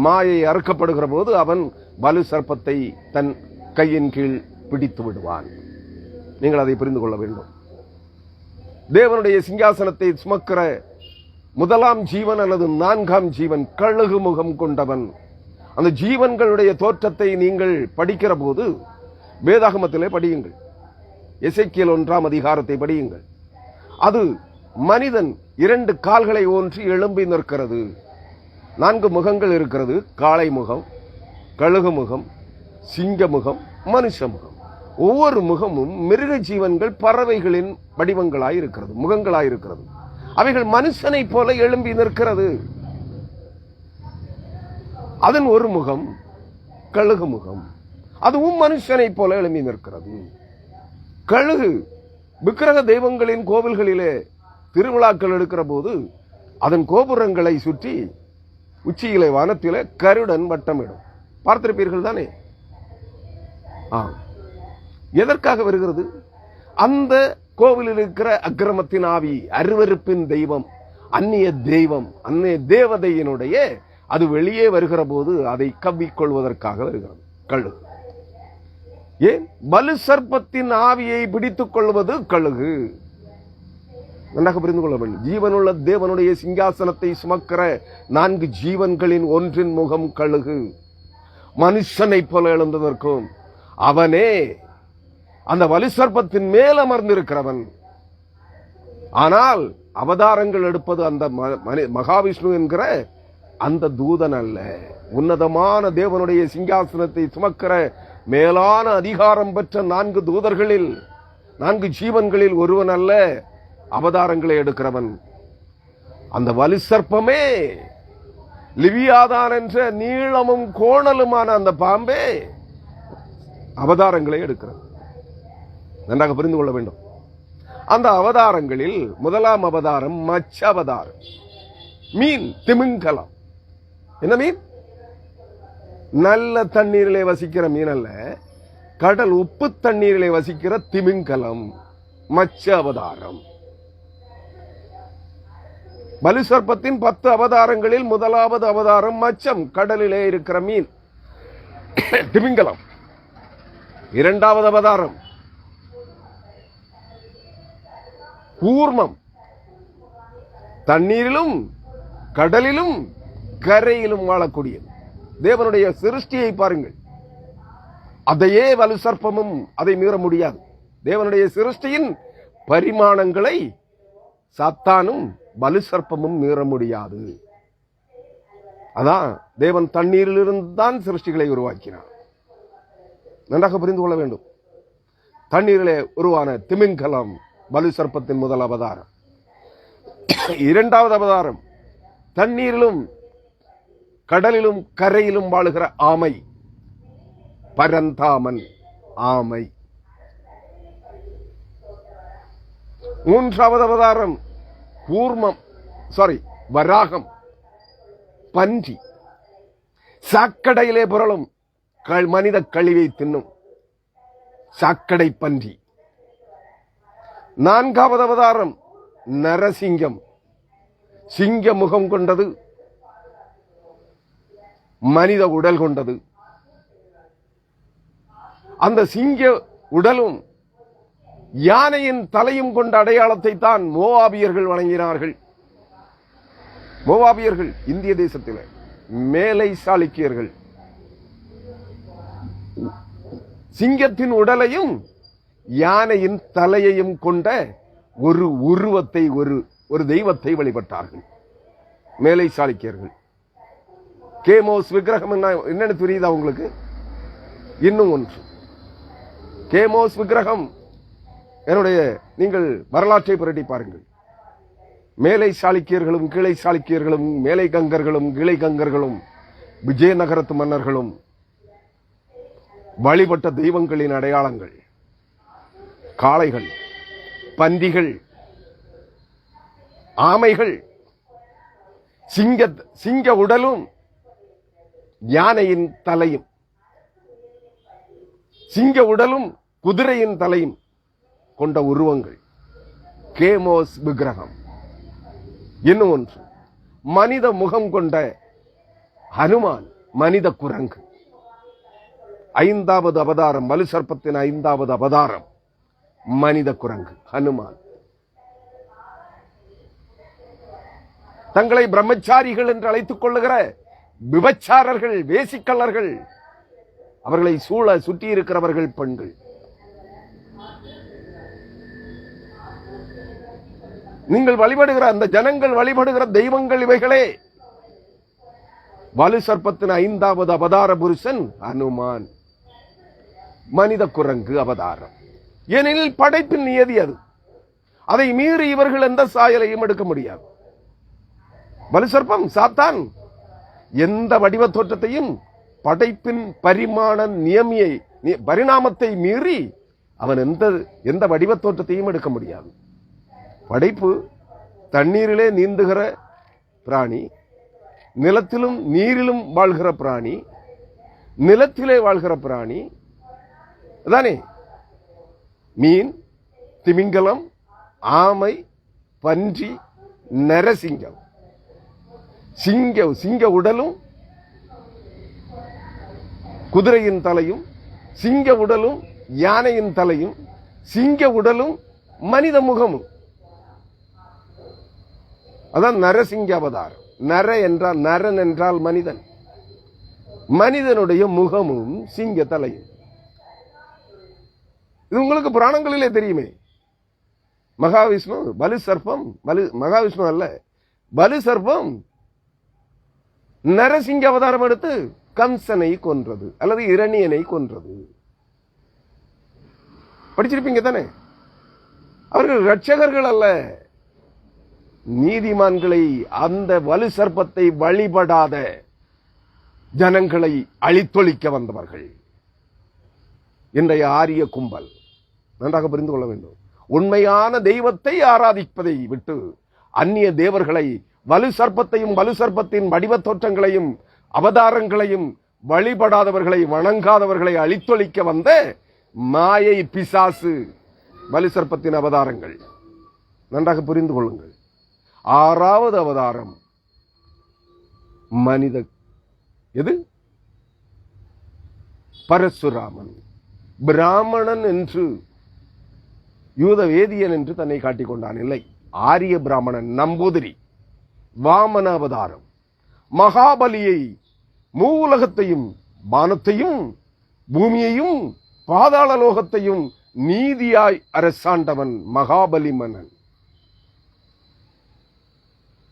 A: மாயை அறுக்கப்படுகிற போது அவன் வலு சர்ப்பத்தை தன் கையின் கீழ் பிடித்து விடுவான். நீங்கள் அதை புரிந்து கொள்ள வேண்டும். தேவனுடைய சிங்காசனத்தை சுமக்கிற முதலாம் ஜீவன் அல்லது நான்காம் ஜீவன் கழுகு முகம் கொண்டவன். அந்த ஜீவன்களுடைய தோற்றத்தை நீங்கள் படிக்கிற போது வேதாகமத்திலே படியுங்கள். எசேக்கியேல் 1ஆம் அதிகாரத்தை படியுங்கள். அது மனிதன் 2 கால்களை ஊன்றி எழும்பி நிற்கிறது. 4 முகங்கள் இருக்கிறது. காளை முகம், கழுகு முகம், சிங்க முகம், மனுஷ முகம். ஒவ்வொரு முகமும் மிருக ஜீவன்கள், பறவைகளின் வடிவங்களாய் இருக்கிறது, முகங்களாய் இருக்கிறது. அவைகள் மனுஷனை போல எழும்பி நிற்கிறது. அதன் ஒரு முகம் கழுகு முகம், அதுவும் மனுஷனை போல எழும்பி நிற்கிறது. கழுகு விக்கிரக தெய்வங்களின் கோவில்களிலே திருவிழாக்கள் எடுக்கிற போது அதன் கோபுரங்களை சுற்றி உச்சியிலே வானத்திலே கருடன் வட்டமிடும். பார்த்திருப்பீர்கள் தானே? எதற்காக வருகிறது? அந்த கோவிலில் இருக்கிற அக்கிரமத்தின் ஆவி, அருவருப்பின் தெய்வம், அந்நிய தெய்வம், அந்நிய தேவதையினுடைய அது வெளியே வருகிற போது அதை கவ்விக்கொள்வதற்காக வருகிறது கழுகு. ஏன்? பலு சர்ப்பத்தின் ஆவியை பிடித்துக் கொள்வது கழுகு. நன்றாக புரிந்து கொள்ள வேண்டும். ஜீவனுள்ள தேவனுடைய சிங்காசனத்தை சுமக்கிற 4 ஜீவன்களின் ஒன்றின் முகம் கழுகு. மனுஷனை போல எழுந்து நிற்கும். அவனே அந்த வலு சர்ப்பத்தின் மேல் அமர்ந்திருக்கிறவன். ஆனால் அவதாரங்கள் எடுப்பது அந்த மகாவிஷ்ணு என்கிற அந்த தூதன் அல்ல. உன்னதமான தேவனுடைய சிங்காசனத்தை சுமக்கிற மேலான அதிகாரம் பெற்ற 4 தூதர்களில் 4 ஜீவன்களில் ஒருவன் அல்ல அவதாரங்களை எடுக்கிறவன். அந்த வலு சர்ப்பமே, லிவியாதான் என்ற நீளமும் கோணலுமான அந்த பாம்பே அவதாரங்களை எடுக்கிறது. நன்றாக புரிந்து கொள்ள வேண்டும். அந்த அவதாரங்களில் முதலாம் அவதாரம் மச்ச அவதாரம். மீன், திமிங்கலம். என்ன மீன்? நல்ல தண்ணீரிலே வசிக்கிற மீன் அல்ல, கடல் உப்பு தண்ணீரிலே வசிக்கிற திமிங்கலம், மச்ச அவதாரம். பலு சர்ப்பத்தின் 10 அவதாரங்களில் முதலாவது அவதாரம் மச்சம், கடலிலே இருக்கிற மீன், திமிங்கலம். 2வது அவதாரம் கூர்மம், தண்ணீரிலும் கடலிலும் கரையிலும் வாழக்கூடியது. தேவனுடைய சிருஷ்டியை பாருங்கள். அதையே வலு சர்ப்பமும் அதை மீற முடியாது. தேவனுடைய சிருஷ்டியின் பரிமாணங்களை சாத்தானும் வலு சர்ப்பமும் மீற முடியாது. அதான் தேவன் தண்ணீரிலிருந்து தான் சிருஷ்டிகளை உருவாக்கினார். நன்றாக புரிந்து கொள்ள வேண்டும். தண்ணீரிலே உருவான திமிங்கலம் வலு சர்ப்பத்தின் முதல் அவதாரம். 2வது அவதாரம் தண்ணீரிலும் கடலிலும் கரையிலும் வாழுகிற ஆமை, பரந்தாமன் ஆமை. 3வது அவதாரம் கூர்மம், வராகம், பன்றி, சாக்கடையிலே புரளும் மனித கழிவை தின்னும் சாக்கடை பன்றி. 4வது அவதாரம் நரசிங்கம், சிங்க முகம் கொண்டது, மனித உடல் கொண்டது. அந்த சிங்க உடலும் யானையின் தலையும் கொண்ட அடையாளத்தை தான் மோவாபியர்கள் வணங்கினார்கள். மோவாபியர்கள் இந்திய தேசத்தில் மேலை சாளுக்கியர்கள் சிங்கத்தின் உடலையும் யானையின் தலையையும் கொண்ட ஒரு உருவத்தை, ஒரு தெய்வத்தை வழிபட்டார்கள் மேலை சாளுக்கியர்கள். கேமோஸ் விக்கிரகம் என்னன்னு தெரியுதா உங்களுக்கு? இன்னும் ஒன்று, கேமோஸ் விக்கிரகம் நீங்கள் வரலாற்றை புரட்டி பாருங்கள். மேலை சாளுக்கியர்களும் கீழை சாளுக்கியர்களும் மேலை கங்கர்களும் கீழை கங்கர்களும் விஜயநகரத்து மன்னர்களும் வழிபட்ட தெய்வங்களின் அடையாளங்கள் காளைகள், பன்றிகள், ஆமைகள், சிங்க உடலும் யானையின் தலையும், சிங்க உடலும் குதிரையின் தலையும் கொண்ட உருவங்கள் கேமோஸ் விக்கிரகம். இன்னும் ஒன்று, மனித முகம் கொண்ட ஹனுமான், மனித குரங்கு. 5வது அவதாரம், வலு சர்ப்பத்தின் 5வது அவதாரம் மனித குரங்கு, ஹனுமான். தங்களை பிரம்மச்சாரிகள் என்று அழைத்துக் கொள்ளுகிற விபச்சாரர்கள், வேசிக்கல்லர்கள், அவர்களை சூழ சுற்றி இருக்கிறவர்கள் பெண்கள். நீங்கள் வழிபடுகிற அந்த ஜனங்கள் வழிபடுகிற தெய்வங்கள் இவைகளே. வலு சர்ப்பத்தின் 5வது அவதார புருஷன் அனுமான், மனித குரங்கு அவதாரம். ஏனெனில் படைப்பின் நியதி அது. அதை மீறி இவர்கள் எந்த சாயலையும் எடுக்க முடியாது. வலு சர்ப்பம் சாத்தான் எந்த வடிவ தோற்றத்தையும் படைப்பின் பரிமாண பரிணாமத்தை மீறி அவன் எந்த வடிவ தோற்றத்தையும் எடுக்க முடியாது. படைப்பு தண்ணீரிலே நீந்துகிற பிராணி, நிலத்திலும் நீரிலும் வாழ்கிற பிராணி, நிலத்திலே வாழ்கிற பிராணி தானே. மீன், திமிங்கலம், ஆமை, பன்றி, நரசிங்கம். சிங்க உடலும் குதிரையின் தலையும், சிங்க உடலும் யானையின் தலையும், சிங்க உடலும் மனித முகமும். அதான் நரசிங்க அவதாரம். நரன் என்றால் மனிதன், மனிதனுடைய முகமும் சிங்க தலையும். இது உங்களுக்கு புராணங்களிலே தெரியுமே. மகாவிஷ்ணு பலு சர்ப்பம், மகாவிஷ்ணு அல்ல, பலு சர்ப்பம் நரசிங்க அவதாரம் எடுத்து கம்சனை கொன்றது அல்லது இரணியனை கொன்றது. படிச்சிருப்பீங்க தானே. அவர்கள் ரட்சகர்கள் அல்ல, நீதிமான்களை, அந்த வலு சர்ப்பத்தை வழிபடாத ஜனங்களை அழித்தொழிக்க வந்தவர்கள். இன்றைய ஆரிய கும்பல் நன்றாக புரிந்து கொள்ள வேண்டும். உண்மையான தெய்வத்தை ஆராதிப்பதை விட்டு அந்நிய தேவர்களை, வலு சர்ப்பத்தையும் வலு சர்ப்பத்தின் வடிவ தோற்றங்களையும் அவதாரங்களையும் வழிபடாதவர்களை, வணங்காதவர்களை அழித்தொழிக்க வந்த மாயை பிசாசு வலு சர்ப்பத்தின் அவதாரங்கள். நன்றாக புரிந்து கொள்ளுங்கள். 6வது அவதாரம் மனித, எது? பரசுராமன். பிராமணன் என்று, யூத வேதியன் என்று தன்னை காட்டிக் கொண்டான். இல்லை, ஆரிய பிராமணன், நம்பூதிரி. வாமன அவதாரம். மகாபலியை, மூலகத்தையும் வானத்தையும் பூமியையும் பாதாள லோகத்தையும் நீதியாய் அரசாண்டவன் மகாபலி மன்னன்.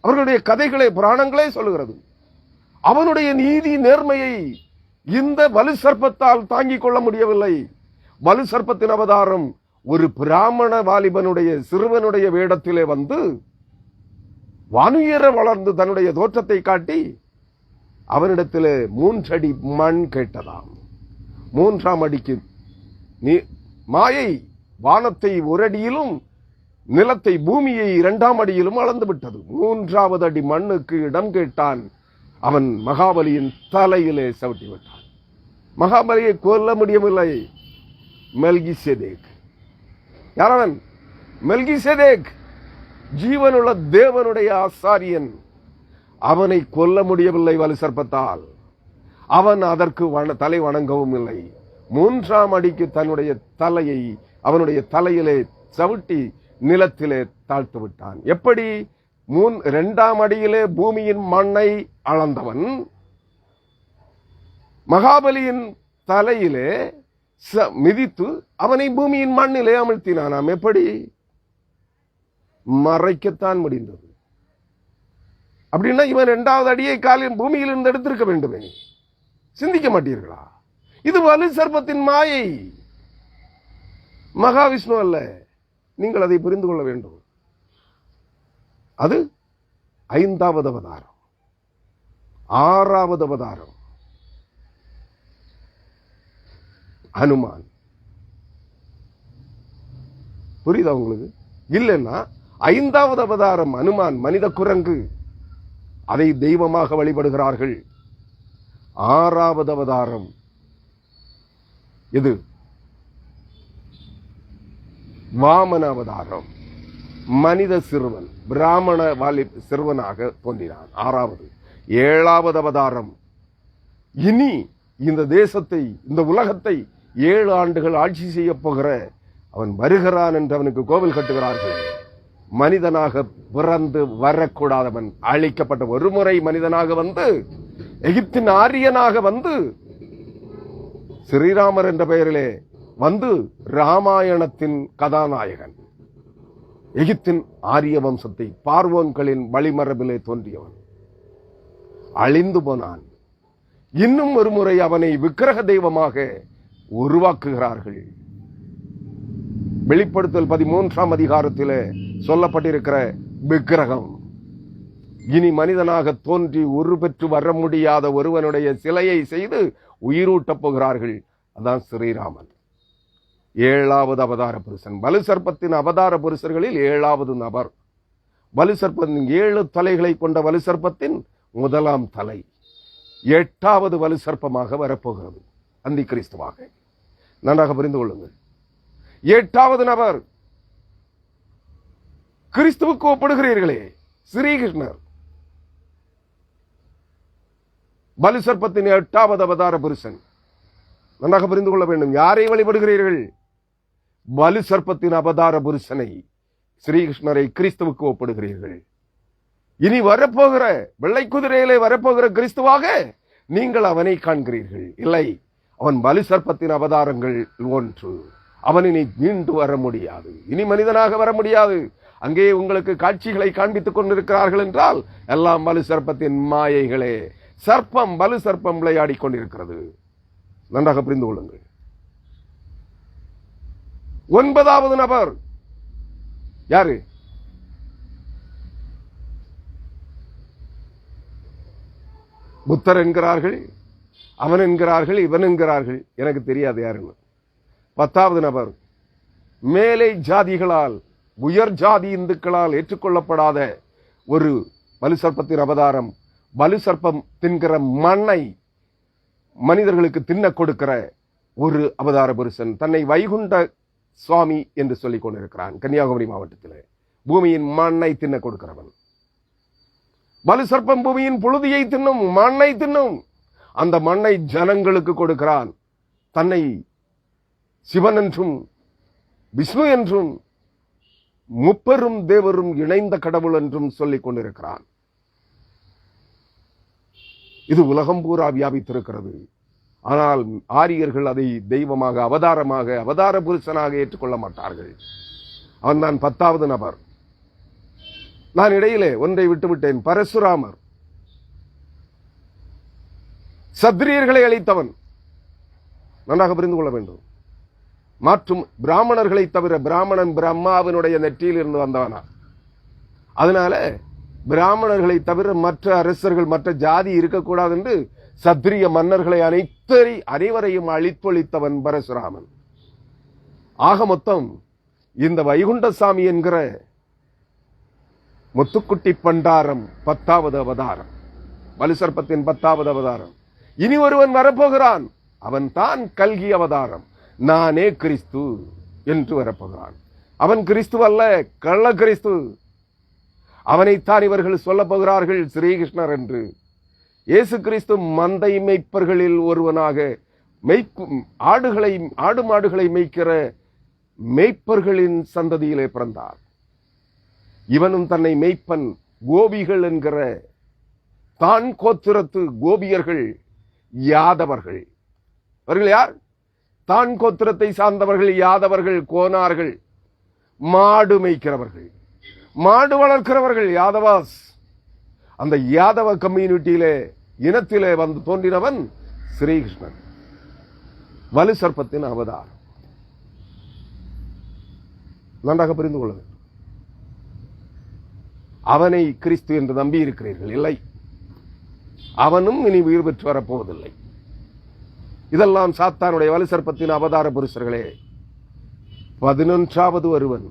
A: அவர்களுடைய கதைகளே, புராணங்களே சொல்லுகிறது. அவனுடைய நீதி நேர்மையை இந்த வலு சர்ப்பத்தால் தாங்கிக் கொள்ள முடியவில்லை. வலு சர்ப்பத்தின் அவதாரம் ஒரு பிராமண வாலிபனுடைய, சிறுவனுடைய வேடத்திலே வந்து வானுயர வளர்ந்து தன்னுடைய தோற்றத்தை காட்டி அவனிடத்திலே 3 அடி மண் கேட்டதாம். 3ஆம் அடிக்கு மாயை வானத்தை 1 அடியிலும் நிலத்தை, பூமியை 2ஆம் அடியிலும் அளந்து விட்டது. 3வது அடி மண்ணுக்கு இடம் கேட்டான். அவன் மகாபலியின் தலையிலே சவிட்டி விட்டான். மகாபலியை கொல்ல முடியவில்லை. மெல்கிசேதேக். யாரவன்? மெல்கிசேதேக், ஜீவனுள்ள தேவனுடைய ஆசாரியன். அவனை கொல்ல முடியவில்லை வலு சர்ப்பத்தால். அவன் அதற்கு தலை வணங்கவும் இல்லை. 3ஆம் அடிக்கு தன்னுடைய தலையை அவனுடைய தலையிலே சவிட்டி நிலத்திலே தாழ்த்து விட்டான். எப்படி? 2ஆம் அடியிலே பூமியின் மண்ணை அளந்தவன் மகாபலியின் தலையிலே மிதித்து அவனை பூமியின் மண்ணிலே அமிழ்த்தினானாம். எப்படி? மறைக்கத்தான் முடிந்தது. அப்படின்னா இவன் 2வது அடியை காலில் பூமியில் இருந்து எடுத்திருக்க வேண்டுமே. சிந்திக்க மாட்டீர்களா? இது வலு சர்ப்பத்தின் மாயை, மகாவிஷ்ணு அல்ல. நீங்கள் அதை புரிந்து கொள்ள வேண்டும். அது 5வது அவதாரம். 6வது அவதாரம் ஹனுமான். புரியுதா உங்களுக்கு? இல்லைன்னா 5வது அவதாரம் அனுமான், மனித குரங்கு. அதை தெய்வமாக வழிபடுகிறார்கள். 6வது அவதாரம் இது வாமன அவதாரம். மனித சிறுவன், பிராமண சிறுவனாக தோன்றினான். 6வது. 7வது அவதாரம் இனி இந்த தேசத்தை, இந்த உலகத்தை 7 ஆண்டுகள் ஆட்சி செய்ய போகிற அவன் வருகிறான் என்று அவனுக்கு கோவில் கட்டுகிறார்கள். மனிதனாக பிறந்து வரக்கூடாதவன் அழிக்கப்பட்ட, ஒருமுறை மனிதனாக வந்து எகிப்தின் ஆரியனாக வந்து ஸ்ரீராமர் என்ற பெயரிலே வந்து ராமாயணத்தின் கதாநாயகன். எகிப்தின் ஆரிய வம்சத்தை பார்வோன்களின் வழிமரபிலே தோன்றியவன் அழிந்து போனான். இன்னும் ஒரு முறை அவனை விக்கிரக தெய்வமாக உருவாக்குகிறார்கள். வெளிப்படுத்தல் 13ஆம் அதிகாரத்திலே சொல்லப்பட்டிருக்கிற விக்கிரகம் இனி மனிதனாக தோன்றி உருப்பெற்று வர முடியாத ஒருவனுடைய சிலையை செய்து உயிரூட்டப் போகிறார்கள். அதான் ஸ்ரீராமன், 7வது அவதார புருஷன். வலு சர்ப்பத்தின் அவதார புருஷர்களில் 7வது நபர். வலு சர்ப்பத்தின் 7 தலைகளை கொண்ட வலு சர்ப்பத்தின் முதலாம் தலை 8வது வலு சர்ப்பமாக வரப்போகிறது, அந்தி கிறிஸ்துவாக. நன்றாக புரிந்து கொள்ளுங்கள். 8வது நபர் கிறிஸ்துவுக்கு ஒப்படுகிறீர்களே, ஸ்ரீகிருஷ்ணர். வலு சர்ப்பத்தின் 8வது அவதார புருஷன். நன்றாக புரிந்து கொள்ள வேண்டும். யாரை வழிபடுகிறீர்கள்? வலு சர்ப்பத்தின் அவதார புருஷனை, ஸ்ரீகிருஷ்ணரை கிறிஸ்துவுக்கு ஒப்படுகிறீர்கள். இனி வரப்போகிற வெள்ளை குதிரையிலே வரப்போகிற கிறிஸ்துவாக நீங்கள் அவனை காண்கிறீர்கள். இல்லை, அவன் வலு சர்ப்பத்தின் அவதாரங்கள் ஒன்று. அவன் இனி மீண்டு வர முடியாது, இனி மனிதனாக வர முடியாது. அங்கே உங்களுக்கு காட்சிகளை காண்பித்துக் கொண்டிருக்கிறார்கள் என்றால் எல்லாம் வலு சர்ப்பத்தின் மாயைகளே. சர்ப்பம், வலு சர்ப்பம் விளையாடி கொண்டிருக்கிறது. நன்றாக புரிந்து கொள்ளுங்கள். 9வது நபர் யாரு? புத்தர் என்கிறார்கள், அவன் என்கிறார்கள், இவன் என்கிறார்கள், எனக்கு தெரியாது யாருன்னு. 10வது நபர் மேலை ஜாதிகளால், உயர் ஜாதி இந்துக்களால் ஏற்றுக்கொள்ளப்படாத ஒரு வலு சர்ப்பத்தின் அவதாரம். வலு சர்ப்பம் தின்கிற மண்ணை மனிதர்களுக்கு தின்ன கொடுக்கிற ஒரு அவதார புருஷன். தன்னை வைகுண்ட சுவாமி என்று சொல்லிக் கொண்டிருக்கிறான். கன்னியாகுமரி மாவட்டத்தில் பூமியின் மண்ணை தின்ன கொடுக்கிறவன். வலு சர்ப்பம் பூமியின் புழுதியை தின்னும், மண்ணை தின்னும். அந்த மண்ணை ஜனங்களுக்கு கொடுக்கிறான். தன்னை சிவன் என்றும் விஷ்ணு என்றும் முப்பெரும் தேவரும் இணைந்த கடவுள் என்றும் சொல்லிக் கொண்டிருக்கிறான். இது உலகம் பூரா வியாபித்திருக்கிறது. ஆனால் ஆரியர்கள் அதை தெய்வமாக, அவதாரமாக, அவதார புருஷனாக ஏற்றுக்கொள்ள மாட்டார்கள். அவன் தான் 10வது நபர். நான் இடையிலே ஒன்றை விட்டுவிட்டேன். பரசுராமர் சத்திரியர்களை அழித்தவன். நன்றாக புரிந்து கொள்ள வேண்டும். மற்றும் பிராமணர்களை தவிர, பிராமணன் பிரம்மாவினுடைய நெற்றியில் இருந்து வந்தவனா. அதனால பிராமணர்களை தவிர மற்ற அரசர்கள், மற்ற ஜாதி இருக்கக்கூடாது என்று சத்திரிய மன்னர்களை அனைவரையும் அழித்தொழித்தவன் பரசுராமன். ஆக மொத்தம் இந்த வைகுண்டசாமி என்கிற முத்துக்குட்டி பண்டாரம் 10வது அவதாரம், வலு சர்ப்பத்தின் 10வது அவதாரம். இனி ஒருவன் வரப்போகிறான். அவன் தான் கல்கி அவதாரம். நானே கிறிஸ்து என்று வரப்போகிறான். அவன் கிறிஸ்து அல்ல, கள்ள கிறிஸ்து. அவனைத்தான் இவர்கள் சொல்ல போகிறார்கள் ஸ்ரீகிருஷ்ணர் என்று. இயேசு கிறிஸ்து மந்தை மேய்ப்பர்களில் ஒருவனாக, ஆடு மாடுகளை மேய்க்கிற மேய்ப்பர்களின் சந்ததியிலே பிறந்தார். இவனும் தன்னை மேய்ப்பன், கோபிகள் என்கிற தான் கோத்திரத்து கோபியர்கள், யாதவர்கள். அவர்கள் யார்? தான் கோத்திரத்தை சார்ந்தவர்கள், யாதவர்கள், கோனார்கள். மாடு மேய்க்கிறவர்கள், மாடு வளர்க்கிறவர்கள், யாதவாஸ். அந்த யாதவ கம்யூனிட்டியிலே, இனத்திலே வந்து தோன்றினவன் ஸ்ரீகிருஷ்ணன், வலு சர்ப்பத்தின் அவதாரம். நன்றாக புரிந்து கொள்ள வேண்டும். அவனை கிறிஸ்து என்று நம்பி இருக்கிறீர்கள். இல்லை, அவனும் இனி உயிர் பெற்று வரப்போவதில்லை. இதெல்லாம் சாத்தானுடைய வலு சர்ப்பத்தின் அவதார புருஷர்களே. 11வது ஒருவன்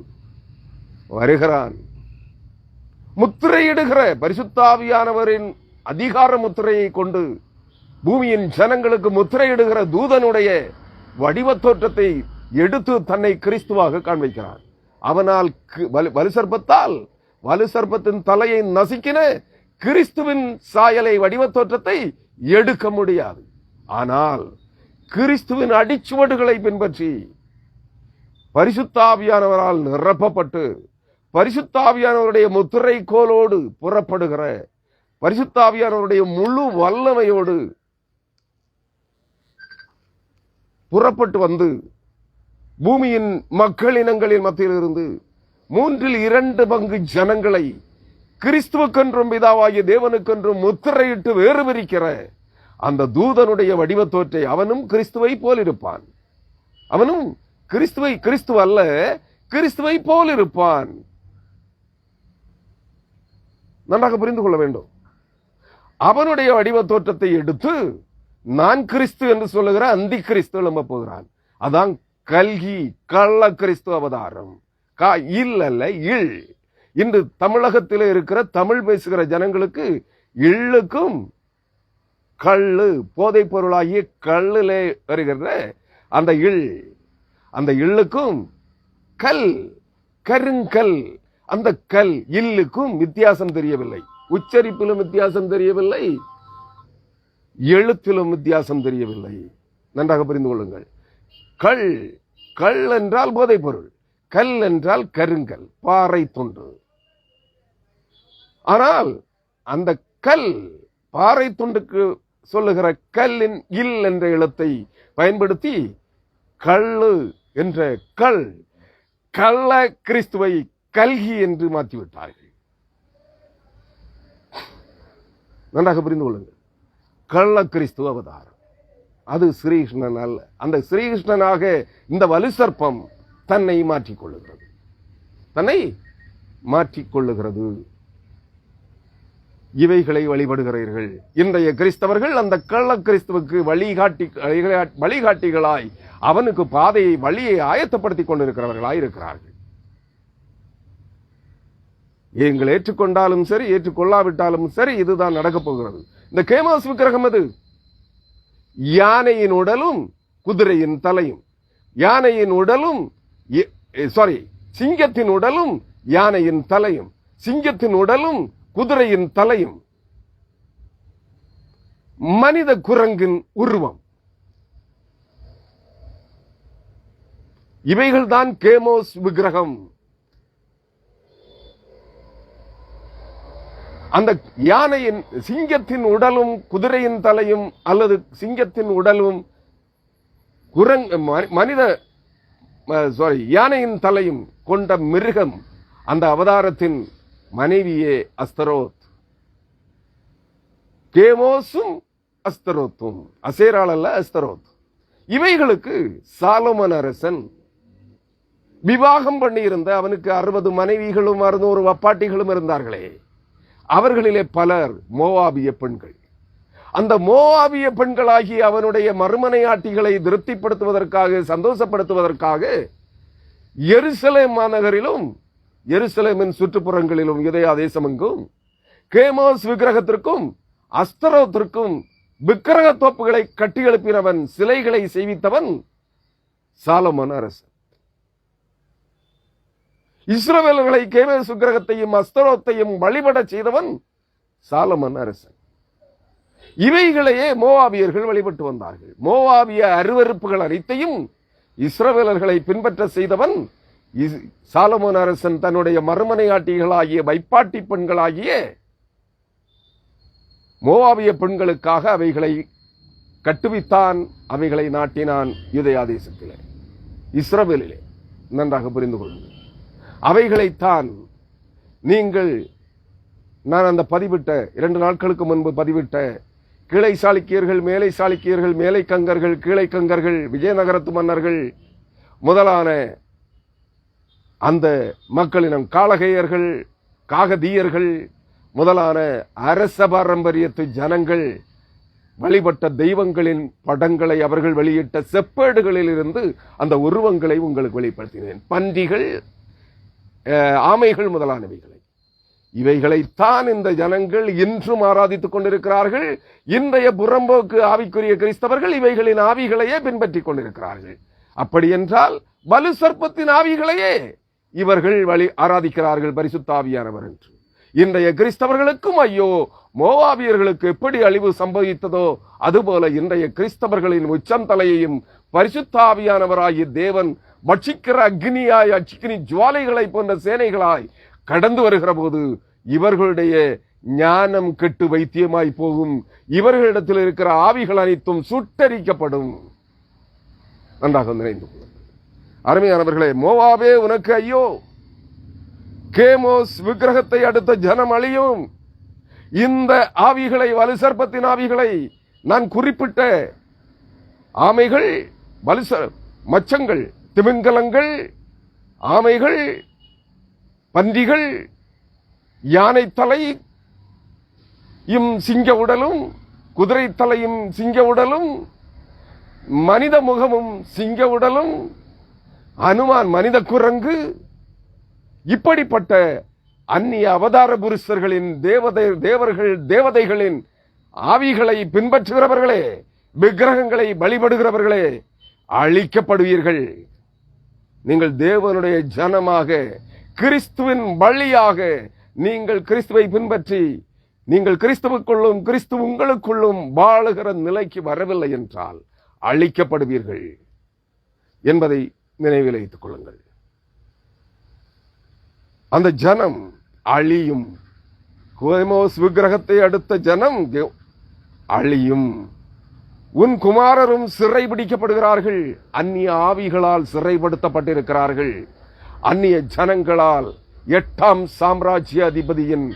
A: வருகிறான். முத்திரையிடுகிற பரிசுத்தாவியானவரின் அதிகார முத்திரையை கொண்டு பூமியின் ஜனங்களுக்கு முத்திரையிடுகிற தூதனுடைய வடிவ தோற்றத்தை எடுத்து தன்னை கிறிஸ்துவாக காண்பிக்கிறான். அவனால் வலு சர்ப்பத்தால் வலு சர்ப்பத்தின் தலையை நசுக்கின கிறிஸ்துவின் சாயலை, வடிவ தோற்றத்தை எடுக்க முடியாது. ஆனால் கிறிஸ்துவின் அடிச்சுவடுகளை பின்பற்றி பரிசுத்தாவியானவரால் நிரப்பப்பட்டு பரிசுத்தாவியானவருடைய முத்திரை கோலோடு புறப்படுகிற, பரிசுத்தாவியானவருடைய முழு வல்லமையோடு புறப்பட்டு வந்து பூமியின் மக்களினங்களின் மத்தியில் இருந்து 2/3 ஜனங்களை கிறிஸ்துவுக்கென்றும் பிதாவாகிய தேவனுக்கென்றும் முத்திரையிட்டு வேறு பிரிக்கிற அந்த தூதனுடைய வடிவத்தோற்றை அவனும் கிறிஸ்துவை போல் இருப்பான். அவனும் கிறிஸ்துவ அல்ல, கிறிஸ்துவை போல் இருப்பான். நன்றாக புரிந்து கொள்ள வேண்டும். அவனுடைய வடிவ தோற்றத்தை எடுத்து நான் கிறிஸ்து என்று சொல்லுகிற அந்தி கிறிஸ்து எழும்ப போகிறான். அதான் கல்கி, கள்ள கிறிஸ்து அவதாரம். இல் அல்ல, இல். இன்று தமிழகத்தில் இருக்கிற தமிழ் பேசுகிற ஜனங்களுக்கு இள்ளுக்கும் கள்ளு, போதைப் பொருளாகிய கல்லிலே வருகிற அந்த இல், அந்த இள்ளுக்கும் கல், கருங்கல், அந்த கல் இல்லுக்கும் வித்தியாசம் தெரியவில்லை. உச்சரிப்பிலும் வித்தியாசம் தெரியவில்லை, எழுத்திலும் வித்தியாசம் தெரியவில்லை. நன்றாக புரிந்து கொள்ளுங்கள். கல் என்றால் போதைப் பொருள், கல் என்றால் கருங்கல், பாறை துண்டு. ஆனால் அந்த கல், பாறை துண்டுக்கு சொல்லுகிற கல்லின் இல் என்ற எழுத்தை பயன்படுத்தி கள்ளு என்ற கள்ள கிறிஸ்துவை கல்கி என்று மாற்றிவிட்டார்கள். நன்றாக புரிந்து கொள்ளுங்கள். கள்ள கிறிஸ்துவ அவதாரம் அது ஸ்ரீகிருஷ்ணன் அல்ல. அந்த ஸ்ரீகிருஷ்ணனாக இந்த வலுசர்ப்பம் தன்னை மாற்றிக்கொள்ளுகிறது. இவைகளை வழிபடுகிறீர்கள். இன்றைய கிறிஸ்தவர்கள் அந்த கள்ள கிறிஸ்துவுக்கு வழிகாட்டிகளாய் அவனுக்கு பாதையை, வழியை ஆயத்தப்படுத்திக் கொண்டிருக்கிறவர்களாய் இருக்கிறார்கள். நீங்கள் ஏற்றுக்கொண்டாலும் சரி, ஏற்றுக்கொள்ளாவிட்டாலும் சரி, இதுதான் நடக்கப் போகிறது. இந்த கேமோஸ் விக்கிரகம் அது யானையின் உடலும் குதிரையின் தலையும், யானையின் உடலும் சிங்கத்தின் உடலும் யானையின் தலையும், சிங்கத்தின் உடலும் குதிரையின் தலையும், மனித குரங்கின் உருவம். இவைகள்தான் கேமோஸ் விக்கிரகம். அந்த யானையின், சிங்கத்தின் உடலும் குதிரையின் தலையும் அல்லது சிங்கத்தின் உடலும் யானையின் தலையும் கொண்ட மிருகம் அந்த அவதாரத்தின் மனைவியே அஸ்தரோத். கேமோஸும் அஸ்தரோத்தும், அசேரால் அல்ல, அஸ்தரோத். இவைகளுக்கு சாலோமன் அரசன் விவாகம் பண்ணியிருந்த, அவனுக்கு 60 மனைவிகளும் 600 வப்பாட்டிகளும் இருந்தார்களே, அவர்களிலே பலர் மோவாபிய பெண்கள். அந்த மோவாபிய பெண்களாகி அவனுடைய மறுமனையாட்டிகளை திருப்திப்படுத்துவதற்காக, சந்தோஷப்படுத்துவதற்காக எருசலேம் மாநகரிலும் எருசலேமின் சுற்றுப்புறங்களிலும் யூதேயா தேசமெங்கும் கேமோஸ் விக்கிரகத்திற்கும் அஸ்தரோத்திற்கும் விக்கிரக தோப்புகளை கட்டி எழுப்பினவன், சிலைகளை செய்வித்தவன் சாலமோன் அரசன். இஸ்ரவேலர்களை கேமோஸ் விக்கிரகத்தையும் அஸ்தரோத்தையும் வழிபட செய்தவன் சாலமோன் அரசன். இவைகளையே மோவாபியர்கள் வழிபட்டு வந்தார்கள். மோவாபிய அருவருப்புகள் அனைத்தையும் இஸ்ரவேலர்களை பின்பற்ற செய்தவன் சாலமோன் அரசன். தன்னுடைய மறுமனையாட்டிகளாகிய வைப்பாட்டி பெண்களாகிய மோவாபிய பெண்களுக்காக அவைகளை கட்டுவித்தான், அவைகளை நாட்டினான் யூதேயா தேசத்திலே, இஸ்ரவேலிலே. நன்றாக புரிந்து கொள்ளுங்கள். அவைகளைத்தான் நான் அந்த பதிவிட்ட 2 நாட்களுக்கு முன்பு பதிவிட்ட கீழை சாளுக்கியர்கள், மேலை சாளுக்கியர்கள், மேலை கங்கர்கள், கீழை கங்கர்கள், விஜயநகரத்து மன்னர்கள் முதலான அந்த மக்களினம், காளகையர்கள், காகதீயர்கள் முதலான அரச பாரம்பரியத்து ஜனங்கள் வழிபட்ட தெய்வங்களின் படங்களை அவர்கள் வெளியிட்ட செப்பேடுகளில் இருந்து அந்த உருவங்களை உங்களுக்கு வெளிப்படுத்தினேன். பன்றிகள், ஆமைகள் முதலானவைகளை. இவைகளைத்தான் இந்த ஜனங்கள் இன்றும் ஆராதித்துக் கொண்டிருக்கிறார்கள். இன்றைய புறம்போக்கு ஆவிக்குரிய கிறிஸ்தவர்கள் இவைகளின் ஆவிகளையே பின்பற்றிக் கொண்டிருக்கிறார்கள். அப்படி என்றால் வலு சர்ப்பத்தின் ஆவிகளையே இவர்கள் ஆராதிக்கிறார்கள், பரிசுத்த ஆவியானவர் என்று. இன்றைய கிறிஸ்தவர்களுக்கும் ஐயோ, மோவாபியர்களுக்கு எப்படி அழிவு சம்பவித்ததோ அதுபோல இன்றைய கிறிஸ்தவர்களின் உச்சந்தலையையும் பரிசுத்த ஆவியானவராகிய தேவன் பட்சிக்கிற அக்னியாய், அக்னி ஜுவாலைகளை போன்ற சேனைகளாய் கடந்து வருகிற போது இவர்களுடைய ஞானம் கெட்டு வைத்தியமாய் போகும். இவர்களிடத்தில் இருக்கிற ஆவிகள் அனைத்தும் சுட்டரிக்கப்படும். நன்றாக நினைந்து கொள்ளுங்கள் அருமையானவர்களே. மோவாபே உனக்கு ஐயோ, கேமோஸ் விக்கிரகத்தை அடுத்த ஜனம் அழியும். இந்த ஆவிகளை, வலுசர்ப்பத்தின் ஆவிகளை, நான் குறிப்பிட்ட ஆமைகள், மச்சங்கள், திமிங்கலங்கள், ஆமைகள், பன்றிகள், யானை தலையும் சிங்க உடலும், குதிரை தலையும் சிங்க உடலும், மனித முகமும் சிங்க உடலும், அனுமான் மனித குரங்கு, இப்படிப்பட்ட அந்நிய அவதார புருஷர்களின் தேவதைகளின் ஆவிகளை பின்பற்றுகிறவர்களே, விக்கிரகங்களை வழிபடுகிறவர்களே, அழிக்கப்படுவீர்கள். நீங்கள் தேவனுடைய ஜனமாக, கிறிஸ்துவின் வழியாக நீங்கள் கிறிஸ்துவை பின்பற்றி நீங்கள் கிறிஸ்துவுக்குள்ளும் கிறிஸ்து உங்களுக்குள்ளும் வாழுகிற நிலைக்கு வரவில்லை என்றால் அழிக்கப்படுவீர்கள் என்பதை நினைவில் வைத்துக் கொள்ளுங்கள். அந்த ஜனம் அழியும். கேமோஸ் விக்கிரகத்தை அடுத்த ஜனம் அழியும். உன் குமாரரும் சிறை பிடிக்கப்படுகிறார்கள். அந்நிய ஆவிகளால் சிறைப்படுத்தப்பட்டிருக்கிறார்கள். அந்நிய ஜனங்களால், 8ஆம் சாம்ராஜ்ய அதிபதியின்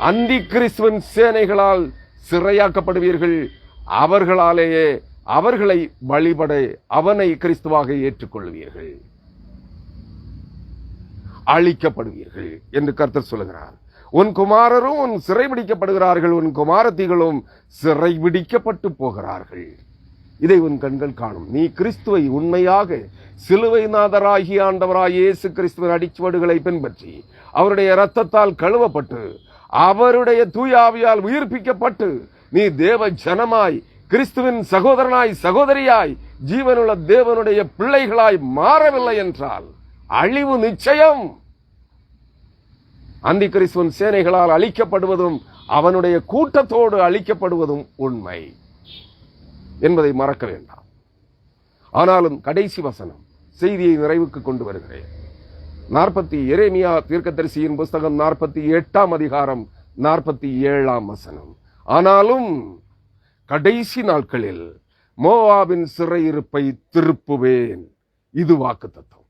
A: அந்தி கிறிஸ்துவின் சேனைகளால் சிறையாக்கப்படுவீர்கள். அவர்களாலேயே அவர்களை வழிபட அவனை கிறிஸ்துவாக ஏற்றுக்கொள்வீர்கள், அழிக்கப்படுவீர்கள் என்று கர்த்தர் சொல்லுகிறார். உன் குமாரரும் உன் சிறைபிடிக்கப்படுகிறார்கள், உன் குமாரத்திகளும் சிறைபிடிக்கப்பட்டு போகிறார்கள். இதை உன் கண்கள் காணும். நீ கிறிஸ்துவை உண்மையாக சிலுவை நாதராகிய ஆண்டவராய் இயேசு கிறிஸ்துவின் அடிச்சுவடுகளை பின்பற்றி அவருடைய இரத்தத்தால் கழுவப்பட்டு அவருடைய தூய ஆவியால் உயிர்ப்பிக்கப்பட்டு நீ தேவ ஜனமாய், கிறிஸ்துவின் சகோதரனாய், சகோதரியாய், ஜீவனுள்ள தேவனுடைய பிள்ளைகளாய் மாறவில்லை என்றால் அழிவு நிச்சயம். அந்தி கிறிஸ்துவின் சேனைகளால் அழிக்கப்படுவதும் அவனுடைய கூட்டத்தோடு அழிக்கப்படுவதும் உண்மை என்பதை மறக்க வேண்டாம். ஆனாலும் கடைசி வசனம் செய்தியை நிறைவுக்கு கொண்டு வருகிறேன். எரேமியா தீர்க்கதரிசியின் புஸ்தகம் 48ஆம் அதிகாரம் 47ஆம் வசனம். ஆனாலும் கடைசி நாட்களில் மோவாபின் சிறையிருப்பை திருப்புவேன். இது வாக்குத்தத்தம்.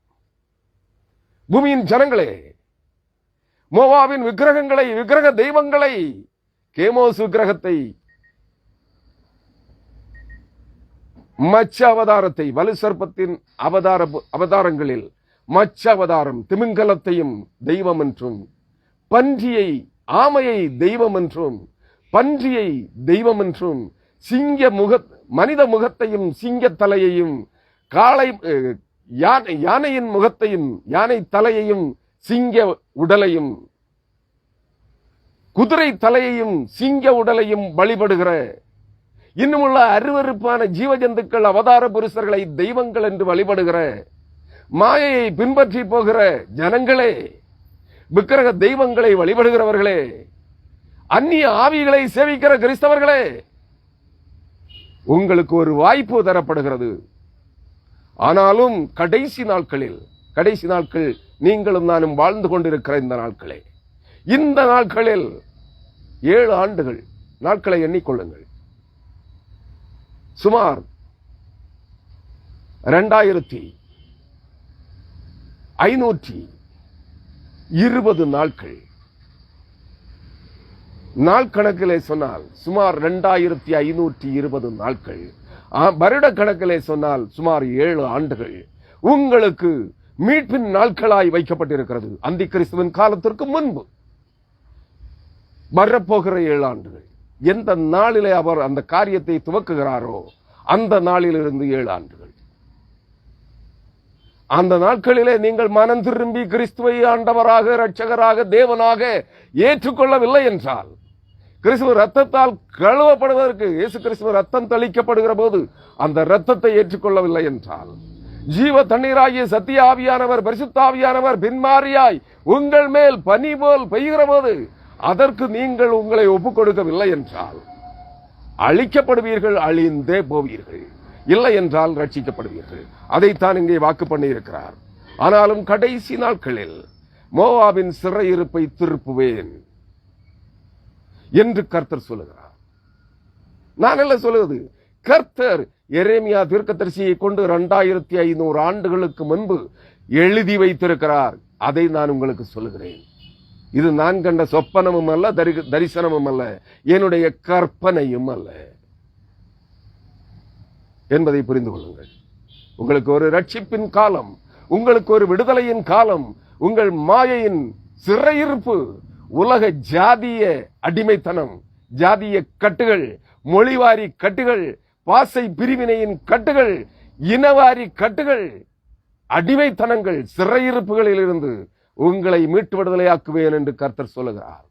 A: பூமியின் ஜனங்களே, மோவாபின் விக்கிரகங்களை, விக்கிரக தெய்வங்களை, கேமோஸ் விக்கிரகத்தை, மச்ச அவதாரத்தை, வலு சர்ப்பத்தின் அவதாரங்களில் மச்ச அவதாரம், திமிங்கலத்தையும் தெய்வம் என்றும், பன்றியை, ஆமையை தெய்வம் என்றும், பன்றியை தெய்வம் என்றும், மனித முகத்தையும் சிங்க தலையையும், காளை யானையின் முகத்தையும் யானை தலையையும் சிங்க உடலையும், குதிரை தலையையும் சிங்க உடலையும் வழிபடுகிற இன்னுமுள்ள அருவருப்பான ஜீவஜந்துக்கள், அவதார புருஷர்களை தெய்வங்கள் என்று வழிபடுகிற, மாயையை பின்பற்றி போகிற ஜனங்களே, விக்கிரக தெய்வங்களை வழிபடுகிறவர்களே, அந்நிய ஆவிகளை சேவிக்கிற கிறிஸ்தவர்களே, உங்களுக்கு ஒரு வாய்ப்பு தரப்படுகிறது. ஆனாலும் கடைசி நாட்கள் நீங்களும் நானும் வாழ்ந்து கொண்டிருக்கிற இந்த நாட்களே, இந்த நாட்களில் 7 ஆண்டுகள் நாட்களை எண்ணிக்கொள்ளுங்கள். சுமார் 2520 நாட்கள், நாள் கணக்கிலே சொன்னால் சுமார் 2520 நாட்கள், வருட கணக்கிலே சொன்னால் சுமார் 7 ஆண்டுகள் உங்களுக்கு மீட்பின் நாட்களாய் வைக்கப்பட்டிருக்கிறது. அந்தி கிறிஸ்துவின் காலத்திற்கு முன்பு வரப்போகிற 7 ஆண்டுகள். எந்த நாளிலே அவர் அந்த காரியத்தை துவக்குகிறாரோ அந்த நாளிலிருந்து 7 ஆண்டுகள். அந்த நாட்களிலே நீங்கள் மனம் திரும்பி கிறிஸ்துவை ஆண்டவராக, இரட்சகராக, தேவனாக ஏற்றுக்கொள்ளவில்லை என்றால், கிறிஸ்துவ ரத்தத்தால் கழுவப்படுவதற்கு இயேசு கிறிஸ்துவ ரத்தம் தெளிக்கப்படுகிற போது அந்த ரத்தத்தை ஏற்றுக்கொள்ளவில்லை என்றால், ஜீவ தண்ணீராகிய சத்திய ஆவியானவர், பரிசுத்த ஆவியானவர் பின்மாரியாய் உங்கள் மேல் பனி போல் பெய்கிற போது அதற்கு நீங்கள் உங்களை ஒப்புக் கொடுக்கவில்லை என்றால் அழிக்கப்படுவீர்கள், அழிந்தே போவீர்கள். இல்லை என்றால் ரட்சிக்கப்படுவீர்கள். அதைத்தான் இங்கே வாக்கு பண்ணி இருக்கிறார். ஆனாலும் கடைசி நாட்களில் மோவாபின் சிறையிருப்பை திருப்புவேன் என்று கர்த்தர் சொல்லுகிறார். நான் என்ன சொல்லுவது? கர்த்தர் எரேமியா தீர்க்கதரிசியை கொண்டு 2500 ஆண்டுகளுக்கு முன்பு எழுதி வைத்திருக்கிறார். அதை நான் உங்களுக்கு சொல்லுகிறேன். இது நான் கண்ட சொப்பனமும் அல்ல, தரிசனமும் அல்ல, என்னுடைய கற்பனையும் அல்ல என்பதை புரிந்து கொள்ளுங்கள். உங்களுக்கு ஒரு ரட்சிப்பின் காலம், உங்களுக்கு ஒரு விடுதலையின் காலம், உங்கள் மாயையின் சிறையிருப்பு, உலக ஜாதிய அடிமைத்தனம், ஜாதிய கட்டுகள், மொழிவாரி கட்டுகள், பாசை பிரிவினையின் கட்டுகள், இனவாரி கட்டுகள், அடிமைத்தனங்கள், சிறையிருப்புகளில் இருந்து உங்களை மீட்டு விடுதலையாக்குவேன் என்று கர்த்தர் சொல்லுகிறார்.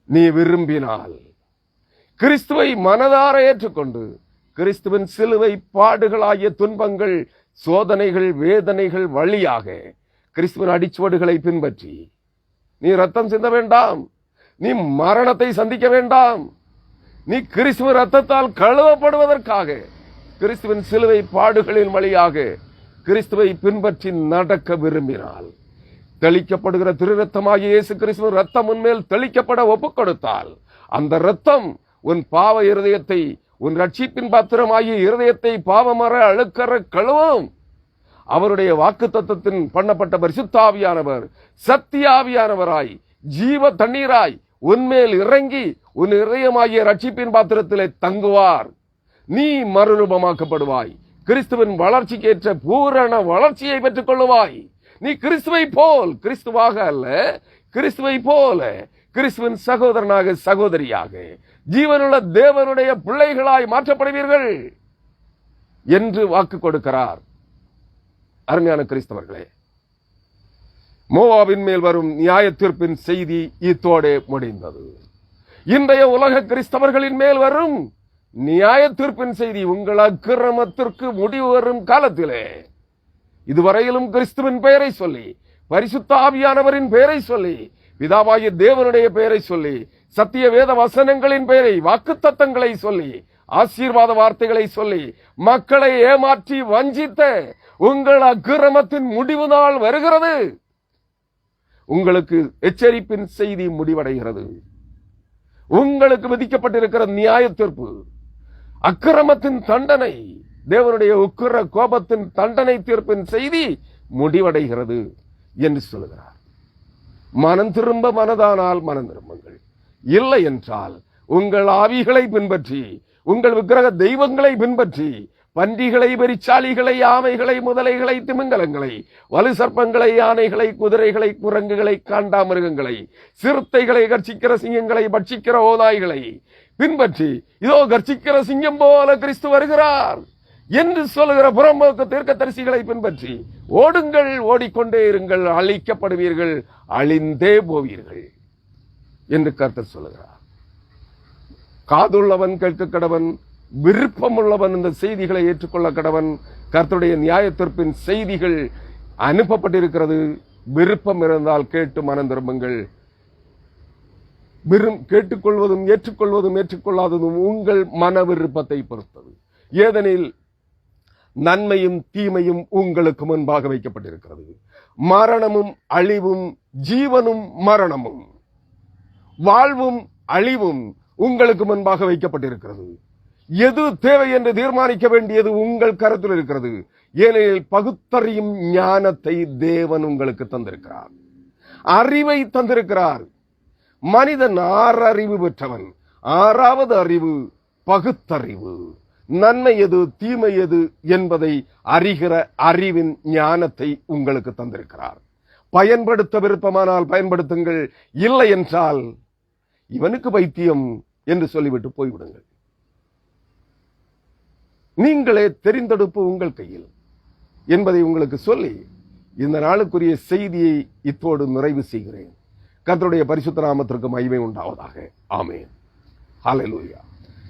A: நீ விரும்பினால் கிறிஸ்துவை மனதார ஏற்றுக்கொண்டு கிறிஸ்துவின் சிலுவை பாடுகளாகிய துன்பங்கள், சோதனைகள், வேதனைகள் வழியாக கிறிஸ்துவின் அடிச்சுவடுகளை பின்பற்றி நீ ரத்தம் சிந்த வேண்டாம், நீ மரணத்தை சந்திக்க வேண்டாம், நீ கிறிஸ்துவ ரத்தத்தால் கழுவப்படுவதற்காக கிறிஸ்துவின் சிலுவை பாடுகளின் வழியாக கிறிஸ்துவை பின்பற்றி நடக்க விரும்பினால், தெளிக்கப்படுகிற திரு ரத்தமாகிய இயேசு கிறிஸ்துவின் ரத்தம் உன்மேல் தெளிக்கப்பட ஒப்புக் கொடுத்தால், அந்த ரத்தம் உன் பாவ இருதயத்தை, உன் ரட்சிப்பின் பாத்திரமாகிய இருதயத்தை பாவமர அழுக்கற கழுவும். அவருடைய வாக்கு தத்தத்தின் பண்ணப்பட்ட பரிசுத்தாவியானவர் சத்தியாவியானவராய் ஜீவ தண்ணீராய் உன்மேல் இறங்கி உன் இதயமாகிய ரட்சிப்பின் பாத்திரத்திலே தங்குவார். நீ மறுரூபமாக்கப்படுவாய், கிறிஸ்துவின் வளர்ச்சிக்கேற்ற பூரண வளர்ச்சியை பெற்றுக் கொள்ளுவாய். நீ கிறிஸ்துவை போல், கிறிஸ்துவாக அல்ல, கிறிஸ்துவை போல கிறிஸ்துவின் சகோதரனாக, சகோதரியாக, ஜீவனுள்ள தேவனுடைய பிள்ளைகளாய் மாற்றப்படுவீர்கள் என்று வாக்கு கொடுக்கிறார். அருமையான கிறிஸ்தவர்களே, மோவாபின் மேல் வரும் நியாய தீர்ப்பின் செய்தி இத்தோடு முடிந்தது. இன்றைய உலக கிறிஸ்தவர்களின் மேல் வரும் நியாய தீர்ப்பின் செய்தி, உங்கள் அக்கிரமத்திற்கு முடிவு வரும் காலத்திலே, இதுவரையிலும் கிறிஸ்துவின் பெயரை சொல்லி, பரிசுத்த ஆவியானவரின் பெயரை சொல்லி, பிதாவாகிய தேவனுடைய பெயரை சொல்லி, சத்திய வேத வசனங்களின் பெயரை, வாக்குத்தத்தங்களை சொல்லி, ஆசீர்வாத வார்த்தைகளை சொல்லி மக்களை ஏமாற்றி வஞ்சித்த உங்கள் அக்கிரமத்தின் முடிவு நாள் வருகிறது. உங்களுக்கு எச்சரிப்பின் செய்தி முடிவடைகிறது. உங்களுக்கு விதிக்கப்பட்டிருக்கிற நியாய தீர்ப்பு, அக்கிரமத்தின் தண்டனை, தேவனுடைய உக்கிர கோபத்தின் தண்டனை தீர்ப்பின் செய்தி முடிவடைகிறது என்று சொல்லுகிறார். மனம் திரும்ப மனதானால் மனம் திரும்புங்கள், இல்லை என்றால் உங்கள் ஆவிகளை பின்பற்றி, உங்கள் விக்கிரக தெய்வங்களை பின்பற்றி, பன்றிகளை, பெரிச்சாலிகளை, ஆமைகளை, முதலைகளை, திமிங்கலங்களை, வலு சர்ப்பங்களை, யானைகளை, குதிரைகளை, குரங்குகளை, காண்டாமிருகங்களை, சிறுத்தைகளை, கர்ச்சிக்கிற சிங்கங்களை, பட்சிக்கிற ஓநாய்களை பின்பற்றி, இதோ கர்ச்சிக்கிற சிங்கம் போல கிறிஸ்து வருகிறார் என்று சொல்லுகிற புறம்போக்கு தீர்க்கதரிசிகளை பின்பற்றி ஓடுங்கள், ஓடிக்கொண்டே இருங்கள், அழிக்கப்படுவீர்கள், அழிந்தே போவீர்கள் என்று கர்த்தர் சொல்லுகிறார். காதுள்ளவன் கேட்க கடவன், விருப்பம் உள்ளவன் இந்த செய்திகளை ஏற்றுக்கொள்ள கடவன். கர்த்தருடைய நியாய தீர்ப்பின் செய்திகள் அனுப்பப்பட்டிருக்கிறது. விருப்பம் இருந்தால் கேட்டு மனம் திரும்புங்கள். கேட்டுக்கொள்வதும் ஏற்றுக்கொள்வதும் ஏற்றுக்கொள்ளாததும் உங்கள் மன விருப்பத்தை பொறுத்தது. ஏதெனில் நன்மையும் தீமையும் உங்களுக்கு முன்பாக வைக்கப்பட்டிருக்கிறது. மரணமும் அழிவும், ஜீவனும் மரணமும், வாழ்வும் அழிவும் உங்களுக்கு முன்பாக வைக்கப்பட்டிருக்கிறது. எது தேவை என்று தீர்மானிக்க வேண்டியது உங்கள் கருத்தில் இருக்கிறது. ஏனெனில் பகுத்தறியும் ஞானத்தை தேவன் உங்களுக்கு தந்திருக்கிறார், அறிவை தந்திருக்கிறார். மனிதன் 6 அறிவு பெற்றவன். 6வது அறிவு பகுத்தறிவு. நன்மை எது, தீமை எது என்பதை அறிகிற அறிவின் ஞானத்தை உங்களுக்கு தந்திருக்கிறார். பயன்படுத்த விருப்பமானால் பயன்படுத்துங்கள், இல்லை என்றால் இவனுக்கு பைத்தியம் என்று சொல்லிவிட்டு போய்விடுங்கள். நீங்களே தெரிந்தெடுப்பு உங்கள் கையில் என்பதை உங்களுக்கு சொல்லி இந்த நாளுக்குரிய செய்தியை இத்தோடு நிறைவு செய்கிறேன். கர்த்தருடைய பரிசுத்த நாமத்திற்கு மகிமை உண்டாவதாக. ஆமென். ஹல்லேலூயா.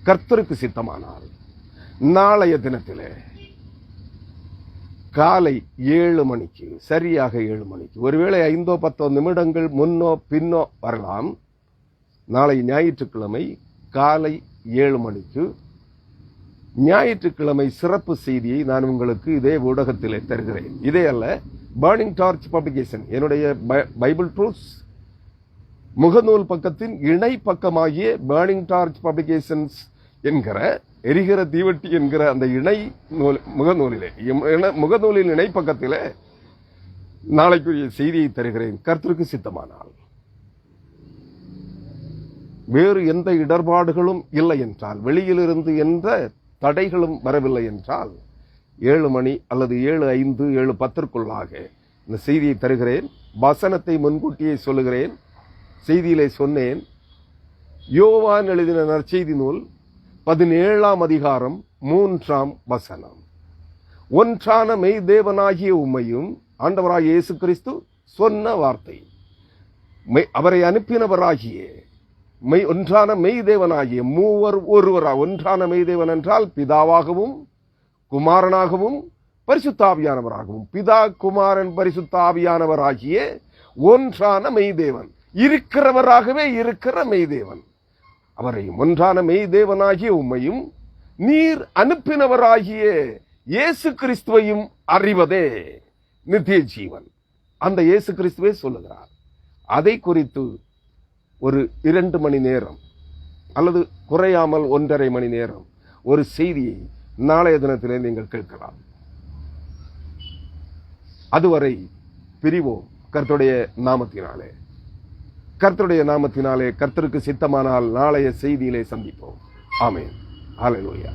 A: கர்த்தருக்கு சித்தமானால் நாளைய தினத்திலே காலை 7 மணிக்கு, சரியாக 7 மணிக்கு, ஒருவேளை 5-10 நிமிடங்கள் முன்னோ பின்னோ வரலாம். நாளை ஞாயிற்றுக்கிழமை காலை 7 மணிக்கு ஞாயிற்றுக்கிழமை சிறப்பு செய்தியை நான் உங்களுக்கு இதே ஊடகத்திலே தருகிறேன். இதே அல்ல, பர்னிங் டார்ச் பப்ளிகேஷன், என்னுடைய பைபிள் ட்ரூத்ஸ் முகநூல் பக்கத்தின் இணை பக்கமாகிய பர்னிங் டார்ச் பப்ளிகேஷன்ஸ் என்கிற, எரிகிற தீவட்டி என்கிற அந்த இணை முகநூலின் இணை பக்கத்திலே நாளைக்குரிய செய்தியை தருகிறேன். கர்த்தருக்கு சித்தமானால் வேறு எந்த இடர்பாடுகளும் இல்லை என்றால், வெளியிலிருந்து எந்த தடைகளும் வரவில்லை என்றால் 7 மணி அல்லது 7:05 7:10 இந்த செய்தியை தருகிறேன். வசனத்தை முன்கூட்டியே சொல்லுகிறேன். செய்தியிலே சொன்னேன். யோவான் எழுதின நற்செய்தி நூல் 17ஆம் அதிகாரம் 3ஆம் வசனம். ஒன்றான மெய் தேவனாகிய உம்மையும் ஆண்டவராகிய இயேசு கிறிஸ்து சொன்ன வார்த்தை, அவரை அனுப்பினவராகிய ஒன்றான மெய் தேவனாகிய மூவர் ஒருவராக, ஒன்றான மெய் தேவன் என்றால் பிதாவாகவும் குமாரனாகவும் பரிசுத்தாவியானவராகவும், பிதா குமாரன் பரிசுத்தாவியானவராகிய ஒன்றான மெய் தேவன், இருக்கிறவராகவே இருக்கிற மெய் தேவன், அவரையும் ஒன்றான மெய் தேவனாகிய உம்மையும் நீர் அனுப்பினவராகிய இயேசு கிறிஸ்துவையும் அறிவதே நித்திய ஜீவன். அந்த இயேசு கிறிஸ்துவே சொல்லுகிறார். அதை குறித்து ஒரு 2 மணி நேரம் அல்லது குறையாமல் 1.5 மணி நேரம் ஒரு செய்தியை நாளைய தினத்திலே நீங்கள் கேட்கலாம். அதுவரை பிரிவோம் கர்த்தருடைய நாமத்தினாலே. கர்த்தருடைய நாமத்தினாலே, கர்த்தருக்கு சித்தமானால் நாளைய செய்தியிலே சந்திப்போம். ஆமென். ஹல்லேலூயா.